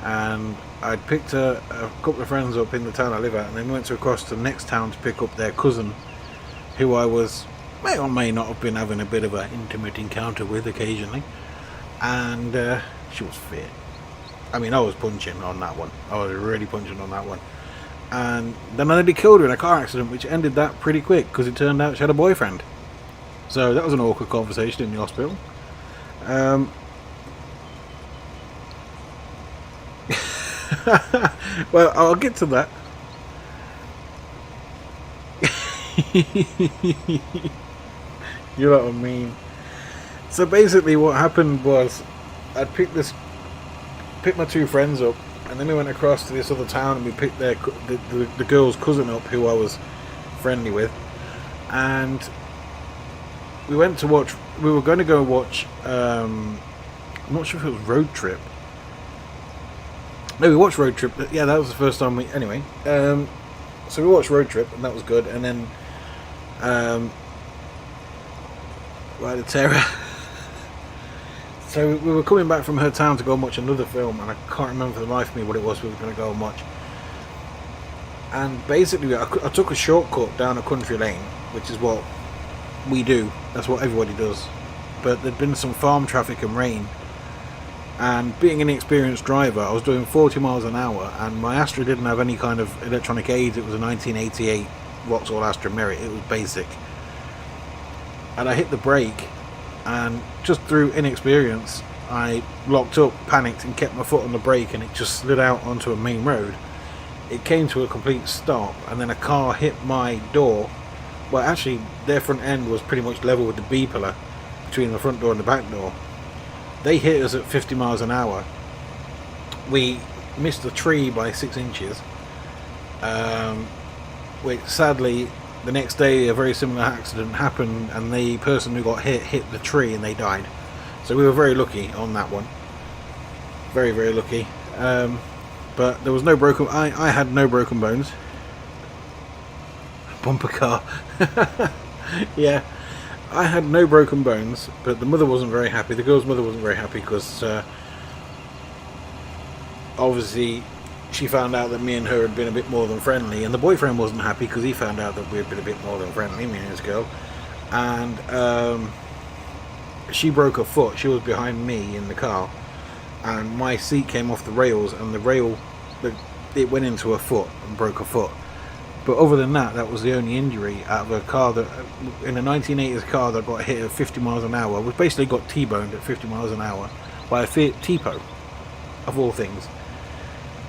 And I'd picked a couple of friends up in the town I live at, and then we went across to the next town to pick up their cousin, who I may or may not have been having a bit of an intimate encounter with occasionally. And she was fit. I mean, I was punching on that one. I was really punching on that one. And then I nearly killed her in a car accident, which ended that pretty quick because it turned out she had a boyfriend. So that was an awkward conversation in the hospital. Well, I'll get to that. You know what I mean. So basically what happened was I'd picked my two friends up, and then we went across to this other town and we picked the girl's cousin up, who I was friendly with, and we went to watch. We were going to go watch. I'm not sure if it was Road Trip. No, we watched Road Trip. Yeah, that was the first time we. Anyway, so we watched Road Trip, and that was good. And then, Ride of Terror. So we were coming back from her town to go and watch another film, and I can't remember for the life of me what it was we were going to go and watch. And basically, I took a shortcut down a country lane, which is what we do. That's what everybody does. But there'd been some farm traffic and rain, and being an experienced driver, I was doing 40 miles an hour, and my Astra didn't have any kind of electronic aids. It was a 1988 Vauxhall Astra Merit. It was basic. And I hit the brake, and just through inexperience, I locked up, panicked, and kept my foot on the brake, and it just slid out onto a main road. It came to a complete stop, and then a car hit my door. Well, actually, their front end was pretty much level with the B pillar between the front door and the back door. They hit us at 50 miles an hour. We missed the tree by 6 inches. Which sadly, the next day a very similar accident happened, and the person who got hit the tree and they died. So we were very lucky on that one. Very lucky. But there was no broken. I had no broken bones. Bumper car. Yeah, I had no broken bones, but the mother wasn't very happy. The girl's mother wasn't very happy because obviously she found out that me and her had been a bit more than friendly, and the boyfriend wasn't happy because he found out that we had been a bit more than friendly, me and his girl. And she broke her foot. She was behind me in the car, and my seat came off the rails, and the rail, it went into her foot and broke her foot. But other than that, that was the only injury out of a car that, in a 1980s car that got hit at 50 miles an hour, was basically got T-boned at 50 miles an hour by a Fiat Tipo, of all things.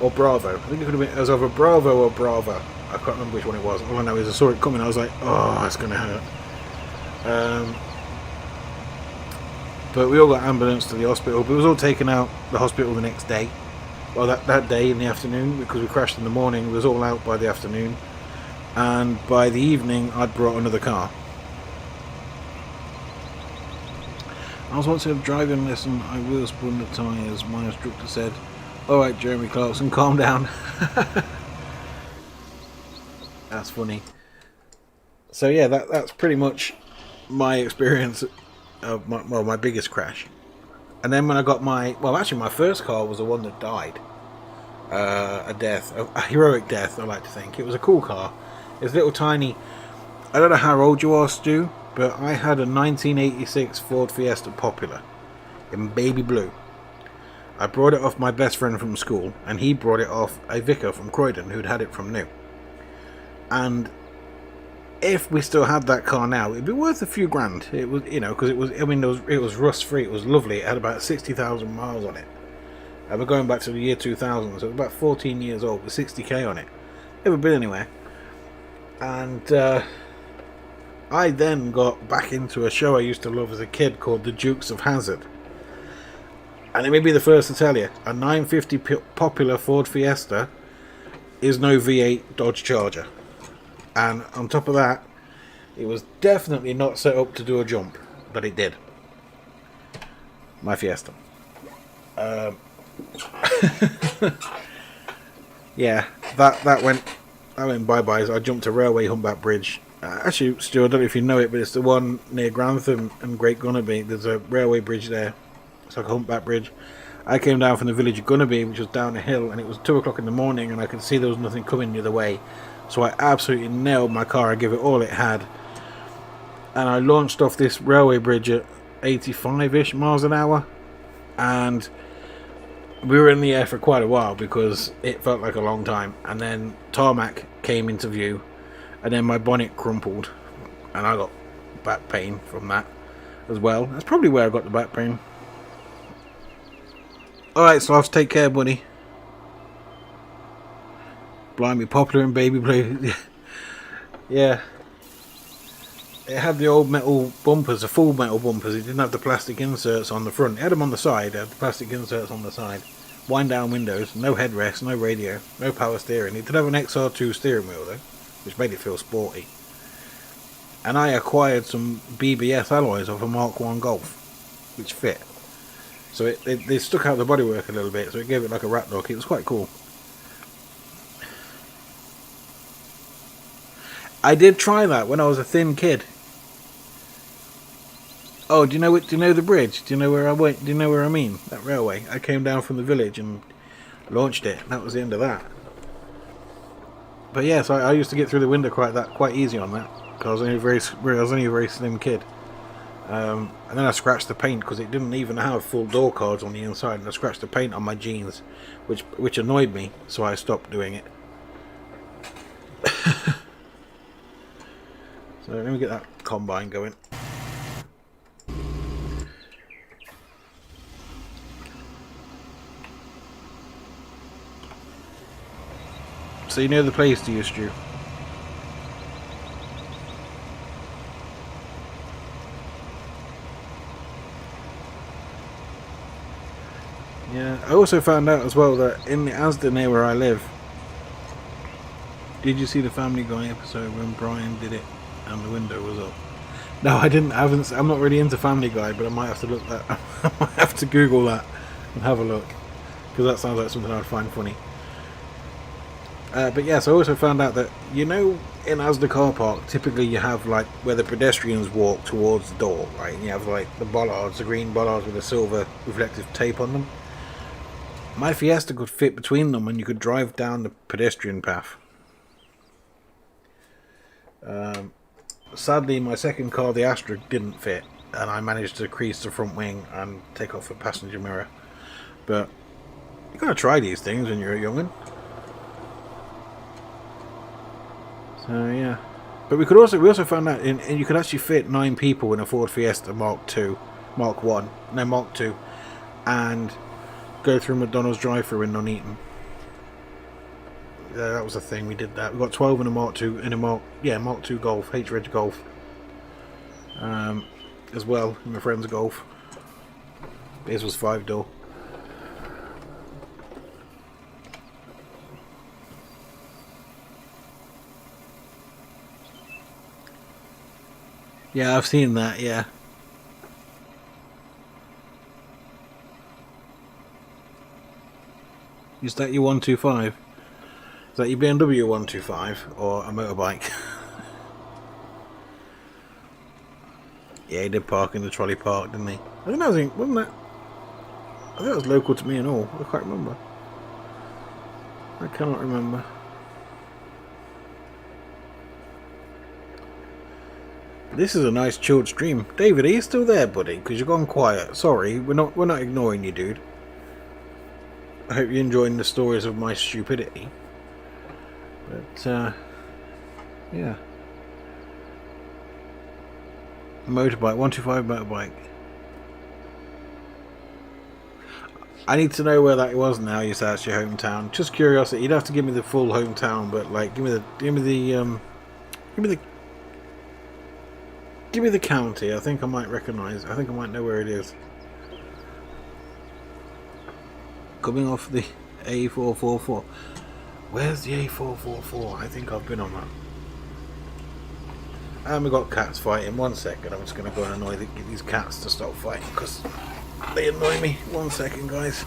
Or Bravo. I think it could have been, it was either Bravo or Brava. I can't remember which one it was. All I know is I saw it coming, I was like, oh, it's going to hurt. But we all got ambulance to the hospital, but it was all taken out the hospital the next day. Well, that day in the afternoon, because we crashed in the morning, it was all out by the afternoon. And by the evening, I'd brought another car. I was once at a driving lesson, I will spun the tyres. My instructor said, "Alright, Jeremy Clarkson, calm down." That's funny. So yeah, that's pretty much my experience of my biggest crash. And then when I got actually my first car was the one that died. A heroic death, I like to think. It was a cool car. It's a little tiny. I don't know how old you are, Stu, but I had a 1986 Ford Fiesta Popular in baby blue. I brought it off my best friend from school, and he brought it off a vicar from Croydon who'd had it from new. And if we still had that car now, it'd be worth a few grand. It was, because it was rust free. It was lovely. It had about 60,000 miles on it. And we're going back to the year 2000, so it was about 14 years old with 60k on it. Never been anywhere. And I then got back into a show I used to love as a kid called The Dukes of Hazzard. And it may be the first to tell you, a 950 Popular Ford Fiesta is no V8 Dodge Charger. And on top of that, it was definitely not set up to do a jump, but it did. My Fiesta. Yeah, that went bye-bye. So I jumped a railway humpback bridge. Actually, Stu, I don't know if you know it, but it's the one near Grantham and Great Gunnerby. There's a railway bridge there. It's like a humpback bridge. I came down from the village of Gunnerby, which was down a hill, and it was 2 o'clock in the morning, and I could see there was nothing coming the other way. So I absolutely nailed my car. I gave it all it had, and I launched off this railway bridge at 85-ish miles an hour, and we were in the air for quite a while because it felt like a long time. And then tarmac came into view, and then my bonnet crumpled, and I got back pain from that as well. That's probably where I got the back pain. Alright, Sloths, take care, buddy. Blimey, Popular and baby blue. Yeah. It had the old metal bumpers, the full metal bumpers. It didn't have the plastic inserts on the front. It had them on the side. It had the plastic inserts on the side. Wind down windows, no headrest, no radio, no power steering. It did have an XR2 steering wheel though, which made it feel sporty. And I acquired some BBS alloys off a Mark 1 Golf, which fit. So they stuck out the bodywork a little bit, so it gave it like a rat look. It was quite cool. I did try that when I was a thin kid. Oh, do you know the bridge? Do you know where I went? Do you know where I mean? That railway. I came down from the village and launched it. That was the end of that. But yes, I used to get through the window quite easy on that, because I was only a very slim kid. And then I scratched the paint because it didn't even have full door cards on the inside, and I scratched the paint on my jeans, which annoyed me, so I stopped doing it. So let me get that combine going. So you know the place, do you, Stu? Yeah, I also found out as well that in the Asda near where I live, did you see the Family Guy episode when Brian did it and the window was up? No, I didn't. I'm not really into Family Guy, but I might have to look that. I might have to Google that and have a look, because that sounds like something I'd find funny. But yes, I also found out that, in Asda car park, typically you have like where the pedestrians walk towards the door, right? And you have like the bollards, the green bollards with the silver reflective tape on them. My Fiesta could fit between them, and you could drive down the pedestrian path. Sadly, my second car, the Astra, didn't fit, and I managed to crease the front wing and take off the passenger mirror. But you gotta try these things when you're a young'un. So yeah, but we also found out and you could actually fit 9 people in a Ford Fiesta Mark 1, and go through McDonald's drive-thru in Nuneaton. Yeah, that was a thing. We did that. We got 12 in a Mark 2 Mark 2 Golf, H-Reg Golf, as well in my friend's Golf. His was 5-door. Yeah, I've seen that. Yeah. Is that your 125? Is that your BMW 125 or a motorbike? Yeah, he did park in the trolley park, didn't he? I don't know, wasn't that... I think it was local to me and all. I can't remember. I cannot remember. This is a nice chilled stream. David, are you still there, buddy? Because you've gone quiet. Sorry, we're not ignoring you, dude. I hope you're enjoying the stories of my stupidity. But yeah. Motorbike, 125 motorbike. I need to know where that was now. You say that's your hometown. Just curiosity. You'd have to give me the full hometown, but like, give me the county. I think I might recognise. I think I might know where it is. Coming off the A444. Where's the A444? I think I've been on that. And we got cats fighting. 1 second. I'm just going to go and annoy these cats to stop fighting because they annoy me. 1 second, guys.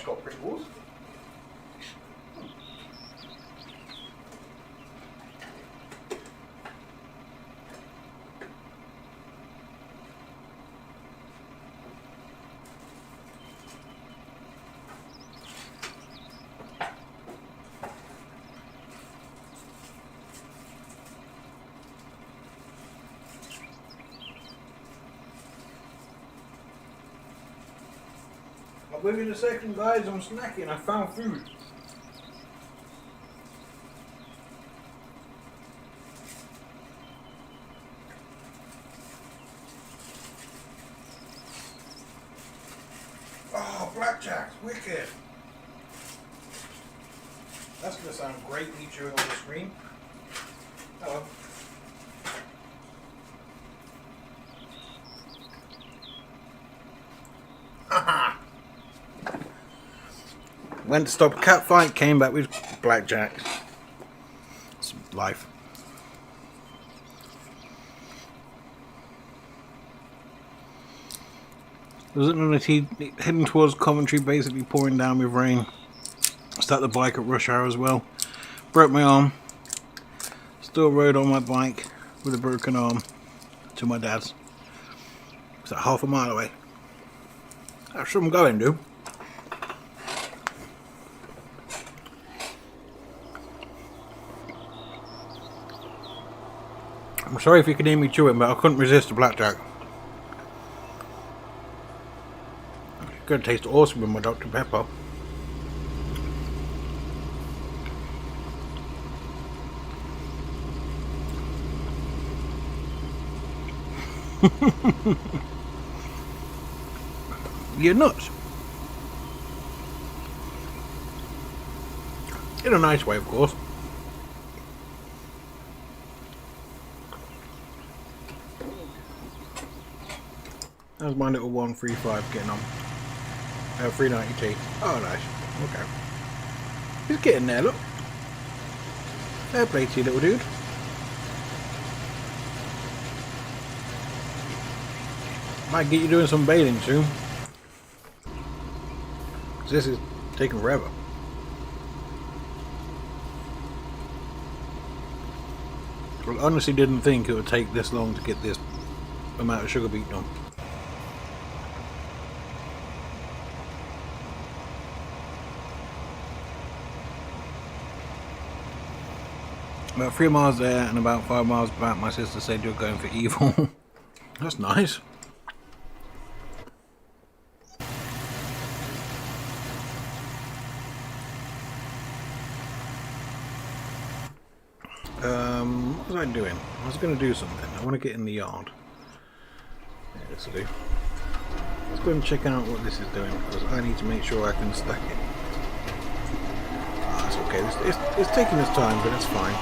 Got Pringles. I'll be with you in a second, guys. I'm snacking. I found food. Oh, blackjack. Wicked. That's going to sound great, me chewing on the screen. Hello. Went to stop a cat fight, came back with blackjack. It's life. Heading towards Coventry, basically pouring down with rain. Start the bike at rush hour as well. Broke my arm. Still rode on my bike with a broken arm to my dad's. It's like half a mile away. That's where I'm going, dude. I'm sorry if you can hear me chewing, but I couldn't resist the blackjack. It's going to taste awesome with my Dr. Pepper. You're nuts. In a nice way, of course. How's my little 135 getting on? 390T. Oh, nice. Okay. He's getting there, look. Fair play to you, little dude. Might get you doing some bathing soon. This is taking forever. Well, I honestly didn't think it would take this long to get this amount of sugar beet done. About 3 miles there and about 5 miles back, my sister said you're going for evil. That's nice. What was I doing? I was going to do something. I want to get in the yard. Yeah, this will do. Let's go and check out what this is doing, because I need to make sure I can stack it. okay. It's taking its time, but it's fine.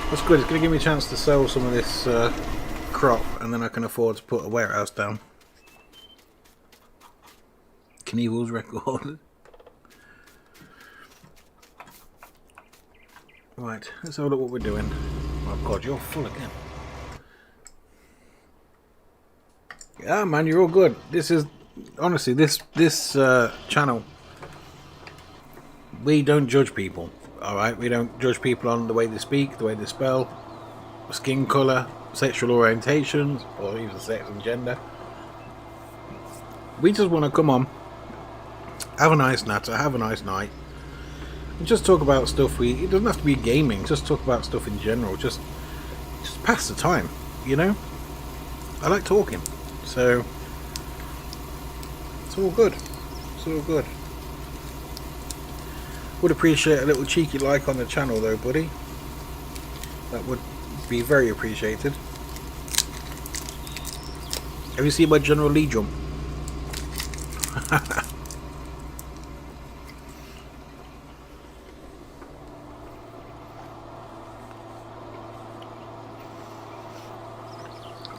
That's good. It's going to give me a chance to sell some of this crop, and then I can afford to put a warehouse down. Knievel's record. Right, let's have a look what we're doing. Oh god, you're full again. Yeah, man, you're all good. This is honestly this channel. We don't judge people. All right, we don't judge people on the way they speak, the way they spell, skin color, sexual orientations, or even sex and gender. We just want to come on, have a nice natter, have a nice night, and just talk about stuff. It doesn't have to be gaming. Just talk about stuff in general. Just pass the time. You know, I like talking, so it's all good. It's all good. Would appreciate a little cheeky like on the channel though, buddy. That would be very appreciated. Have you seen my General Lee jump?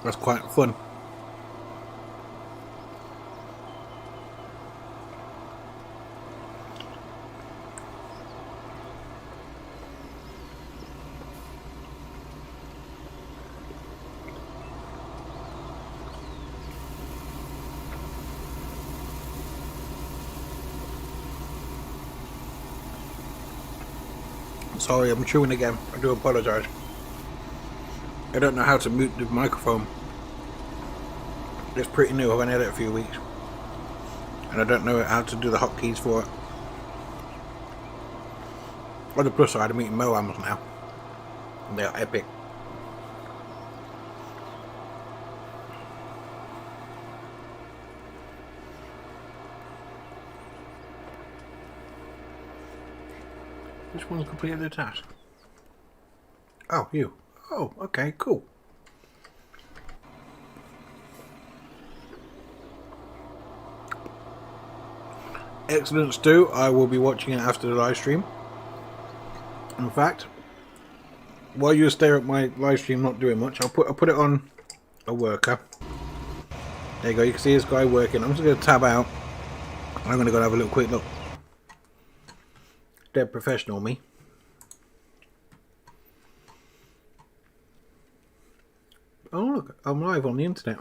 That's quite fun. Sorry, I'm chewing again. I do apologise. I don't know how to mute the microphone. It's pretty new. I've only had it a few weeks. And I don't know how to do the hotkeys for it. On the plus side, I'm eating Moams now. And they're epic. Which one's completed the task? Oh, you. Oh, okay, cool. Excellent, Stu. I will be watching it after the live stream. In fact, while you stare at my live stream not doing much, I'll put it on a worker. There you go. You can see this guy working. I'm just going to tab out. I'm going to go and have a little quick look. Dead professional, me. Oh look, I'm live on the internet.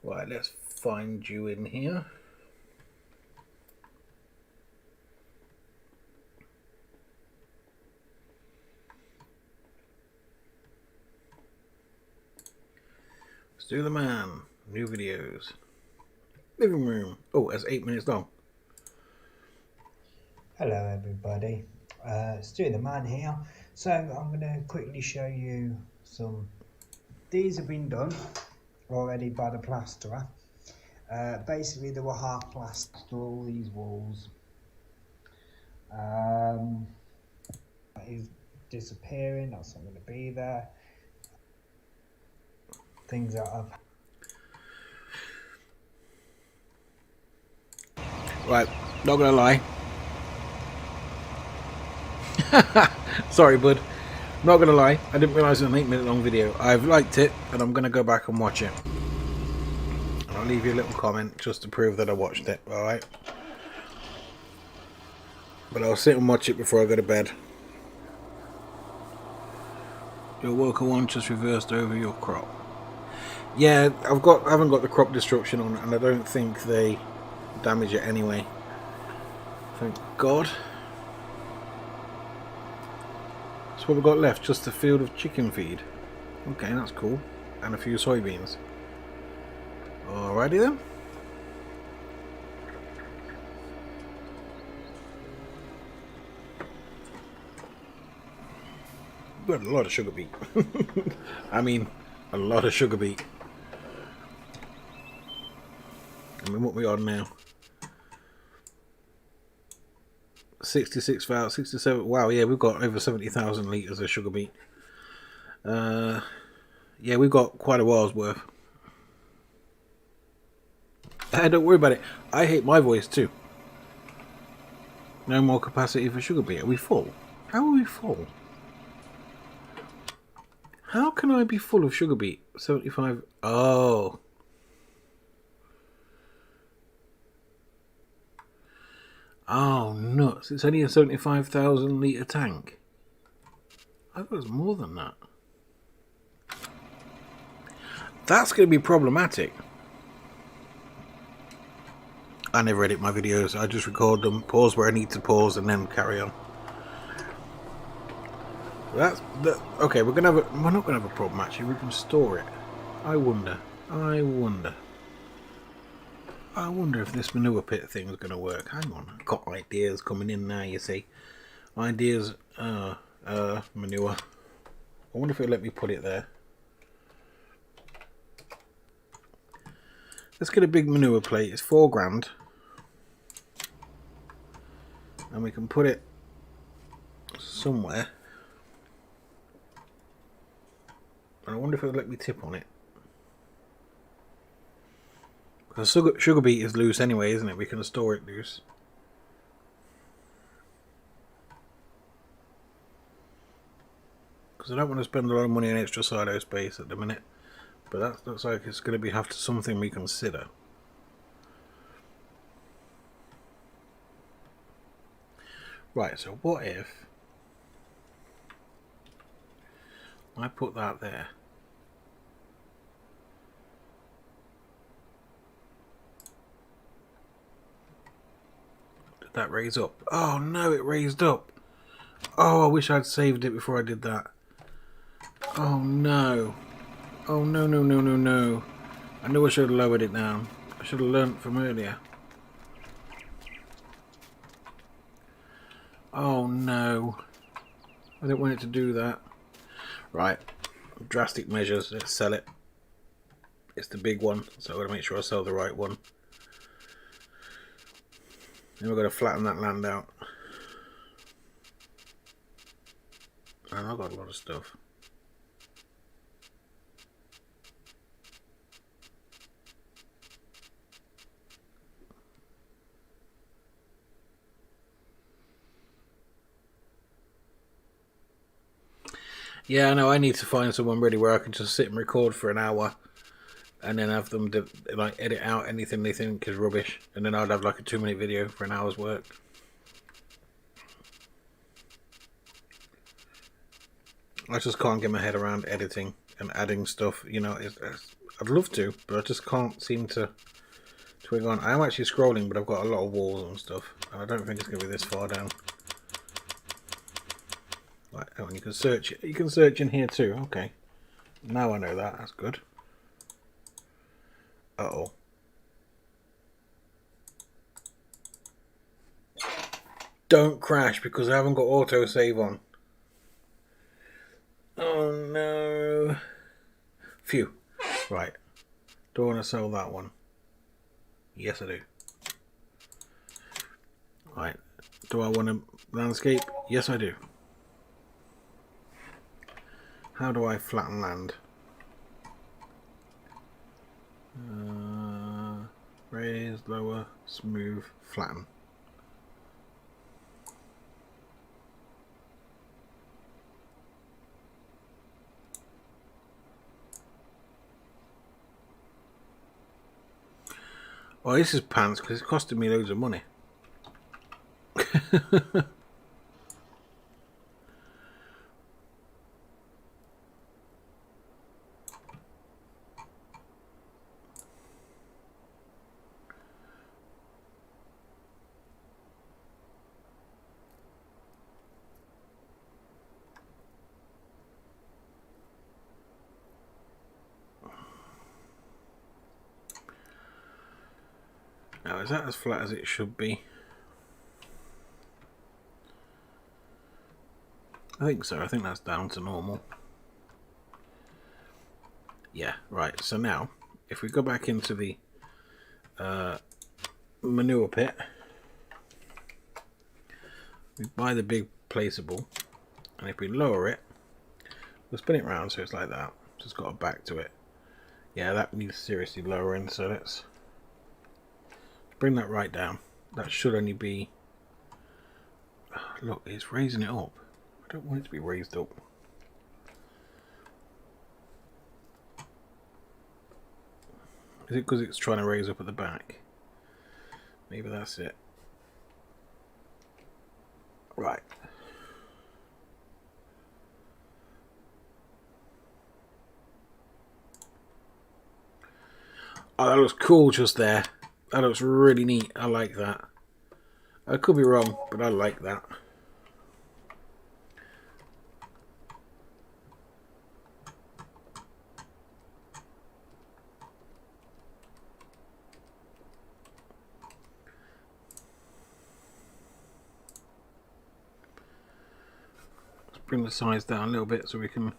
Right, let's find you in here. Stu the Man, new videos. Living room. Oh, that's 8 minutes long. Hello everybody, Stu the Man here. So I'm going to quickly show you some. These have been done already by the plasterer. Basically they were half plastered, all these walls. Is disappearing, that's not going to be there. Things that I've... Right, not going to lie. Sorry, bud. Not gonna lie, I didn't realise it was an 8 minute long video. I've liked it, and I'm gonna go back and watch it. And I'll leave you a little comment just to prove that I watched it. All right. But I'll sit and watch it before I go to bed. Your worker one just reversed over your crop. Yeah, I haven't got the crop destruction on it, and I don't think they damage it anyway. Thank God. So what we've got left, just a field of chicken feed. Okay, that's cool. And a few soybeans. Alrighty then. We've got a lot of sugar beet. I mean, a lot of sugar beet. I mean, what we on now? 66,000, 67. Wow, yeah, we've got over 70,000 litres of sugar beet. Yeah, we've got quite a while's worth. Don't worry about it. I hate my voice too. No more capacity for sugar beet. Are we full? How are we full? How can I be full of sugar beet? 75. Oh. Oh, nuts. It's only a 75,000 litre tank. I thought it was more than that. That's going to be problematic. I never edit my videos. I just record them, pause where I need to pause, and then carry on. Okay. We're not gonna have a problem actually. We can store it. I wonder if this manure pit thing is gonna work. Hang on, I've got ideas coming in now. You see, ideas. Manure. I wonder if it'll let me put it there. Let's get a big manure plate. It's £4 grand, and we can put it somewhere. And I wonder if it'll let me tip on it. Because sugar beet is loose anyway, isn't it? We can store it loose. Because I don't want to spend a lot of money on extra silo space at the minute. But that looks like it's going to have to something we consider. Right, so what if I put that there? Did that raise up? Oh no, it raised up. Oh, I wish I'd saved it before I did that. Oh no. Oh no, no, no, no, no. I knew I should have lowered it down. I should have learnt from earlier. Oh no. I didn't want it to do that. Right. Drastic measures. Let's sell it. It's the big one, so I've got to make sure I sell the right one. Then we've got to flatten that land out. And I've got a lot of stuff. Yeah, I know. I need to find someone really where I can just sit and record for an hour, and then have them like edit out anything they think is rubbish, and then I'd have like a 2-minute video for an hour's work. I just can't get my head around editing and adding stuff. You know, I'd love to, but I just can't seem to twig on. I am actually scrolling, but I've got a lot of walls and stuff, and I don't think it's going to be this far down. Right, oh, and you can search. You can search in here too. Okay, now I know that. That's good. Uh-oh. Don't crash because I haven't got auto save on. Oh no. Phew. Right. Do I want to sell that one? Yes, I do. Right. Do I want to landscape? Yes, I do. How do I flatten land? Raise, lower, smooth, flatten. Well, this is pants because it's costing me loads of money. Now, is that as flat as it should be? I think so. I think that's down to normal. Yeah, right. So now, if we go back into the manure pit, we buy the big placeable, and if we lower it, we'll spin it round so it's like that. Just got a back to it. Yeah, that needs seriously lowering, so let's bring that right down. That should only be... Look, it's raising it up. I don't want it to be raised up. Is it because it's trying to raise up at the back? Maybe that's it. Right. Oh, that looks cool just there. That looks really neat. I like that. I could be wrong, but I like that. Let's bring the size down a little bit so we can...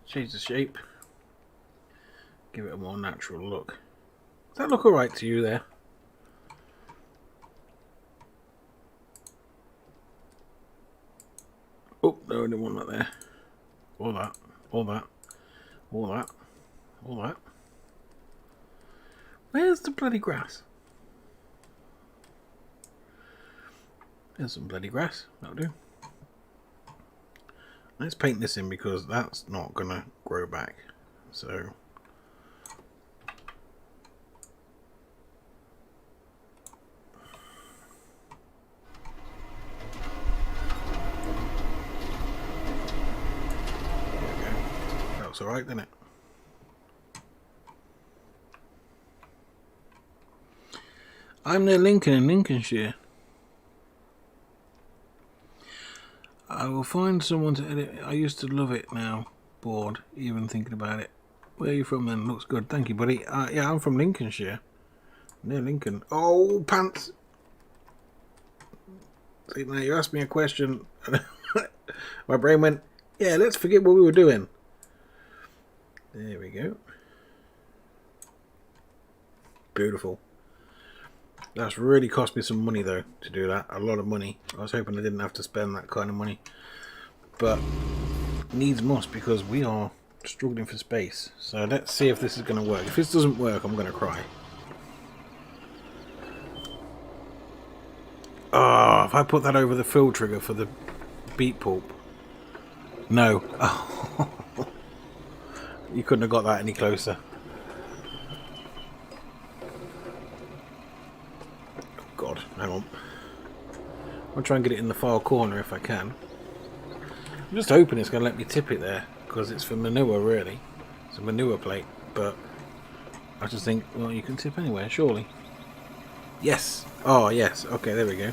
change the shape. Give it a more natural look. Does that look alright to you there? Oh, no, I didn't want that there. All that, all that, all that, all that. Where's the bloody grass? There's some bloody grass, that'll do. Let's paint this in because that's not gonna grow back. So alright, didn't it? I'm near Lincoln in Lincolnshire. I will find someone to edit. I used to love it, now bored even thinking about it. Where are you from then? Looks good, thank you, buddy. Yeah, I'm from Lincolnshire, near Lincoln. Oh, pants! See, now you asked me a question and my brain went, yeah, let's forget what we were doing. There we go. Beautiful. That's really cost me some money though to do that. A lot of money. I was hoping I didn't have to spend that kind of money. But needs must because we are struggling for space. So let's see if this is going to work. If this doesn't work, I'm going to cry. Oh, if I put that over the fill trigger for the beet pulp. No. Oh. You couldn't have got that any closer. Oh God, hang on. I'll try and get it in the far corner if I can. I'm just hoping it's going to let me tip it there because it's for manure really. It's a manure plate, but I just think, well, you can tip anywhere, surely. Yes. Oh, yes. Okay, there we go.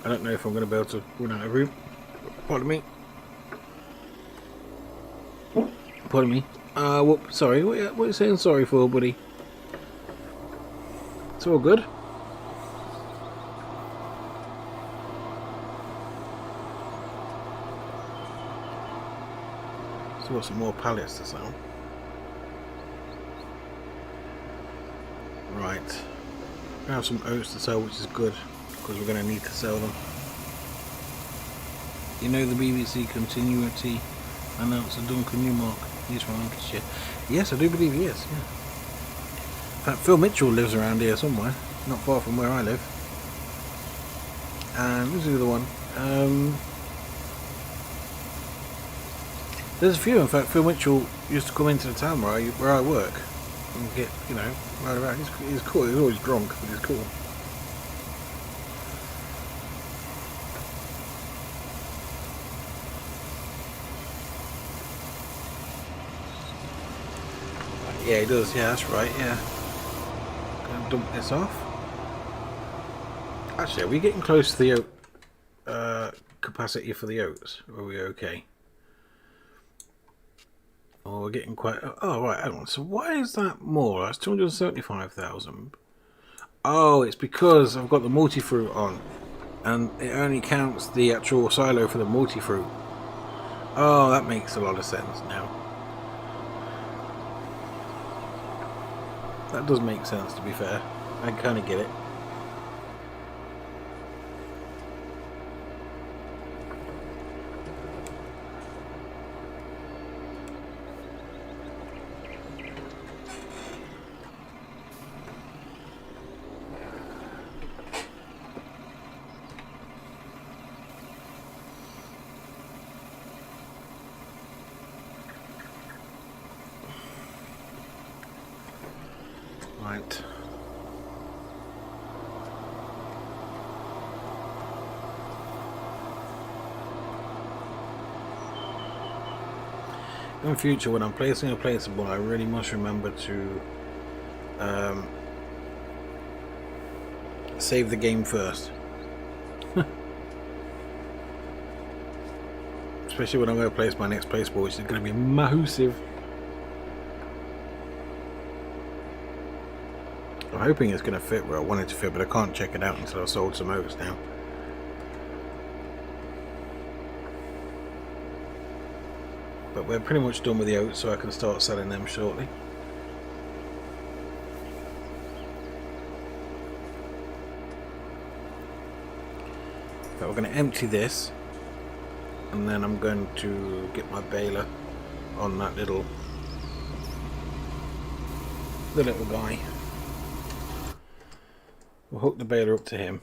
I don't know if I'm going to be able to run out of room. Pardon me. Pardon me. Whoop, sorry. What are you saying sorry for, buddy? It's all good. Still got some more pallets to sell. Right. We have some oats to sell, which is good. Because we're going to need to sell them. You know the BBC continuity announcer Duncan Newmark, he's from Lancashire. Yes, I do believe he is, yeah. In fact, Phil Mitchell lives around here somewhere, not far from where I live. And who's the other one? There's a few, in fact. Phil Mitchell used to come into the town where I work and get, you know, right around. He's cool, he's always drunk, but he's cool. Yeah, he does. Yeah, that's right. Yeah. Gonna dump this off. Actually, are we getting close to the oat capacity for the oats? Or are we okay? Oh, we're getting quite. Oh, right. Hang on. So why is that more? That's 275,000. Oh, it's because I've got the multi-fruit on, and it only counts the actual silo for the multi-fruit. Oh, that makes a lot of sense now. That does make sense, to be fair. I kind of get it. Right. In future, when I'm placing a placeable, I really must remember to save the game first. Especially when I'm going to place my next placeable, which is going to be massive. I'm hoping it's going to fit where I want it to fit, but I can't check it out until I've sold some oats now. But we're pretty much done with the oats, so I can start selling them shortly. But we're going to empty this, and then I'm going to get my baler on that the little guy. We'll hook the baler up to him.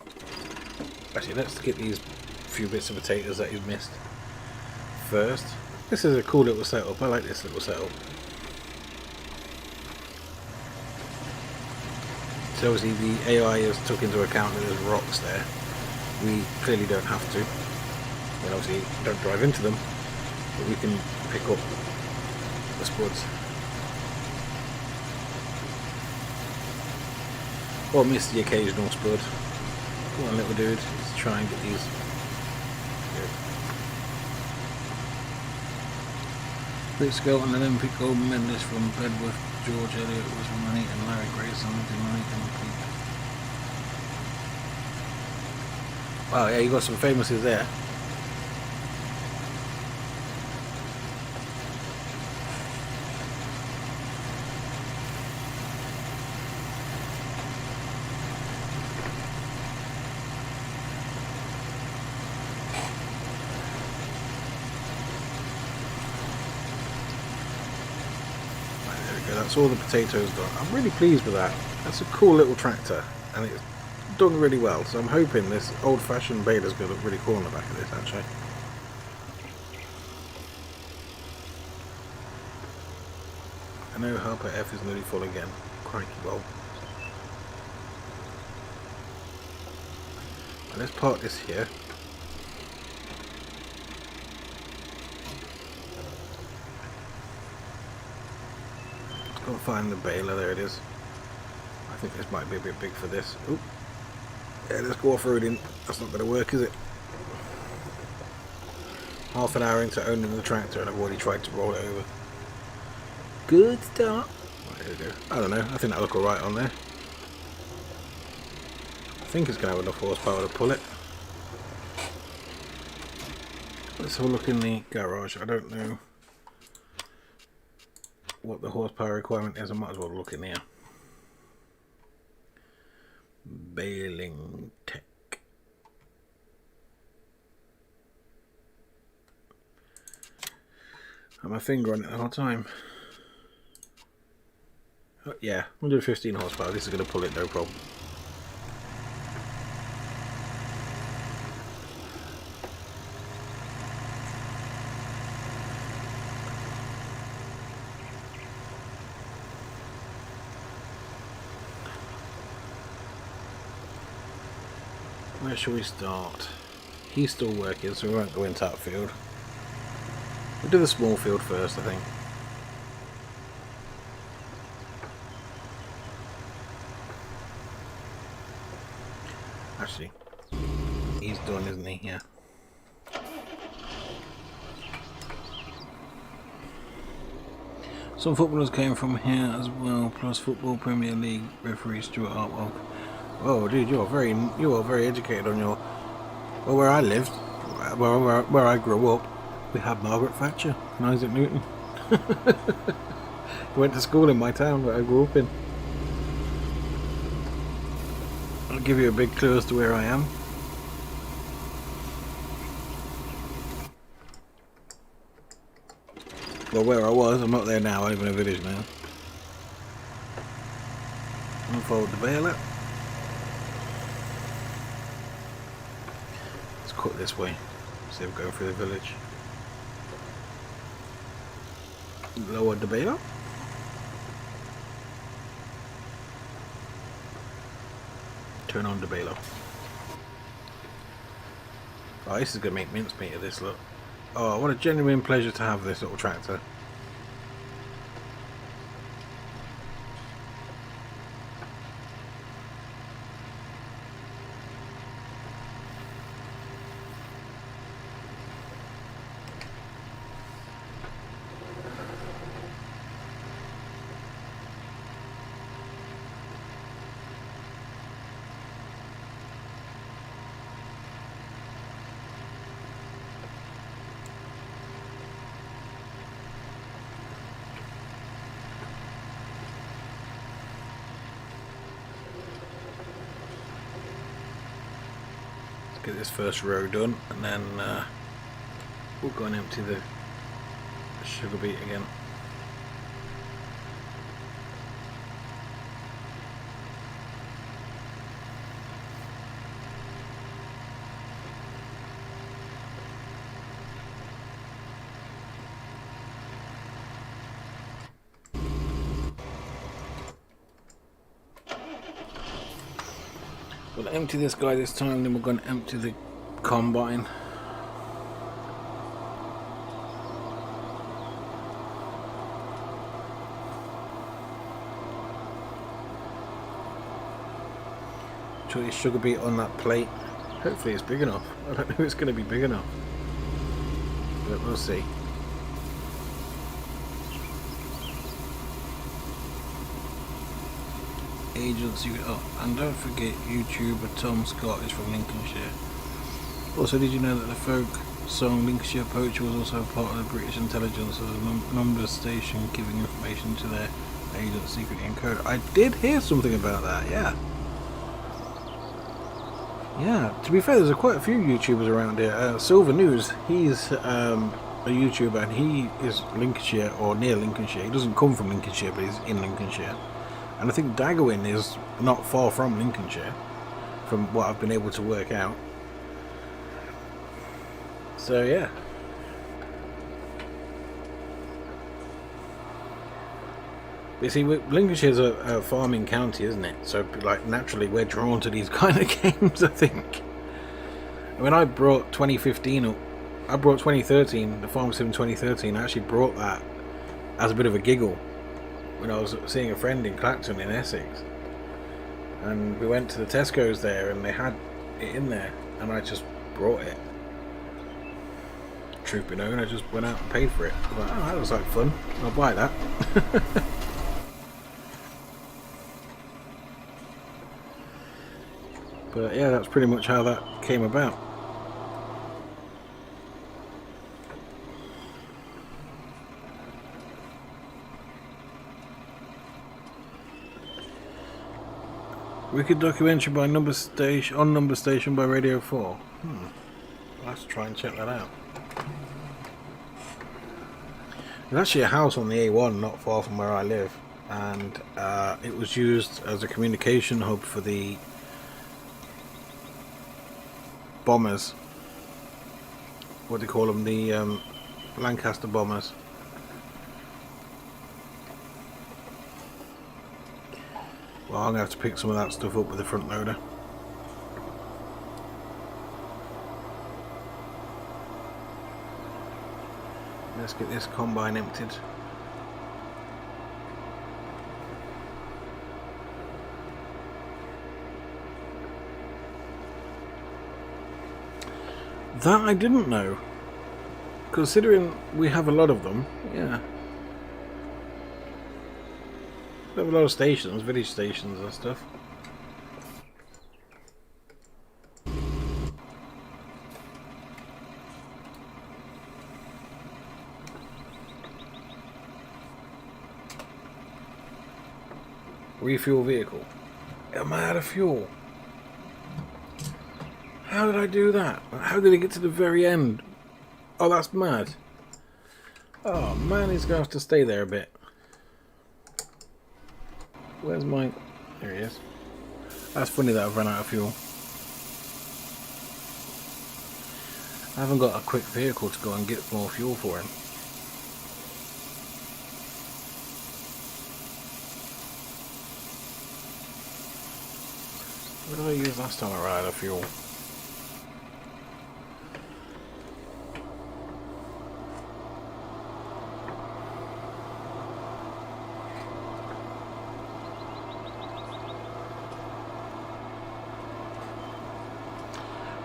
Actually, let's get these few bits of potatoes that you've missed first. This is a cool little setup. I like this little setup. So obviously the AI has took into account that there's rocks there. We clearly don't have to. And obviously don't drive into them, but we can pick up the spuds. Or miss the occasional spud. Come on, little dude, let's try and get these. Good. Let's go on an Olympic gold medalist from Bedworth, George Eliot was from Money, and Larry Grayson lived in Money and Peak. Wow, yeah, you got some famouses there. That's all the potatoes done. I'm really pleased with that. That's a cool little tractor, and it's done really well. So I'm hoping this old-fashioned baler's going to look really cool on the back of this, actually. I know Harper F is nearly full again. Crikey, well. Let's park this here. Go and find the baler. There it is. I think this might be a bit big for this. Oop. Yeah, let's go off-roading. That's not going to work, is it? Half an hour into owning the tractor and I've already tried to roll it over. Good start. Right, here we go. I don't know. I think that'll look alright on there. I think it's going to have enough horsepower to pull it. Let's have a look in the garage. I don't know what the horsepower requirement is. I might as well look in here. Baling tech. Have my finger on it the whole time. Oh, yeah, 115 horsepower. This is going to pull it, no problem. Where shall we start? He's still working, so we won't go into that field. We'll do the small field first, I think. Actually, he's done, isn't he? Yeah. Some footballers came from here as well, plus Football Premier League referee Stuart Artwell. Oh, dude, you are very educated on your. Well, where I lived, where I grew up, we had Margaret Thatcher and Isaac Newton. Went to school in my town that I grew up in. I'll give you a big clue as to where I am. Well, where I was, I'm not there now. I live in a village now. Unfold the baler. Cut this way instead of going through the village. Lower the baler. Turn on the baler. Oh, this is going to make mincemeat of this, look. Oh, what a genuine pleasure to have this little tractor. Get this first row done, and then we'll go and empty the sugar beet again. We'll empty this guy this time, then we're going to empty the combine. Put this sugar beet on that plate. Hopefully it's big enough. I don't know if it's going to be big enough, but we'll see. Agents, and don't forget YouTuber Tom Scott is from Lincolnshire. Also, did you know that the folk song Lincolnshire Poacher was also part of the British intelligence as a number station giving information to their agents secretly encoded? I did hear something about that, yeah. Yeah, to be fair, there's quite a few YouTubers around here. Silver News, he's a YouTuber and he is Lincolnshire or near Lincolnshire. He doesn't come from Lincolnshire, but he's in Lincolnshire. And I think Daggerwin is not far from Lincolnshire, from what I've been able to work out. So yeah. You see, Lincolnshire's a farming county, isn't it? So like naturally we're drawn to these kind of games, I think. When I brought 2015, I brought 2013, the Farm Sim 2013, I actually brought that as a bit of a giggle when I was seeing a friend in Clacton in Essex, and we went to the Tesco's there and they had it in there and I just brought it. Truth be known, I just went out and paid for it. I was like, oh, that looks like fun, I'll buy that. But yeah, that's pretty much how that came about. Wicked documentary by Number Station by Radio 4. I'll have to try and check that out. There's actually a house on the A1 not far from where I live, and it was used as a communication hub for the bombers. What do they call them? The Lancaster bombers. Well, I'm going to have to pick some of that stuff up with the front loader. Let's get this combine emptied. That I didn't know. Considering we have a lot of them, yeah. We have a lot of stations, village stations and stuff. Refuel vehicle. Am I out of fuel? How did I do that? How did it get to the very end? Oh, that's mad. Oh man, he's going to have to stay there a bit. Where's my... There he is. That's funny that I've run out of fuel. I haven't got a quick vehicle to go and get more fuel for him. What did I use last time I ran out of fuel?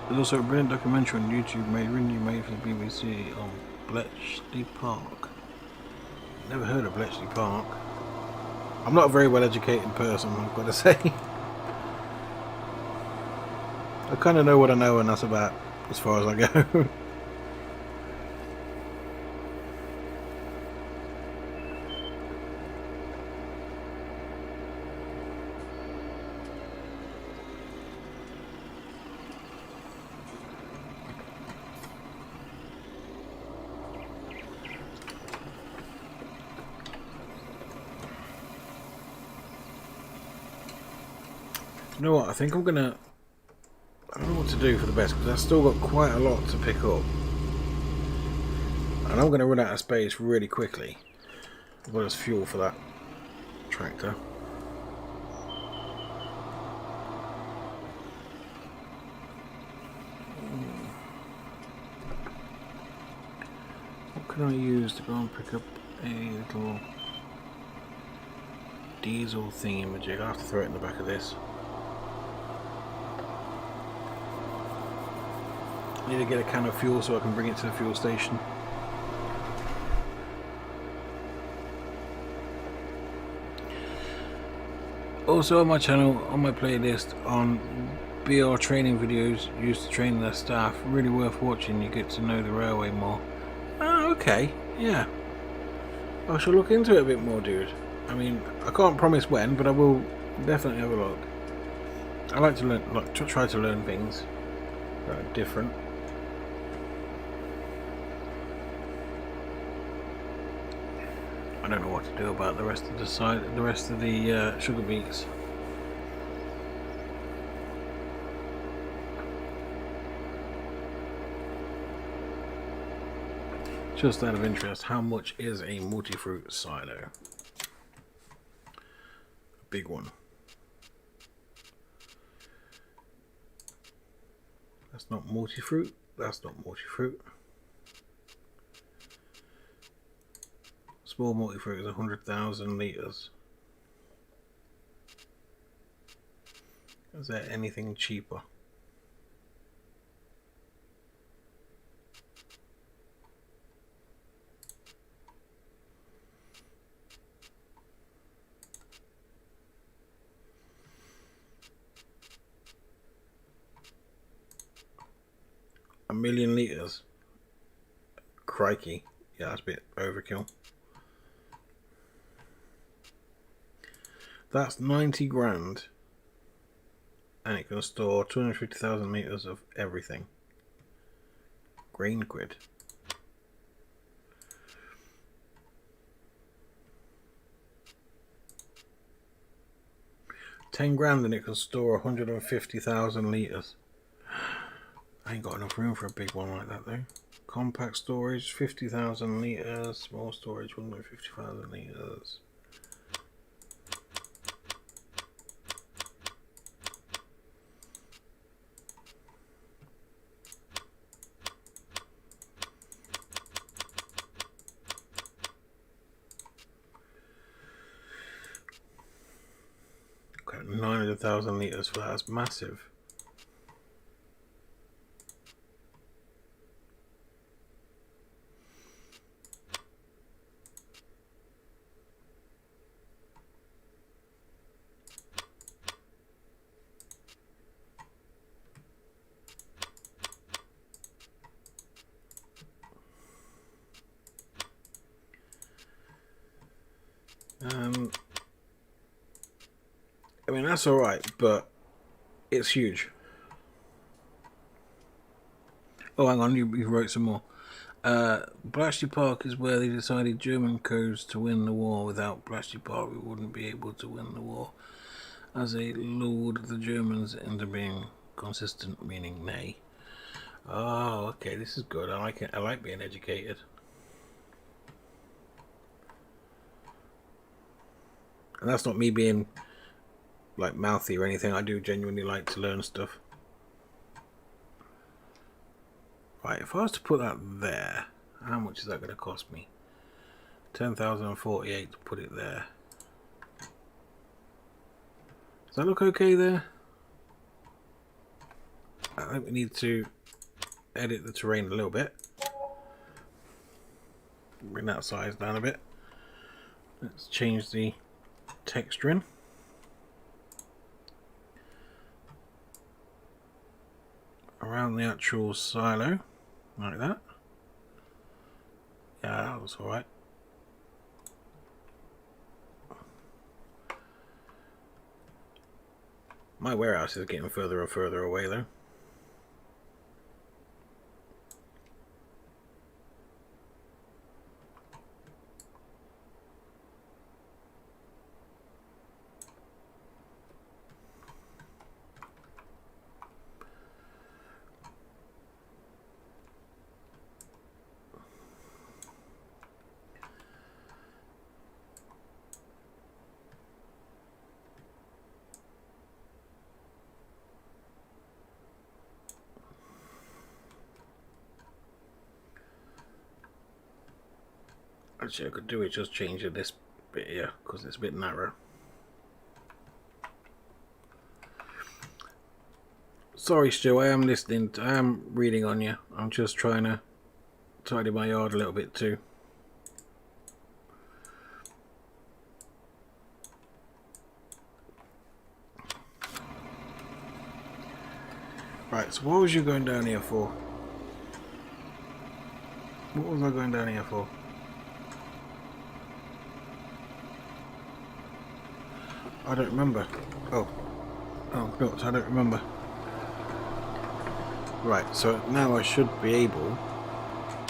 There's also a brilliant documentary on YouTube made for the BBC on Bletchley Park. Never heard of Bletchley Park. I'm not a very well educated person, I've got to say. I kind of know what I know, and that's about as far as I go. You know what? I think I don't know what to do for the best, because I've still got quite a lot to pick up, and I'm going to run out of space really quickly. As well as fuel for that tractor. What can I use to go and pick up a little diesel thingy-majig? I'll have to throw it in the back of this. I need to get a can of fuel so I can bring it to the fuel station. Also on my channel, on my playlist, on BR training videos used to train their staff. Really worth watching, you get to know the railway more. Oh, okay, yeah. I shall look into it a bit more, dude. I mean, I can't promise when, but I will definitely have a look. I like to learn, try to learn things that are different. I don't know what to do about the rest of the sugar beets. Just out of interest, how much is a multi-fruit silo? A big one. That's not multi-fruit. That's not multi-fruit. Small multi-fruit is 100,000 litres. Is there anything cheaper? A million litres? Crikey. Yeah, that's a bit overkill. That's 90 grand, and it can store 250,000 litres of everything. Green quid. £10 and it can store 150,000 litres. I ain't got enough room for a big one like that though. Compact storage 50,000 litres, small storage 150,000 litres. Okay, 900,000 litres for that, that's massive. I mean, that's alright, but it's huge. Oh, hang on, you wrote some more. Bletchley Park is where they decided German codes to win the war. Without Bletchley Park, we wouldn't be able to win the war. As they lured the Germans into being consistent, meaning nay. Oh, okay, this is good. I like it. I like being educated. And that's not me being like mouthy or anything. I do genuinely like to learn stuff. Right, if I was to put that there, how much is that going to cost me? 10,048 to put it there. Does that look okay there? I think we need to edit the terrain a little bit. Bring that size down a bit. Let's change the texturing. Around the actual silo, like that. Yeah, that was alright. My warehouse is getting further and further away though. Actually, I could do it just change it this bit here because it's a bit narrow. Sorry, Stu, I am listening. I am reading on you. I'm just trying to tidy my yard a little bit too. Right, so what was you going down here for? What was I going down here for? I don't remember. Oh, no, I don't remember. Right, so now I should be able.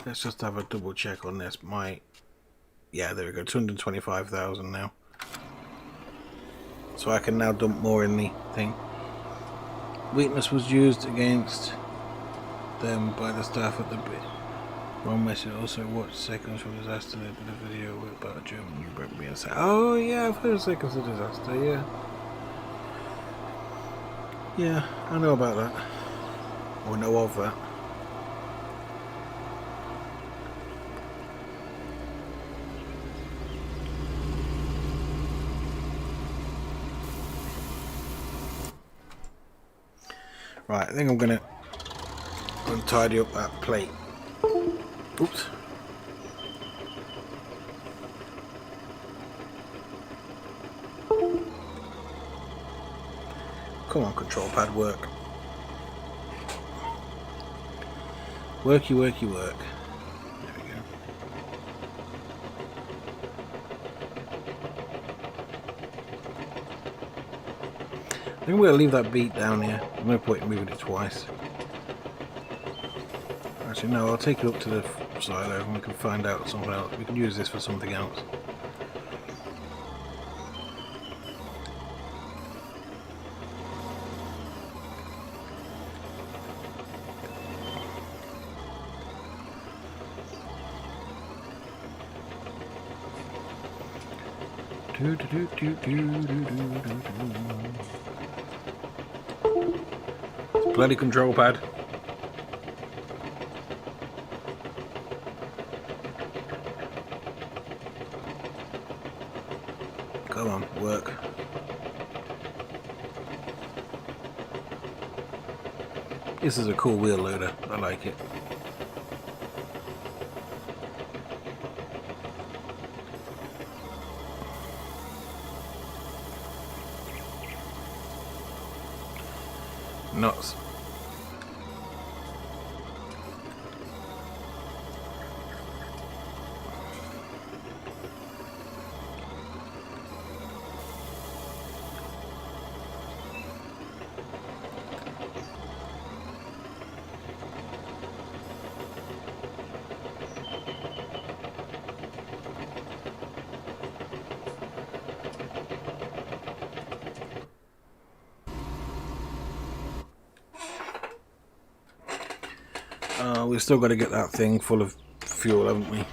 Let's just have a double check on this. Yeah, there we go, 225,000 now. So I can now dump more in the thing. Weakness was used against them by the staff at the bit. One message also watched Seconds from Disaster. They did a video about a German U-boat being set. Oh yeah, I've heard of Seconds of Disaster, yeah. Yeah, I know about that. Or know of that. Right, I think I'm gonna untidy up that plate. Oops. Come on, control pad, work. Worky, worky, work. There we go. I think we'll leave that beet down here. No point in moving it twice. Actually, no, I'll take it up to the silo and we can find out something else. We can use this for something else. Bloody control pad. Come on, work. This is a cool wheel loader. I like it. Nuts. We've still got to get that thing full of fuel, haven't we?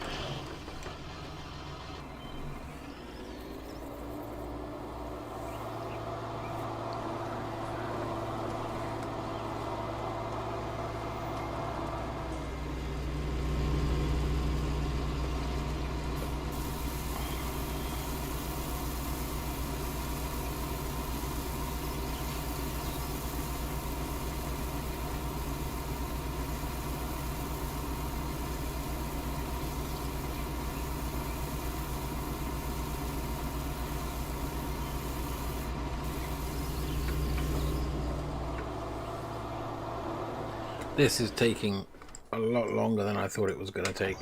This is taking a lot longer than I thought it was going to take.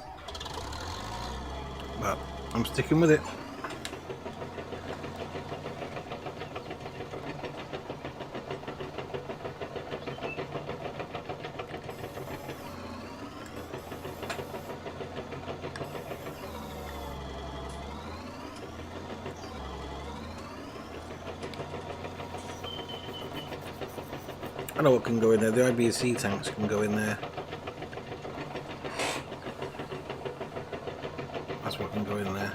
But I'm sticking with it. I know what can go in there. The IBC tanks can go in there. That's what can go in there.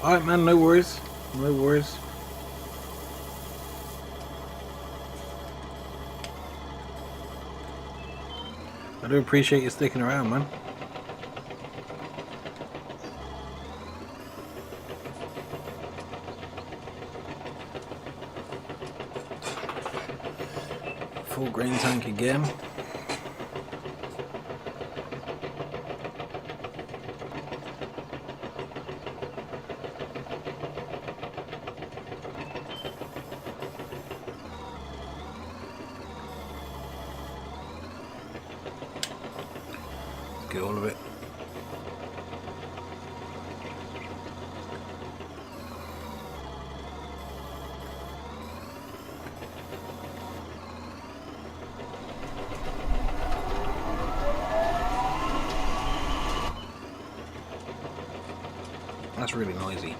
Alright man, no worries. No worries. I do appreciate you sticking around, man. Full grain tank again. Get all of it. That's really noisy.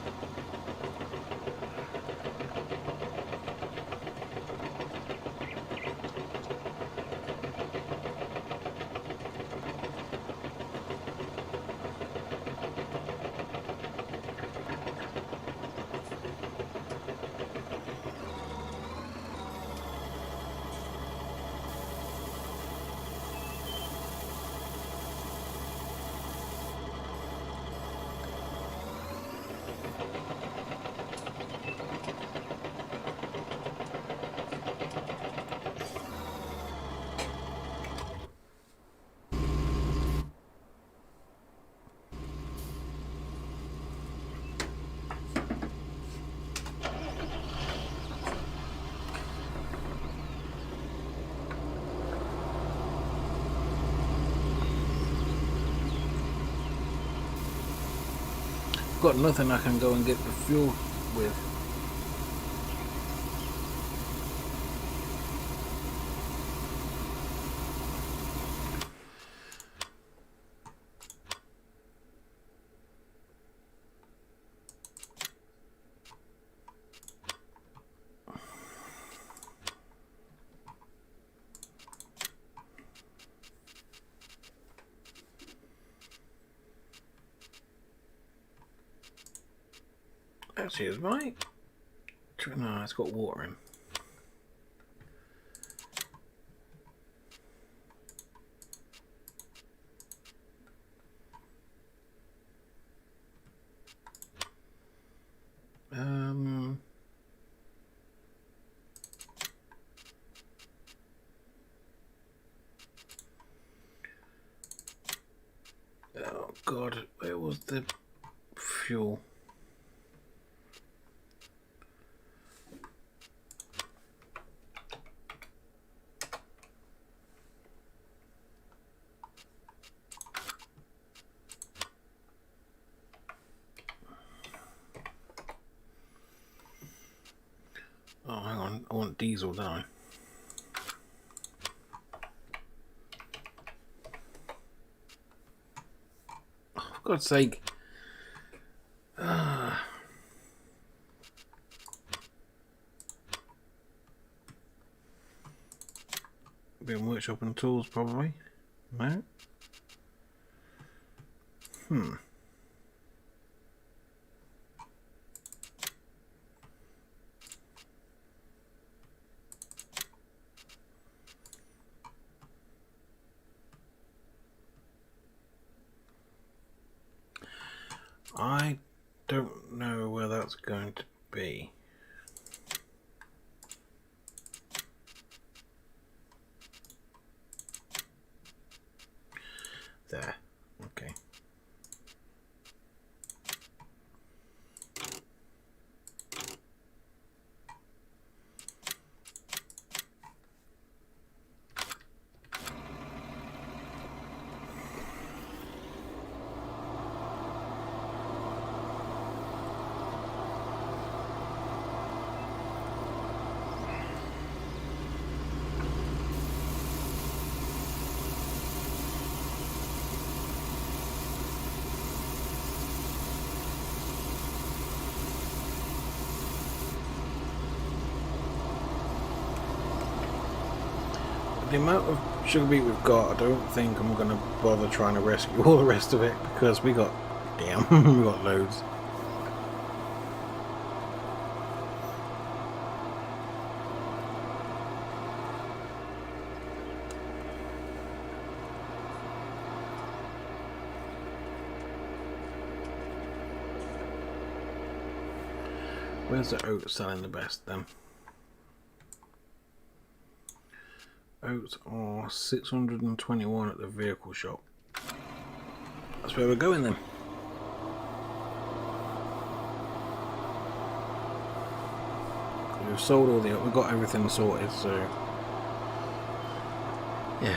Got nothing I can go and get the fuel with. Actually, is right. No, it's got water in. Oh God, where was the fuel? Oh, hang on. I want diesel, don't I? Oh, for God's sake. Bit of workshop and tools, probably. No? I don't know where that's going to be. There. Okay. The amount of sugar beet we've got, I don't think I'm going to bother trying to rescue all the rest of it, because we got, damn, we got loads. Where's the oats selling the best then? Oats are 621 at the vehicle shop. That's where we're going then. We've sold all we've got everything sorted, so yeah.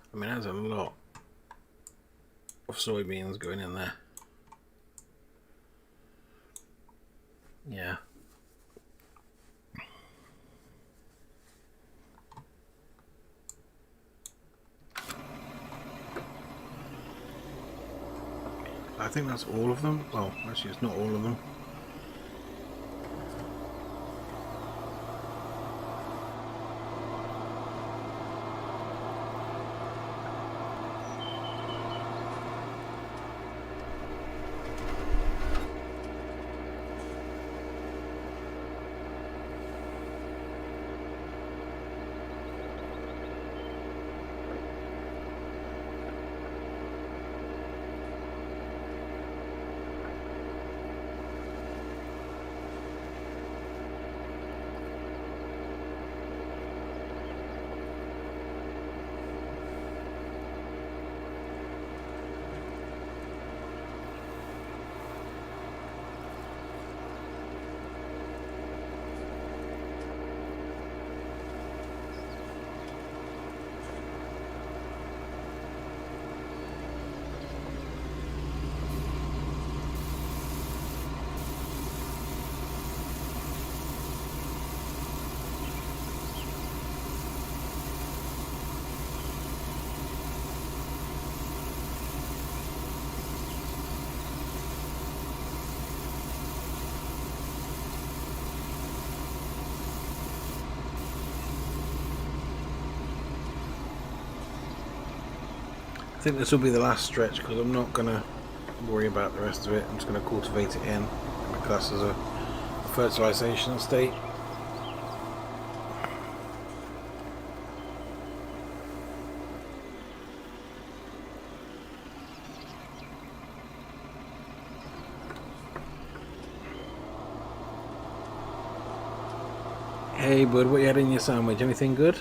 I mean, there's a lot of soybeans going in there. Yeah. I think that's all of them. Well, actually, it's not all of them. I think this will be the last stretch because I'm not going to worry about the rest of it. I'm just going to cultivate it in the class as a fertilisation state. Hey bud, what you had in your sandwich? Anything good?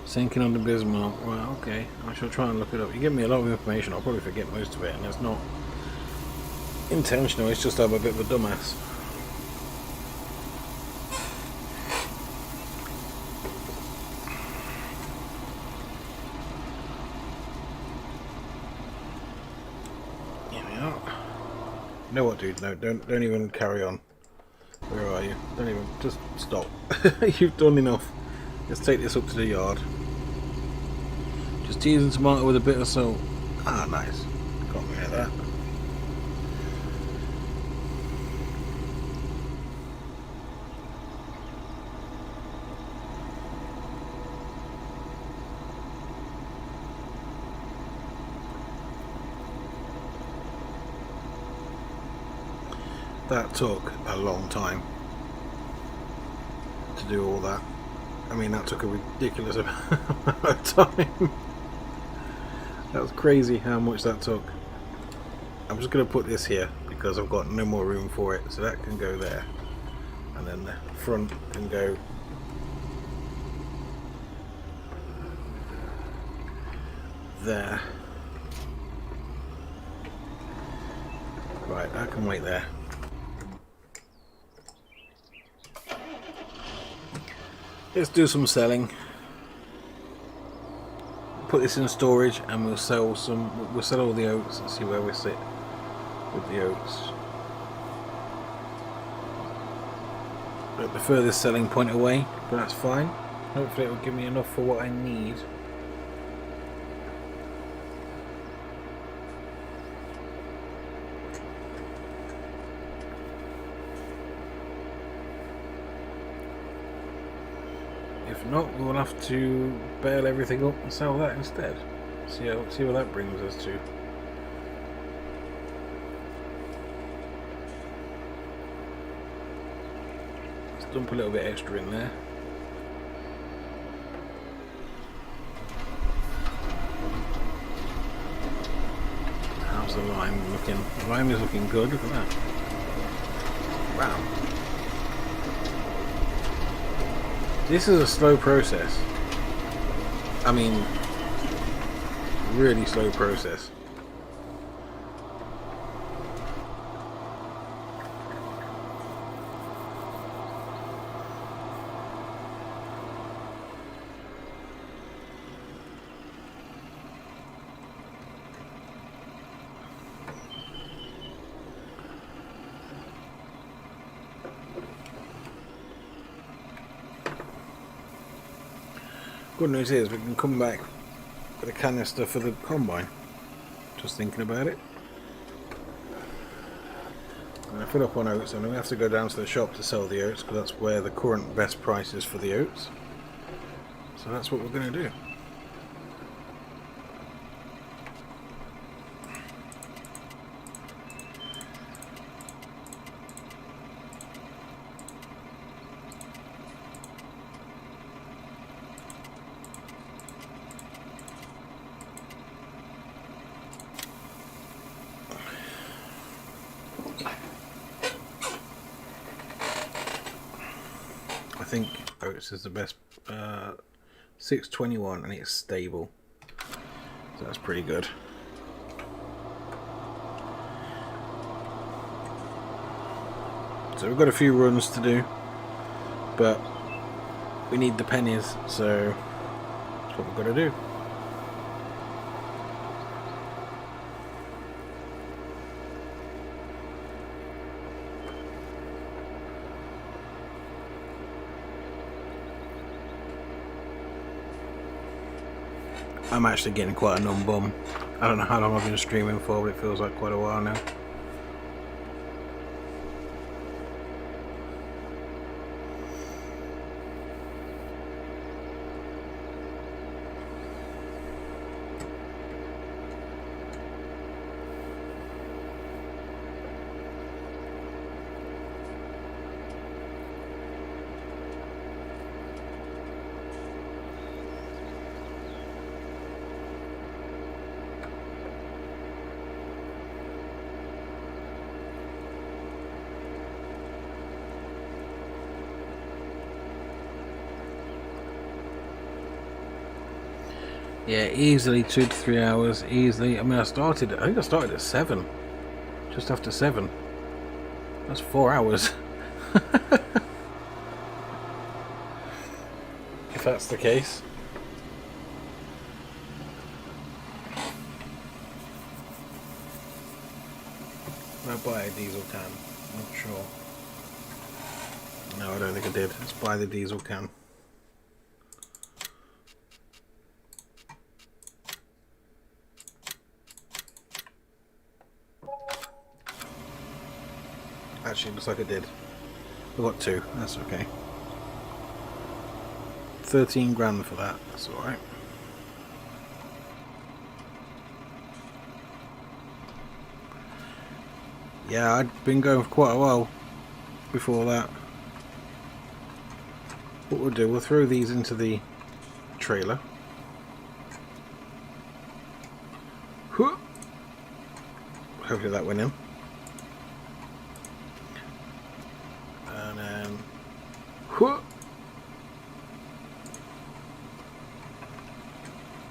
Sinking on the Bismarck. Well, okay. I shall try and look it up. You give me a lot of information, I'll probably forget most of it, and it's not intentional, it's just I'm a bit of a dumbass. Here we are. You know what, dude? No, don't even carry on. Where are you? Don't even. Just stop. You've done enough. Let's take this up to the yard. Just teasing tomato with a bit of salt. Ah, nice. Got me at that. that took a long time to do all that. I mean, that took a ridiculous amount of time. That was crazy how much that took. I'm just going to put this here because I've got no more room for it, so that can go there, and then the front can go there. Right, that can wait there. Let's do some selling. Put this in storage and we'll sell all the oats and see where we sit with the oats. At the furthest selling point away, but that's fine. Hopefully it will give me enough for what I need. If not, we'll have to bale everything up and sell that instead. See what that brings us to. Let's dump a little bit extra in there. How's the lime looking? The lime is looking good, look at that. Wow. This is a slow process. I mean, really slow process. Good news is we can come back with a canister for the combine. Just thinking about it. I'm going to fill up on oats, and we have to go down to the shop to sell the oats because that's where the current best price is for the oats. So that's what we're going to do. I think oats is the best. 621 and it's stable, so that's pretty good. So we've got a few runs to do, but we need the pennies, so that's what we've got to do. I'm actually getting quite a numb bum. I don't know how long I've been streaming for, but it feels like quite a while now. Yeah, easily 2 to 3 hours, easily. I mean, I think I started at 7, just after 7. That's 4 hours. If that's the case. Did I buy a diesel can? I'm not sure. No, I don't think I did. Let's buy the diesel can. Actually, looks like I did. I got 2. That's okay. 13 grand for that. That's all right. Yeah, I'd been going for quite a while before that. What we'll do, we'll throw these into the trailer. Hopefully that went in. And then...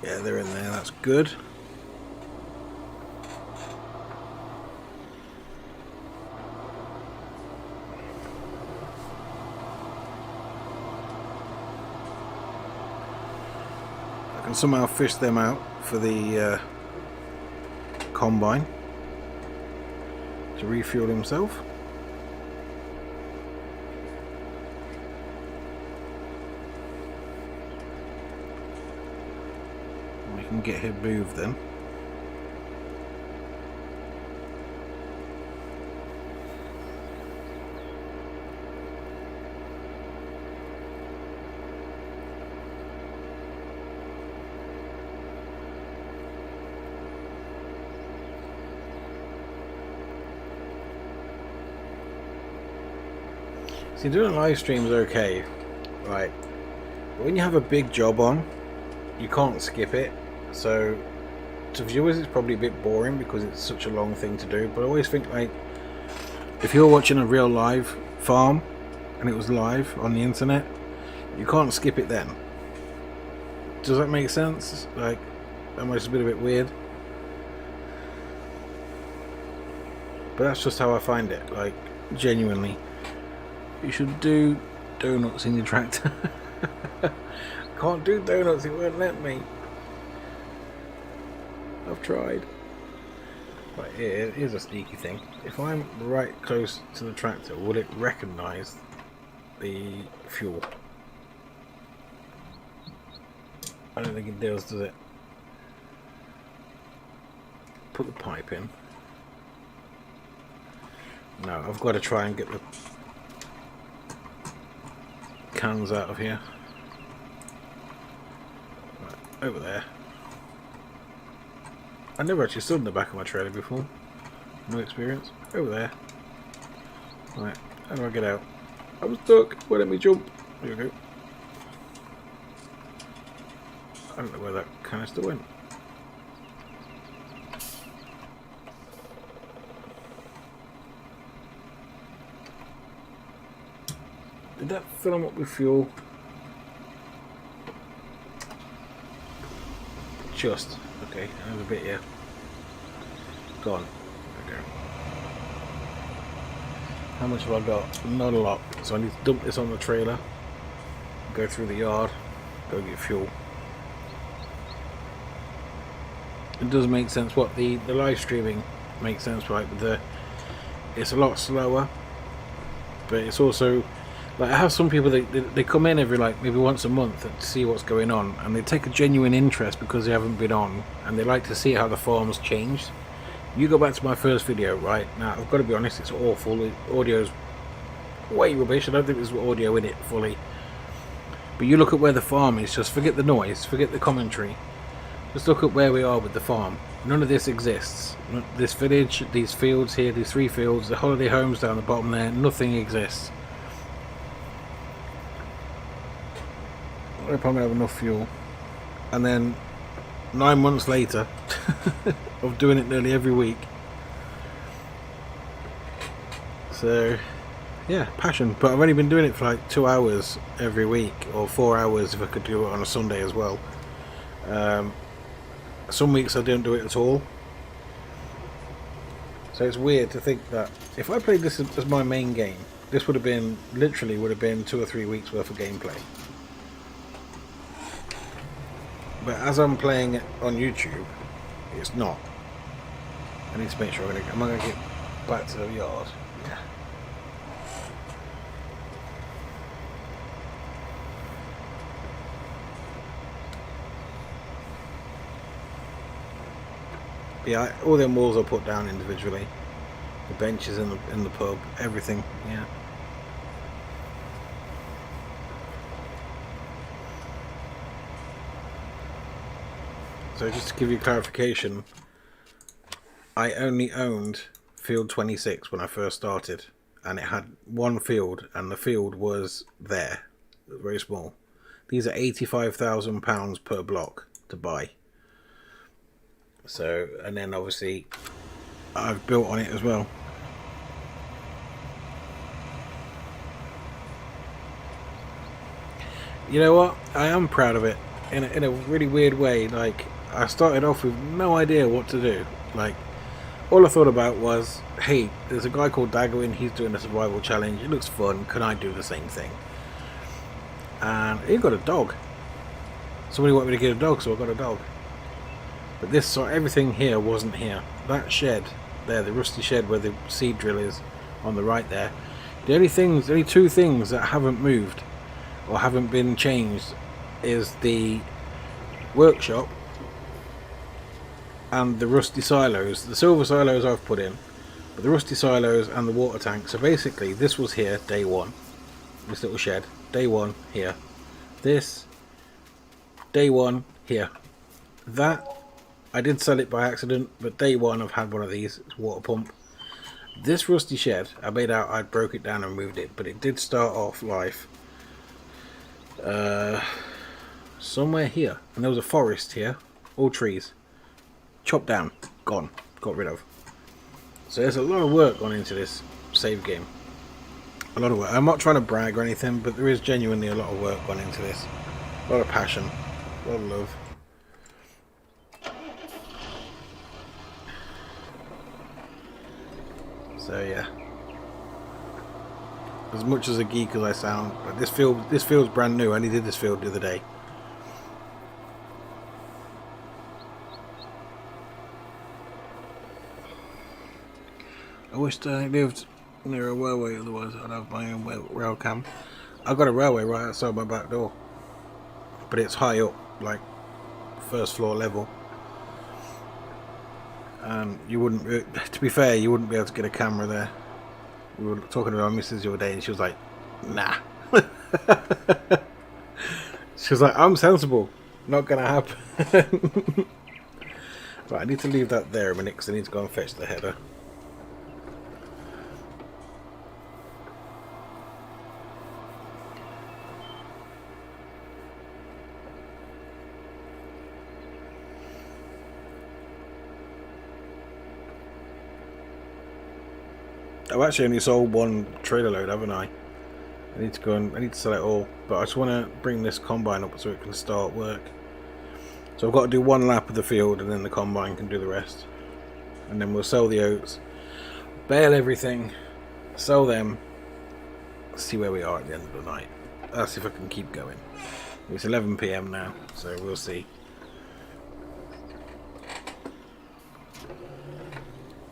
Yeah, they're in there, that's good. I can somehow fish them out for the combine to refuel himself. We can get him moved then. See, doing live streams okay, right? But when you have a big job on, you can't skip it. So to viewers, it's probably a bit boring because it's such a long thing to do. But I always think, like, if you're watching a real live farm and it was live on the internet, you can't skip it then. Does that make sense? Like, almost a bit weird. But that's just how I find it. Like, genuinely. You should do donuts in your tractor. Can't do donuts, it won't let me. I've tried. Right, here's a sneaky thing. If I'm right close to the tractor, will it recognise the fuel? I don't think it does it? Put the pipe in. No, I've got to try and get the cans out of here. Right, over there. I never actually stood in the back of my trailer before. No experience. Over there. Right, how do I get out? I'm stuck. Why don't we jump? There we go. I don't know where that canister went. Did that fill them up with fuel? Just. Okay, another bit here. Gone. There we go. How much have I got? Not a lot. So I need to dump this on the trailer. Go through the yard. Go get fuel. It does make sense. What the live streaming makes sense, right? But it's a lot slower. But it's also... Like, I have some people they come in every, like, maybe once a month to see what's going on, and they take a genuine interest because they haven't been on, and they like to see how the farm's changed. You go back to my first video, right? Now, I've got to be honest, it's awful. The audio's way rubbish. I don't think there's audio in it fully. But you look at where the farm is, just forget the noise, forget the commentary. Just look at where we are with the farm. None of this exists. This village, these fields here, these 3 fields, the holiday homes down the bottom there, nothing exists. I hope I'm going to have enough fuel. And then 9 months later of doing it nearly every week. So yeah, passion. But I've only been doing it for like 2 hours every week, or 4 hours if I could do it on a Sunday as well. Some weeks I don't do it at all. So it's weird to think that if I played this as my main game, this would have been, literally would have been 2 or 3 weeks worth of gameplay. But as I'm playing it on YouTube, it's not. I need to make sure am I going to get back to the yard? Yeah. Yeah, all them walls are put down individually. The benches in the pub, everything. Yeah. So just to give you clarification, I only owned field 26 when I first started, and it had one field, and the field was there, very small. These are £85,000 per block to buy. So, and then obviously I've built on it as well. You know what? I am proud of it in a really weird way. Like, I started off with no idea what to do. Like, all I thought about was, hey, there's a guy called Dagwin, he's doing a survival challenge, it looks fun, can I do the same thing? And he got a dog. Somebody wanted me to get a dog, so I got a dog. But this, so everything here wasn't here. That shed there, the rusty shed where the seed drill is on the right there, the only two things that haven't moved or haven't been changed is the workshop and the rusty silos. The silver silos I've put in, but the rusty silos and the water tank. So basically this was here day one, this little shed, day one here, this day one here. That I did sell it by accident, but day one I've had one of these. It's a water pump. This rusty shed, I made out I broke it down and moved it, but it did start off life somewhere here, and there was a forest here, all trees, chopped down, gone, got rid of. So there's a lot of work gone into this save game. A lot of work. I'm not trying to brag or anything, but there is genuinely a lot of work gone into this. A lot of passion, a lot of love. So yeah, as much as a geek as I sound, but this field's brand new. I only did this field the other day. I wished I lived near a railway, otherwise I'd have my own rail cam. I've got a railway right outside my back door, but it's high up, like first floor level. And you wouldn't, to be fair, you wouldn't be able to get a camera there. We were talking to our missus the other day and she was like, nah. She was like, I'm sensible, not gonna happen. Right, I need to leave that there a minute because I need to go and fetch the header. I've actually only sold one trailer load, haven't I? I need to go and I need to sell it all, but I just want to bring this combine up so it can start work. So I've got to do one lap of the field and then the combine can do the rest. And then we'll sell the oats, bale everything, sell them, see where we are at the end of the night. That's if I can keep going. It's 11 PM now, so we'll see.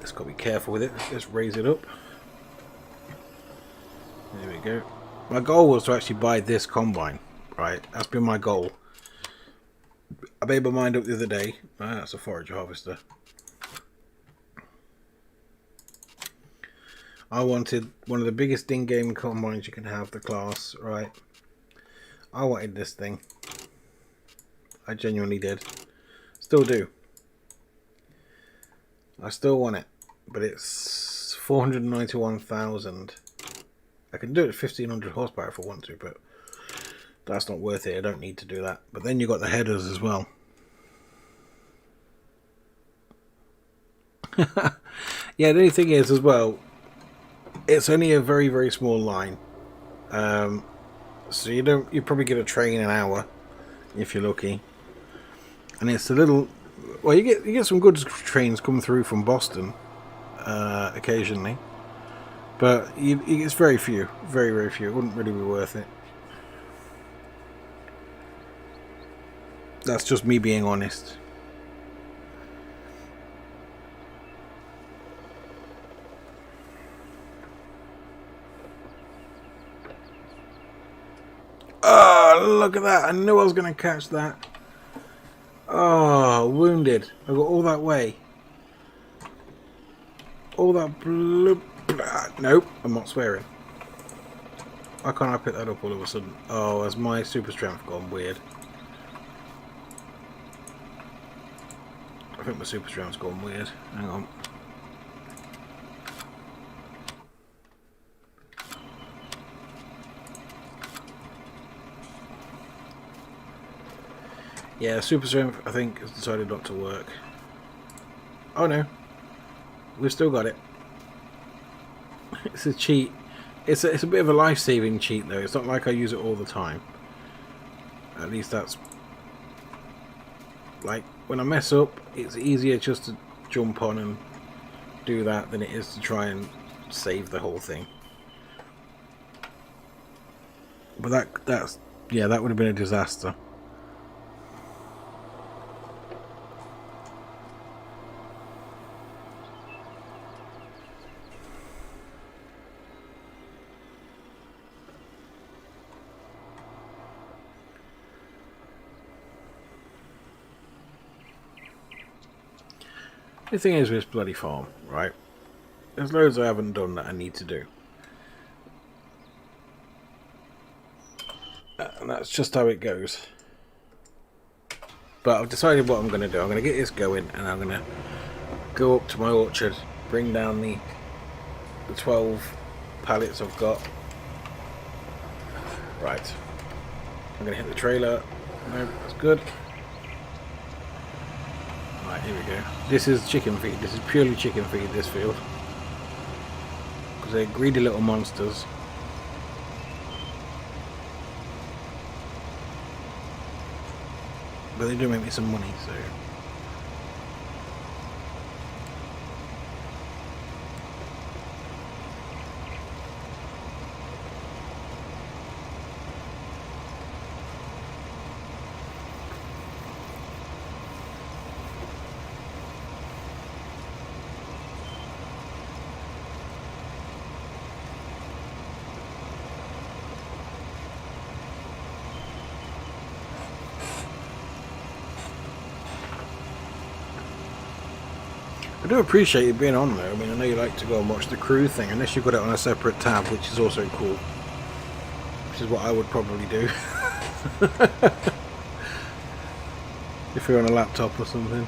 Just got to be careful with it. Let's raise it up. There we go. My goal was to actually buy this combine, right? That's been my goal. I made my mind up the other day. That's a forage harvester. I wanted one of the biggest in-game combines you can have, the class, right? I wanted this thing. I genuinely did. Still do. I still want it, but it's 491,000. I can do it at 1500 horsepower if I want to, but that's not worth it. I don't need to do that. But then you got the headers as well. Yeah, the only thing is as well, it's only a very, very small line. So you probably get a train an hour if you're lucky. And it's a little, well, you get some good trains come through from Boston occasionally. But it's very few, very, very few. It wouldn't really be worth it. That's just me being honest. Oh, look at that. I knew I was going to catch that. Oh, wounded. I got all that way. All that bloop. Nope, I'm not swearing. Why can't I pick that up all of a sudden? Oh, has my super strength gone weird? I think my super strength's gone weird. Hang on. Yeah, super strength I think has decided not to work. Oh no, we've still got it. It's a cheat. It's a bit of a life-saving cheat though. It's not like I use it all the time. At least that's like when I mess up, it's easier just to jump on and do that than it is to try and save the whole thing. But that's yeah, that would have been a disaster. The thing is with this bloody farm, right? There's loads I haven't done that I need to do. And that's just how it goes. But I've decided what I'm going to do. I'm going to get this going and I'm going to go up to my orchard, bring down the 12 pallets I've got. Right. I'm going to hit the trailer. No, that's good. Right, here we go. This is chicken feed. This is purely chicken feed, this field. Because they're greedy little monsters. But they do make me some money, so... I do appreciate you being on there. I mean, I know you like to go and watch the crew thing, unless you've got it on a separate tab, which is also cool. Which is what I would probably do. If you're on a laptop or something.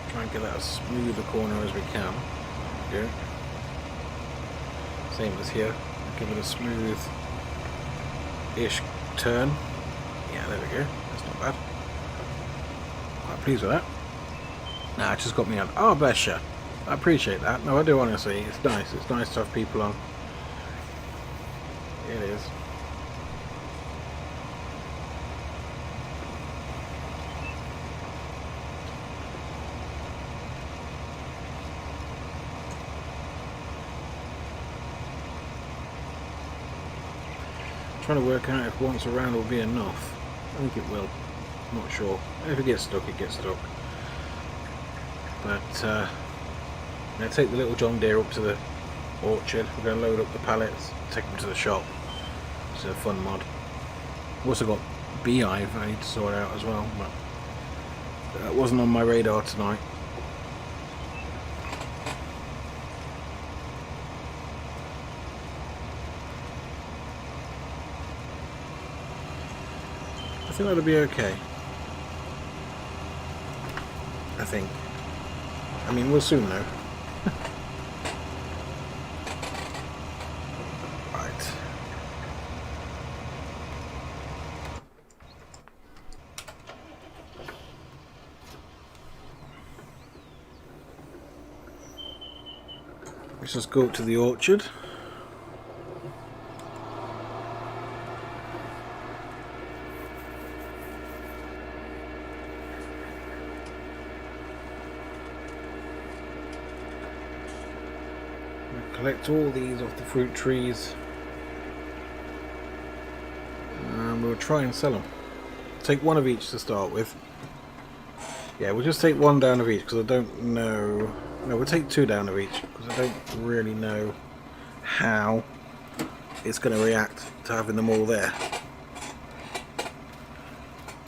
Try and get that as smooth a corner as we can. There we go. Same as here. Give it a smooth-ish turn. Yeah, there we go. That's not bad. Quite pleased with that. Nah, it just got me on. Oh, bless you. I appreciate that. No, I do honestly. It's nice. It's nice to have people on. It is. Trying to work out if once around will be enough. I think it will. I'm not sure. If it gets stuck, it gets stuck. But I'm going to take the little John Deere up to the orchard. We're going to load up the pallets, take them to the shop. It's a fun mod. I've also got beehive I need to sort out as well, but that wasn't on my radar tonight. I think that'll be okay. I think. I mean, we'll soon know. Right. Let's just go up to the orchard. Collect all these off the fruit trees and we'll try and sell them. take one of each to start with. Yeah, we'll just take one down of each because I don't know. No, we'll take two down of each because I don't really know how it's going to react to having them all there.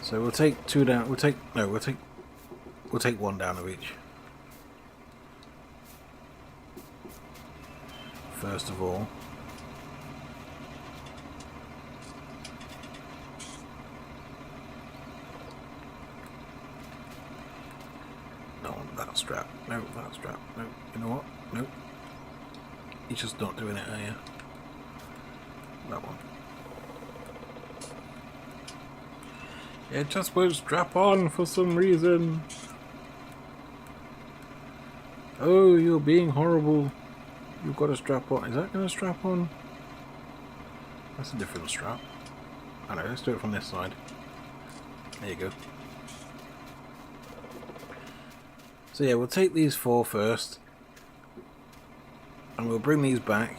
So we'll take two down. We'll take one down of each. First of all. No, that strap. No, that strap. No, you know what? No. You're just not doing it, are you? That one. It just won't strap on for some reason. Oh, you're being horrible. You've got a strap on. Is that going to strap on? That's a different strap. I know, let's do it from this side. There you go. So yeah, we'll take these four first. And we'll bring these back.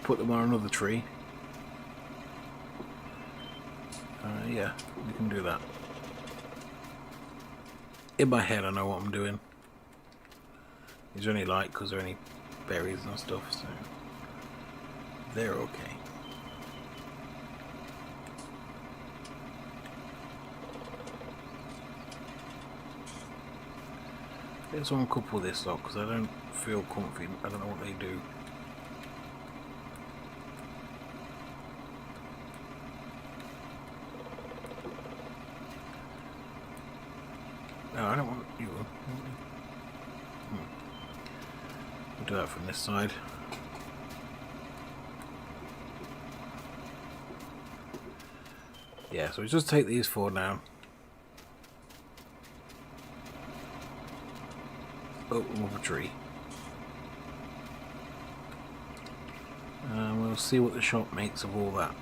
Put them on another tree. Yeah, we can do that. In my head I know what I'm doing. These are only light because they're only berries and stuff, so they're okay. Let's uncouple this lot because I don't feel comfy. I don't know what they do. No, I don't want you. We'll do that from this side. Yeah, so we just take these four down. Oh, another tree. And we'll see what the shop makes of all that.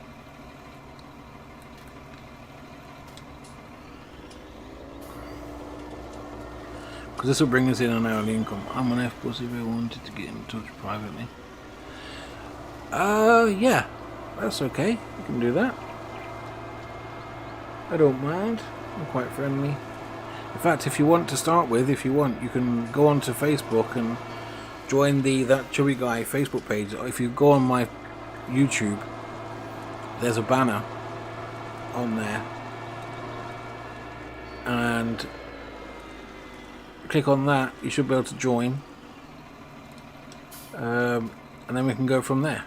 Because this will bring us in an hourly income. I'm an F-Bus if I wanted to get in touch privately. Yeah. That's okay. You can do that. I don't mind. I'm quite friendly. In fact, if you want to start with, you can go onto Facebook and join the That Chubby Guy Facebook page. If you go on my YouTube, there's a banner on there. And click on that, you should be able to join. And then we can go from there.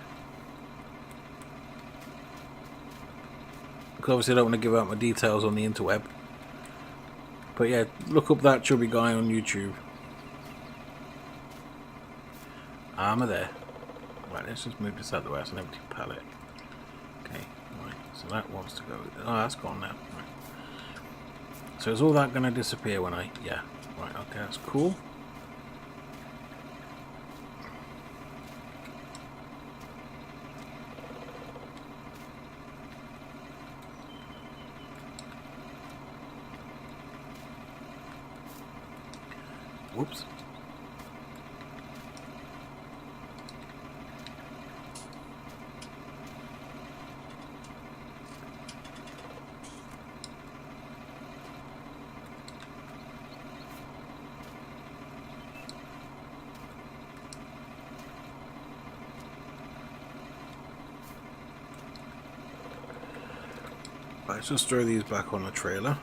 Because obviously I don't want to give out my details on the interweb. But yeah, look up That Chubby Guy on YouTube. I'm there. Right, let's just move this out of the way. It's an empty pallet. Okay, right. So that wants to go. Oh, that's gone now. Right. So is all that going to disappear when I... Yeah. Right, okay, that's cool. Whoops. Let's just throw these back on the trailer.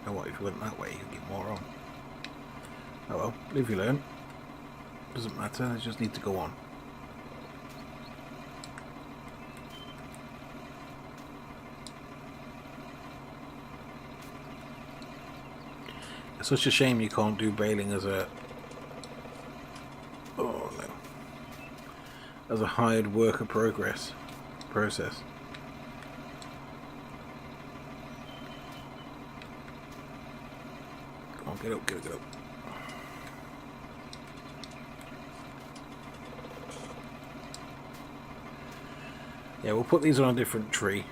You know what, if you went that way, you'd get more on. Oh well, live you learn. Doesn't matter, they just need to go on. It's such a shame you can't do baling as a... Oh no. As a hired worker process. Come on, get up, get up, get up. Yeah, we'll put these on a different tree.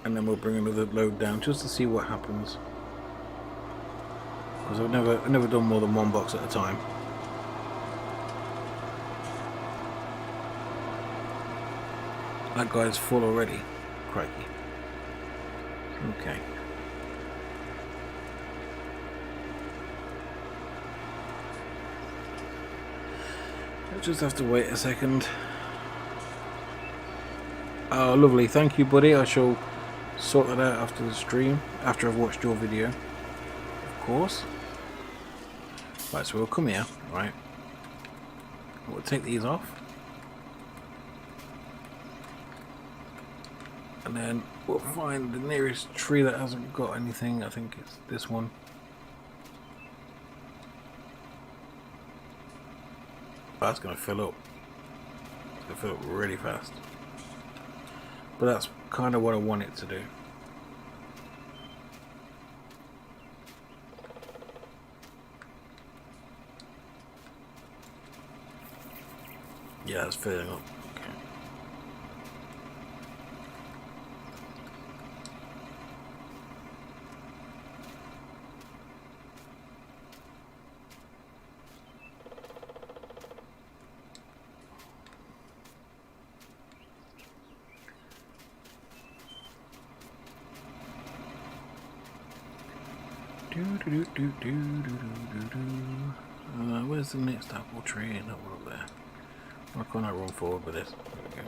And then we'll bring another load down just to see what happens. Because I've never done more than one box at a time. That guy's full already. crikey. Okay. I'll just have to wait a second. Oh, lovely. Thank you, buddy. I shall sort that out after the stream, after I've watched your video, of course. Right, so we'll come here, right? We'll take these off. And then we'll find the nearest tree that hasn't got anything. I think it's this one. That's going to fill up. It's going to fill up really fast. But that's kind of what I want it to do. Yeah, it's filling up. Okay. Where's the next apple tree? That one up there. Why can't I run forward with this? There we go.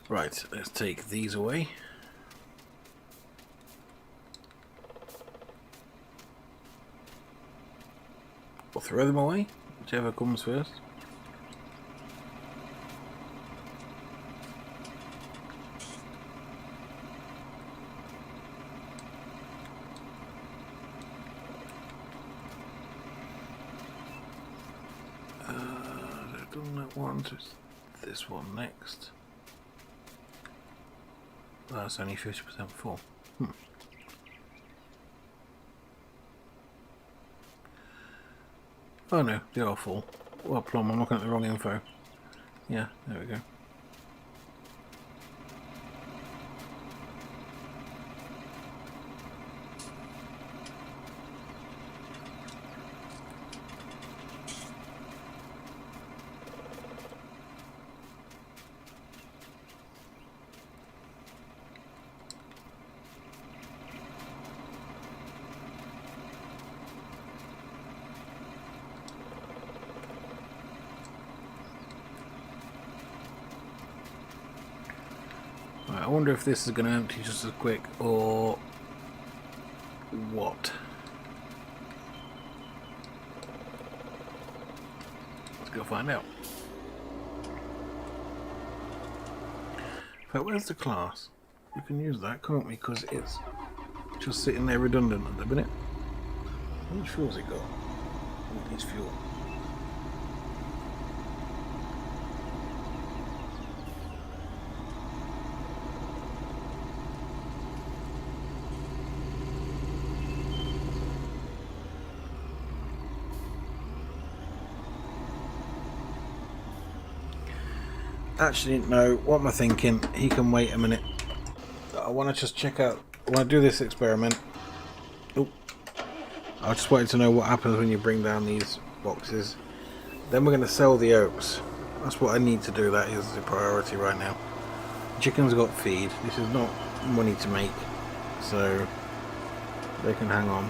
Right, let's take these away. Or throw them away, whichever comes first. I've done that one, so it's this one next. That's only 50% full. Oh no, they are full. Well, plum, I'm looking at the wrong info. Yeah, there we go. Right, I wonder if this is going to empty just as quick or what. Let's go find out. But where's the class? We can use that, can't we? Because it's just sitting there redundant at the minute. How much fuel's it got? Oh, it needs fuel. Actually, no, what am I thinking? He can wait a minute. I want to just check out, I want to do this experiment. Oh, I just wanted to know what happens when you bring down these boxes. Then we're going to sell the oats. That's what I need to do. That is the priority right now. Chickens got feed. This is not money to make, so they can hang on.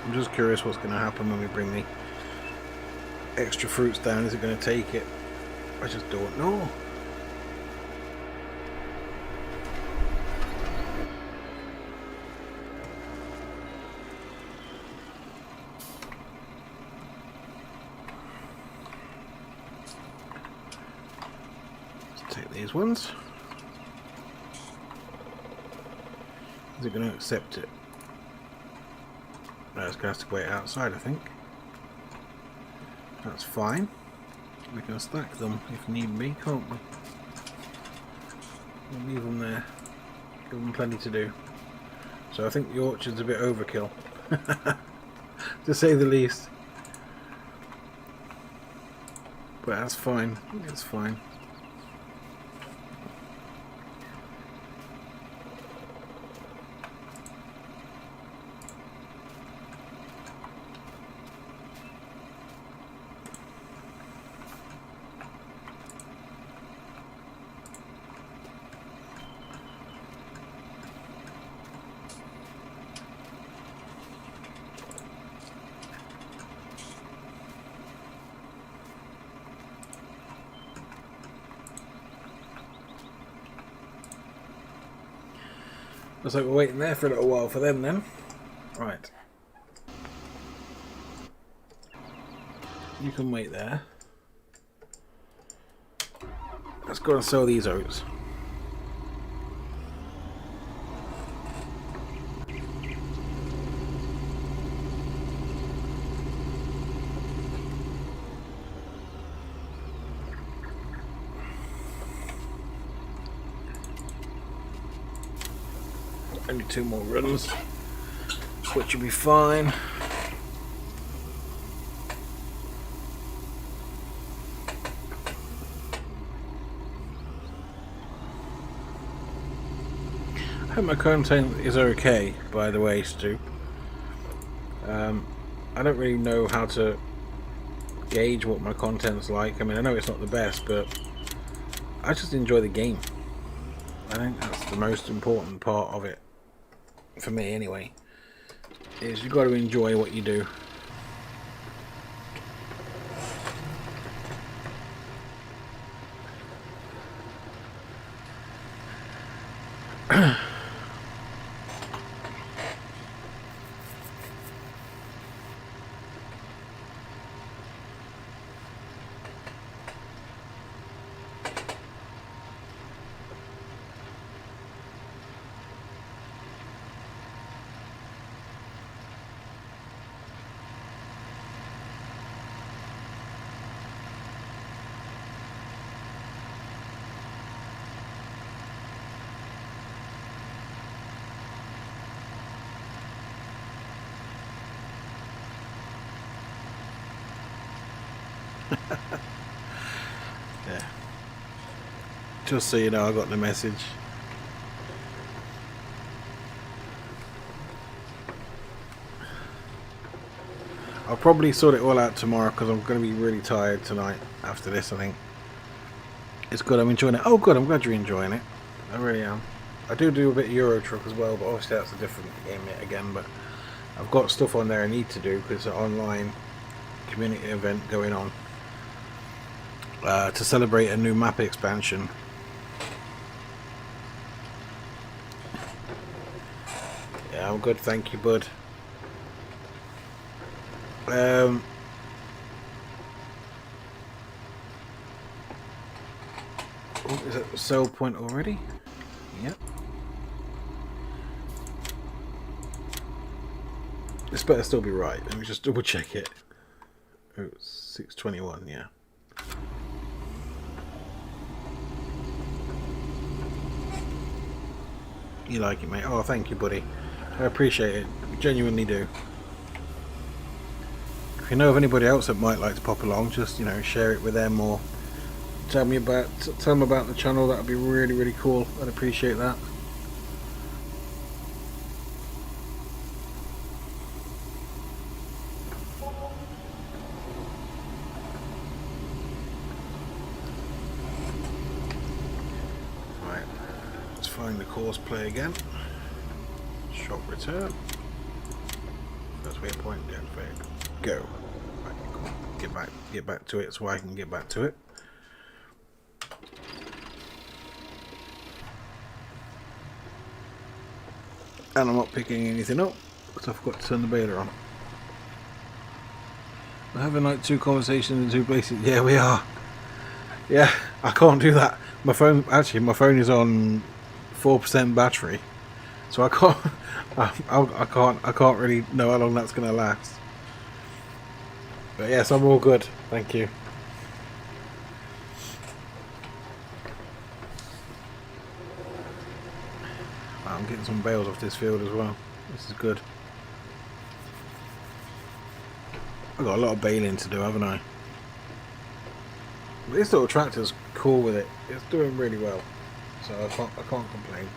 I'm just curious what's going to happen when we bring the extra fruits down. Is it going to take it? I just don't know. Let's take these ones. Is it going to accept it? No, it's going to have to wait outside, I think. That's fine. We can stack them if need be, can't we? We'll leave them there. Give them plenty to do. So I think the orchard's a bit overkill, to say the least. But that's fine. It's fine. Looks like we're waiting there for a little while for them then. Right. You can wait there. Let's go and sell these oats. Only 2 more runs, which will be fine. I hope my content is okay, by the way, Stu. I don't really know how to gauge what my content's like. I mean, I know it's not the best, but I just enjoy the game. I think that's the most important part of it, for me anyway, is you've got to enjoy what you do. Yeah. Just so you know, I got the message. I'll probably sort it all out tomorrow because I'm going to be really tired tonight after this, I think. It's good, I'm enjoying it. Oh good, I'm glad you're enjoying it. I really am. I do a bit of Euro Truck as well, but obviously that's a different game again. But I've got stuff on there I need to do because it's an online community event going on to celebrate a new map expansion. Yeah, I'm good, thank you, bud. Oh, is it sell point already? Yep. This better still be right. Let me just double check it. Oh, 621, yeah. You like it, mate? Oh, thank you, buddy. I appreciate it. I genuinely do. If you know of anybody else that might like to pop along, just, you know, share it with them or tell them about the channel. That would be really, really cool. I'd appreciate that. Right, let's find the course play again. Shop return. First waypoint, deactivate. Go. Right, come on. Get back to it so I can get back to it. And I'm not picking anything up because I forgot to turn the beta on. We're having like 2 conversations in 2 places. Yeah, we are. Yeah, I can't do that. My phone is on 4% battery, so I can't. I can't really know how long that's going to last. But yes, I'm all good. Thank you. Wow, I'm getting some bales off this field as well. This is good. I've got a lot of baling to do, haven't I? But this little tractor's cool with it. It's doing really well, so I can't complain.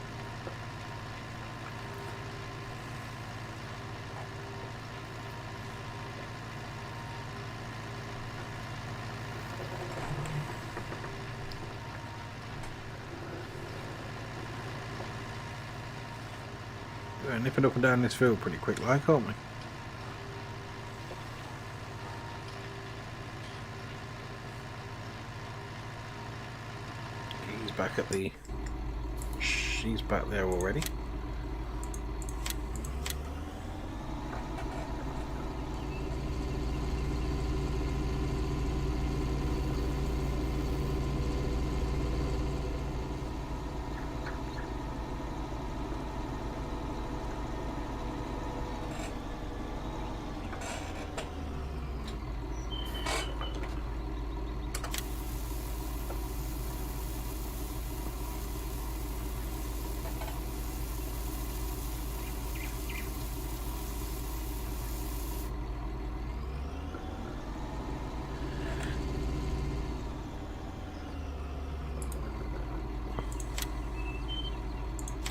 We're nipping up and down this field pretty quick, like, aren't we? He's back at the... She's back there already.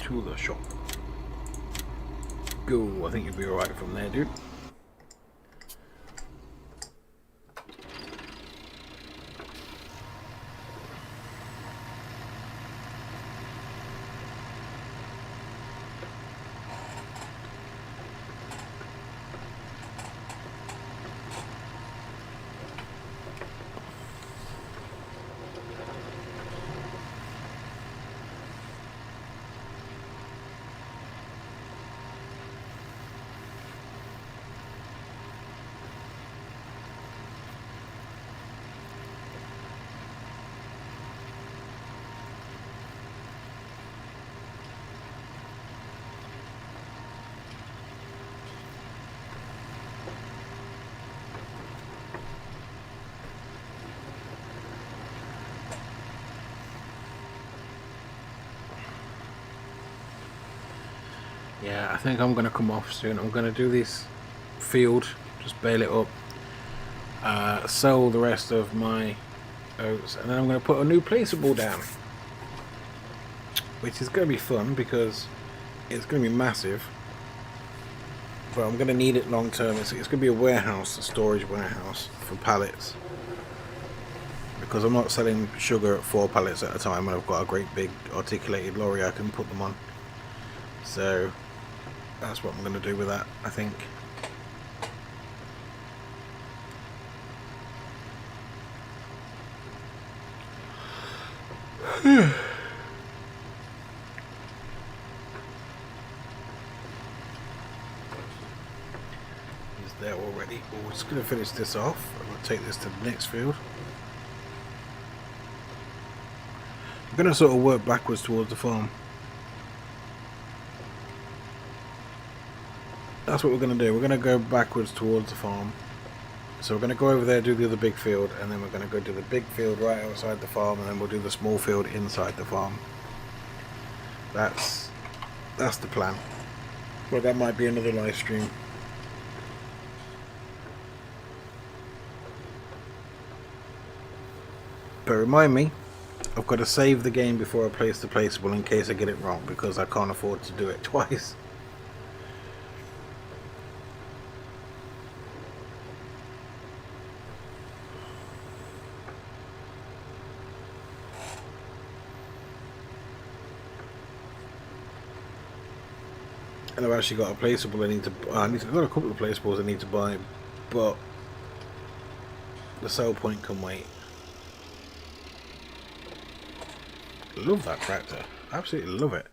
to the shop. Go, I think you'll be alright from there, dude. Yeah, I think I'm going to come off soon. I'm going to do this field, just bale it up, sell the rest of my oats, and then I'm going to put a new placeable down, which is going to be fun because it's going to be massive, but I'm going to need it long term. It's going to be a warehouse, a storage warehouse for pallets, because I'm not selling sugar at 4 pallets at a time and I've got a great big articulated lorry I can put them on. So that's what I'm going to do with that, I think. He's there already. We're just going to finish this off. I'm going to take this to the next field. I'm going to sort of work backwards towards the farm. That's what we're going to do. We're going to go backwards towards the farm. So we're going to go over there, do the other big field, and then we're going to go do the big field right outside the farm, and then we'll do the small field inside the farm. That's the plan. Well, that might be another live stream. But remind me, I've got to save the game before I place the placeable in case I get it wrong, because I can't afford to do it twice. And I've actually got a placeable I've got a couple of placeables I need to buy, but the sell point can wait. Love that tractor. Absolutely love it.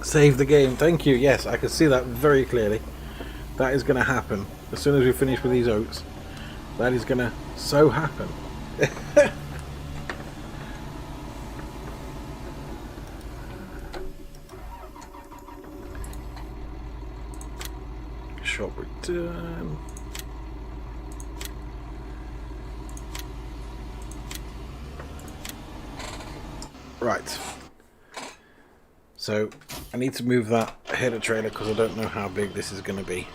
Save the game. Thank you. Yes, I can see that very clearly. That is going to happen. As soon as we finish with these oats, that is going to so happen. Shop return. Right. So I need to move that header trailer because I don't know how big this is going to be.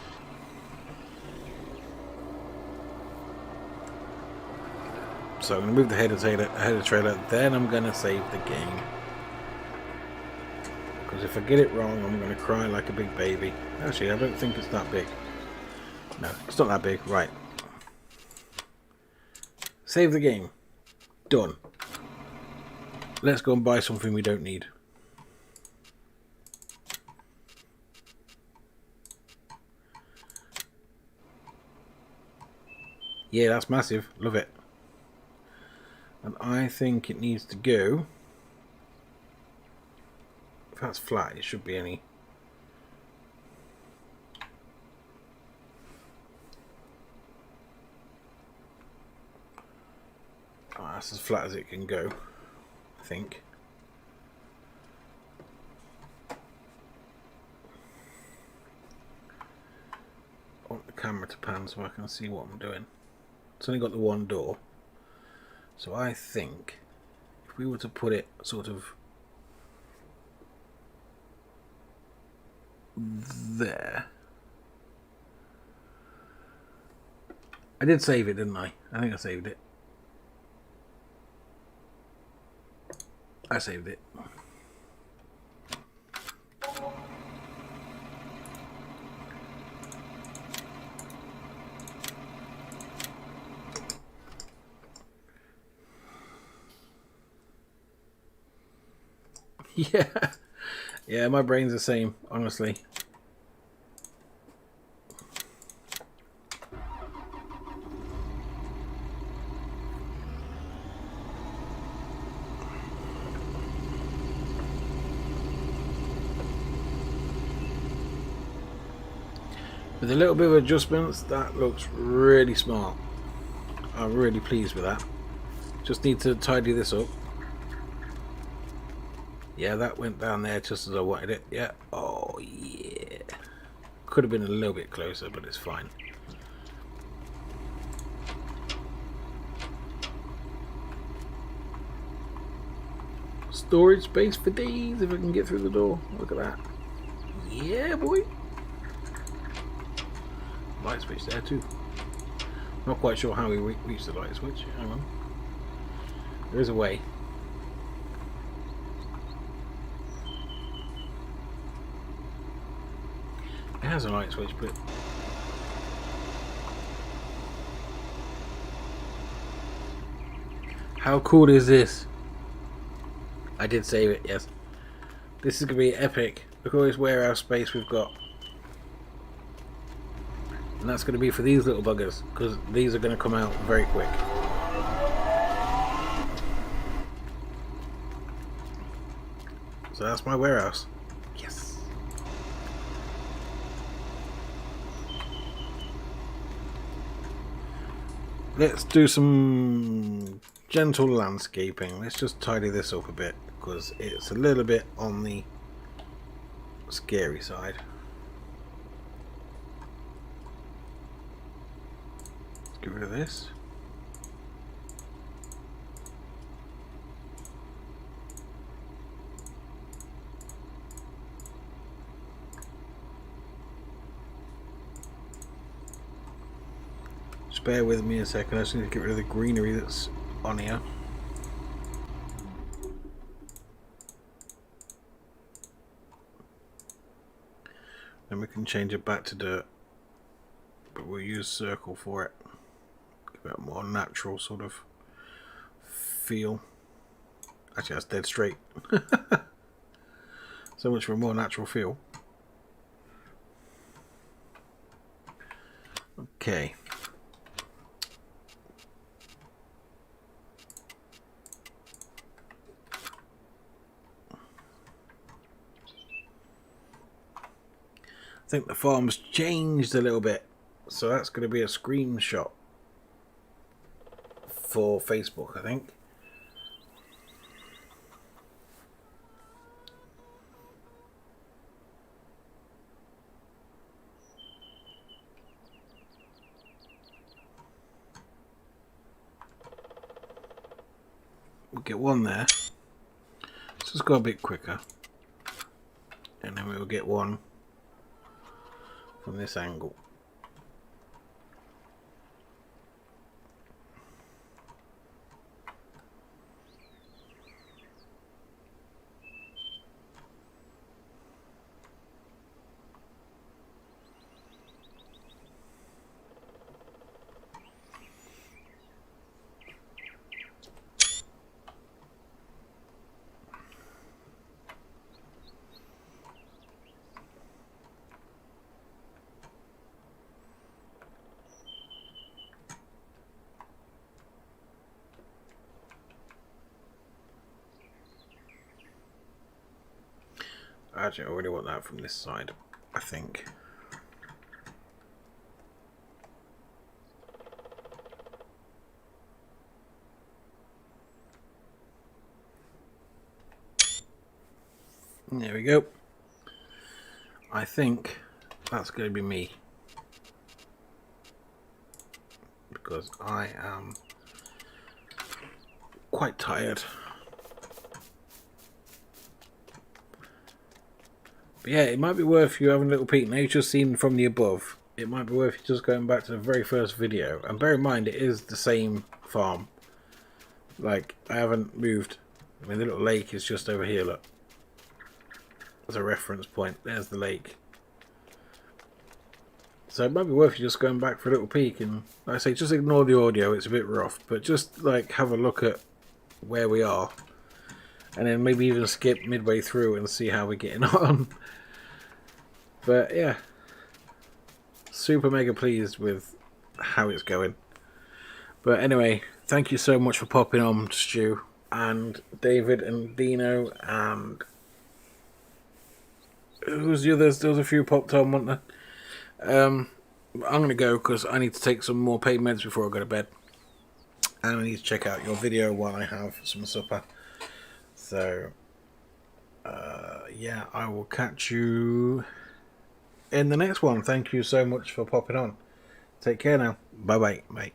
So I'm going to move the header trailer, then I'm going to save the game. Because if I get it wrong, I'm going to cry like a big baby. Actually, I don't think it's that big. No, it's not that big. Right. Save the game. Done. Let's go and buy something we don't need. Yeah, that's massive. Love it. And I think it needs to go. If that's flat, it should be any. Oh, that's as flat as it can go, I think. camera to pan so I can see what I'm doing. It's only got the one door, so I think if we were to put it sort of there. I did save it, didn't I? I think I saved it. I saved it. Yeah. Yeah, my brain's the same, honestly. With a little bit of adjustments, that looks really smart. I'm really pleased with that. Just need to tidy this up. Yeah, that went down there just as I wanted it. Yeah. Oh, yeah. Could have been a little bit closer, but it's fine. Storage space for days if I can get through the door. Look at that. Yeah, boy. Light switch there too. Not quite sure how we reach the light switch. Hang on. There is a way. It has a light switch, but how cool is this? I did save it, yes. This is going to be epic. Look at all this warehouse space we've got. And that's going to be for these little buggers, because these are going to come out very quick. So that's my warehouse. Yes. Let's do some gentle landscaping. Let's just tidy this up a bit, because it's a little bit on the scary side. Let's get rid of this. Just bear with me a second. I just need to get rid of the greenery that's on here. Then we can change it back to dirt, but we'll use circle for it. Give it a more natural sort of feel. Actually, that's dead straight. So much for a more natural feel. Okay. I think the farm's changed a little bit, so that's going to be a screenshot for Facebook, I think. We'll get one there. So let's go a bit quicker, and then we'll get one from this angle. Actually, I already want that from this side, I think. There we go. I think that's going to be me. because I am quite tired. But yeah, it might be worth you having a little peek. Now you've just seen from the above. It might be worth you just going back to the very first video. And bear in mind, it is the same farm. Like, I haven't moved. I mean, the little lake is just over here, look. As a reference point, there's the lake. So it might be worth you just going back for a little peek. And like I say, just ignore the audio, it's a bit rough. But just, like, have a look at where we are. And then maybe even skip midway through and see how we're getting on. But yeah, super mega pleased with how it's going. But anyway, thank you so much for popping on, Stu, and David and Dino, and who's the others? There was a few popped on, weren't there? I'm going to go because I need to take some more pain meds before I go to bed. And I need to check out your video while I have some supper. So, yeah, I will catch you in the next one. Thank you so much for popping on. Take care now. Bye-bye. Bye.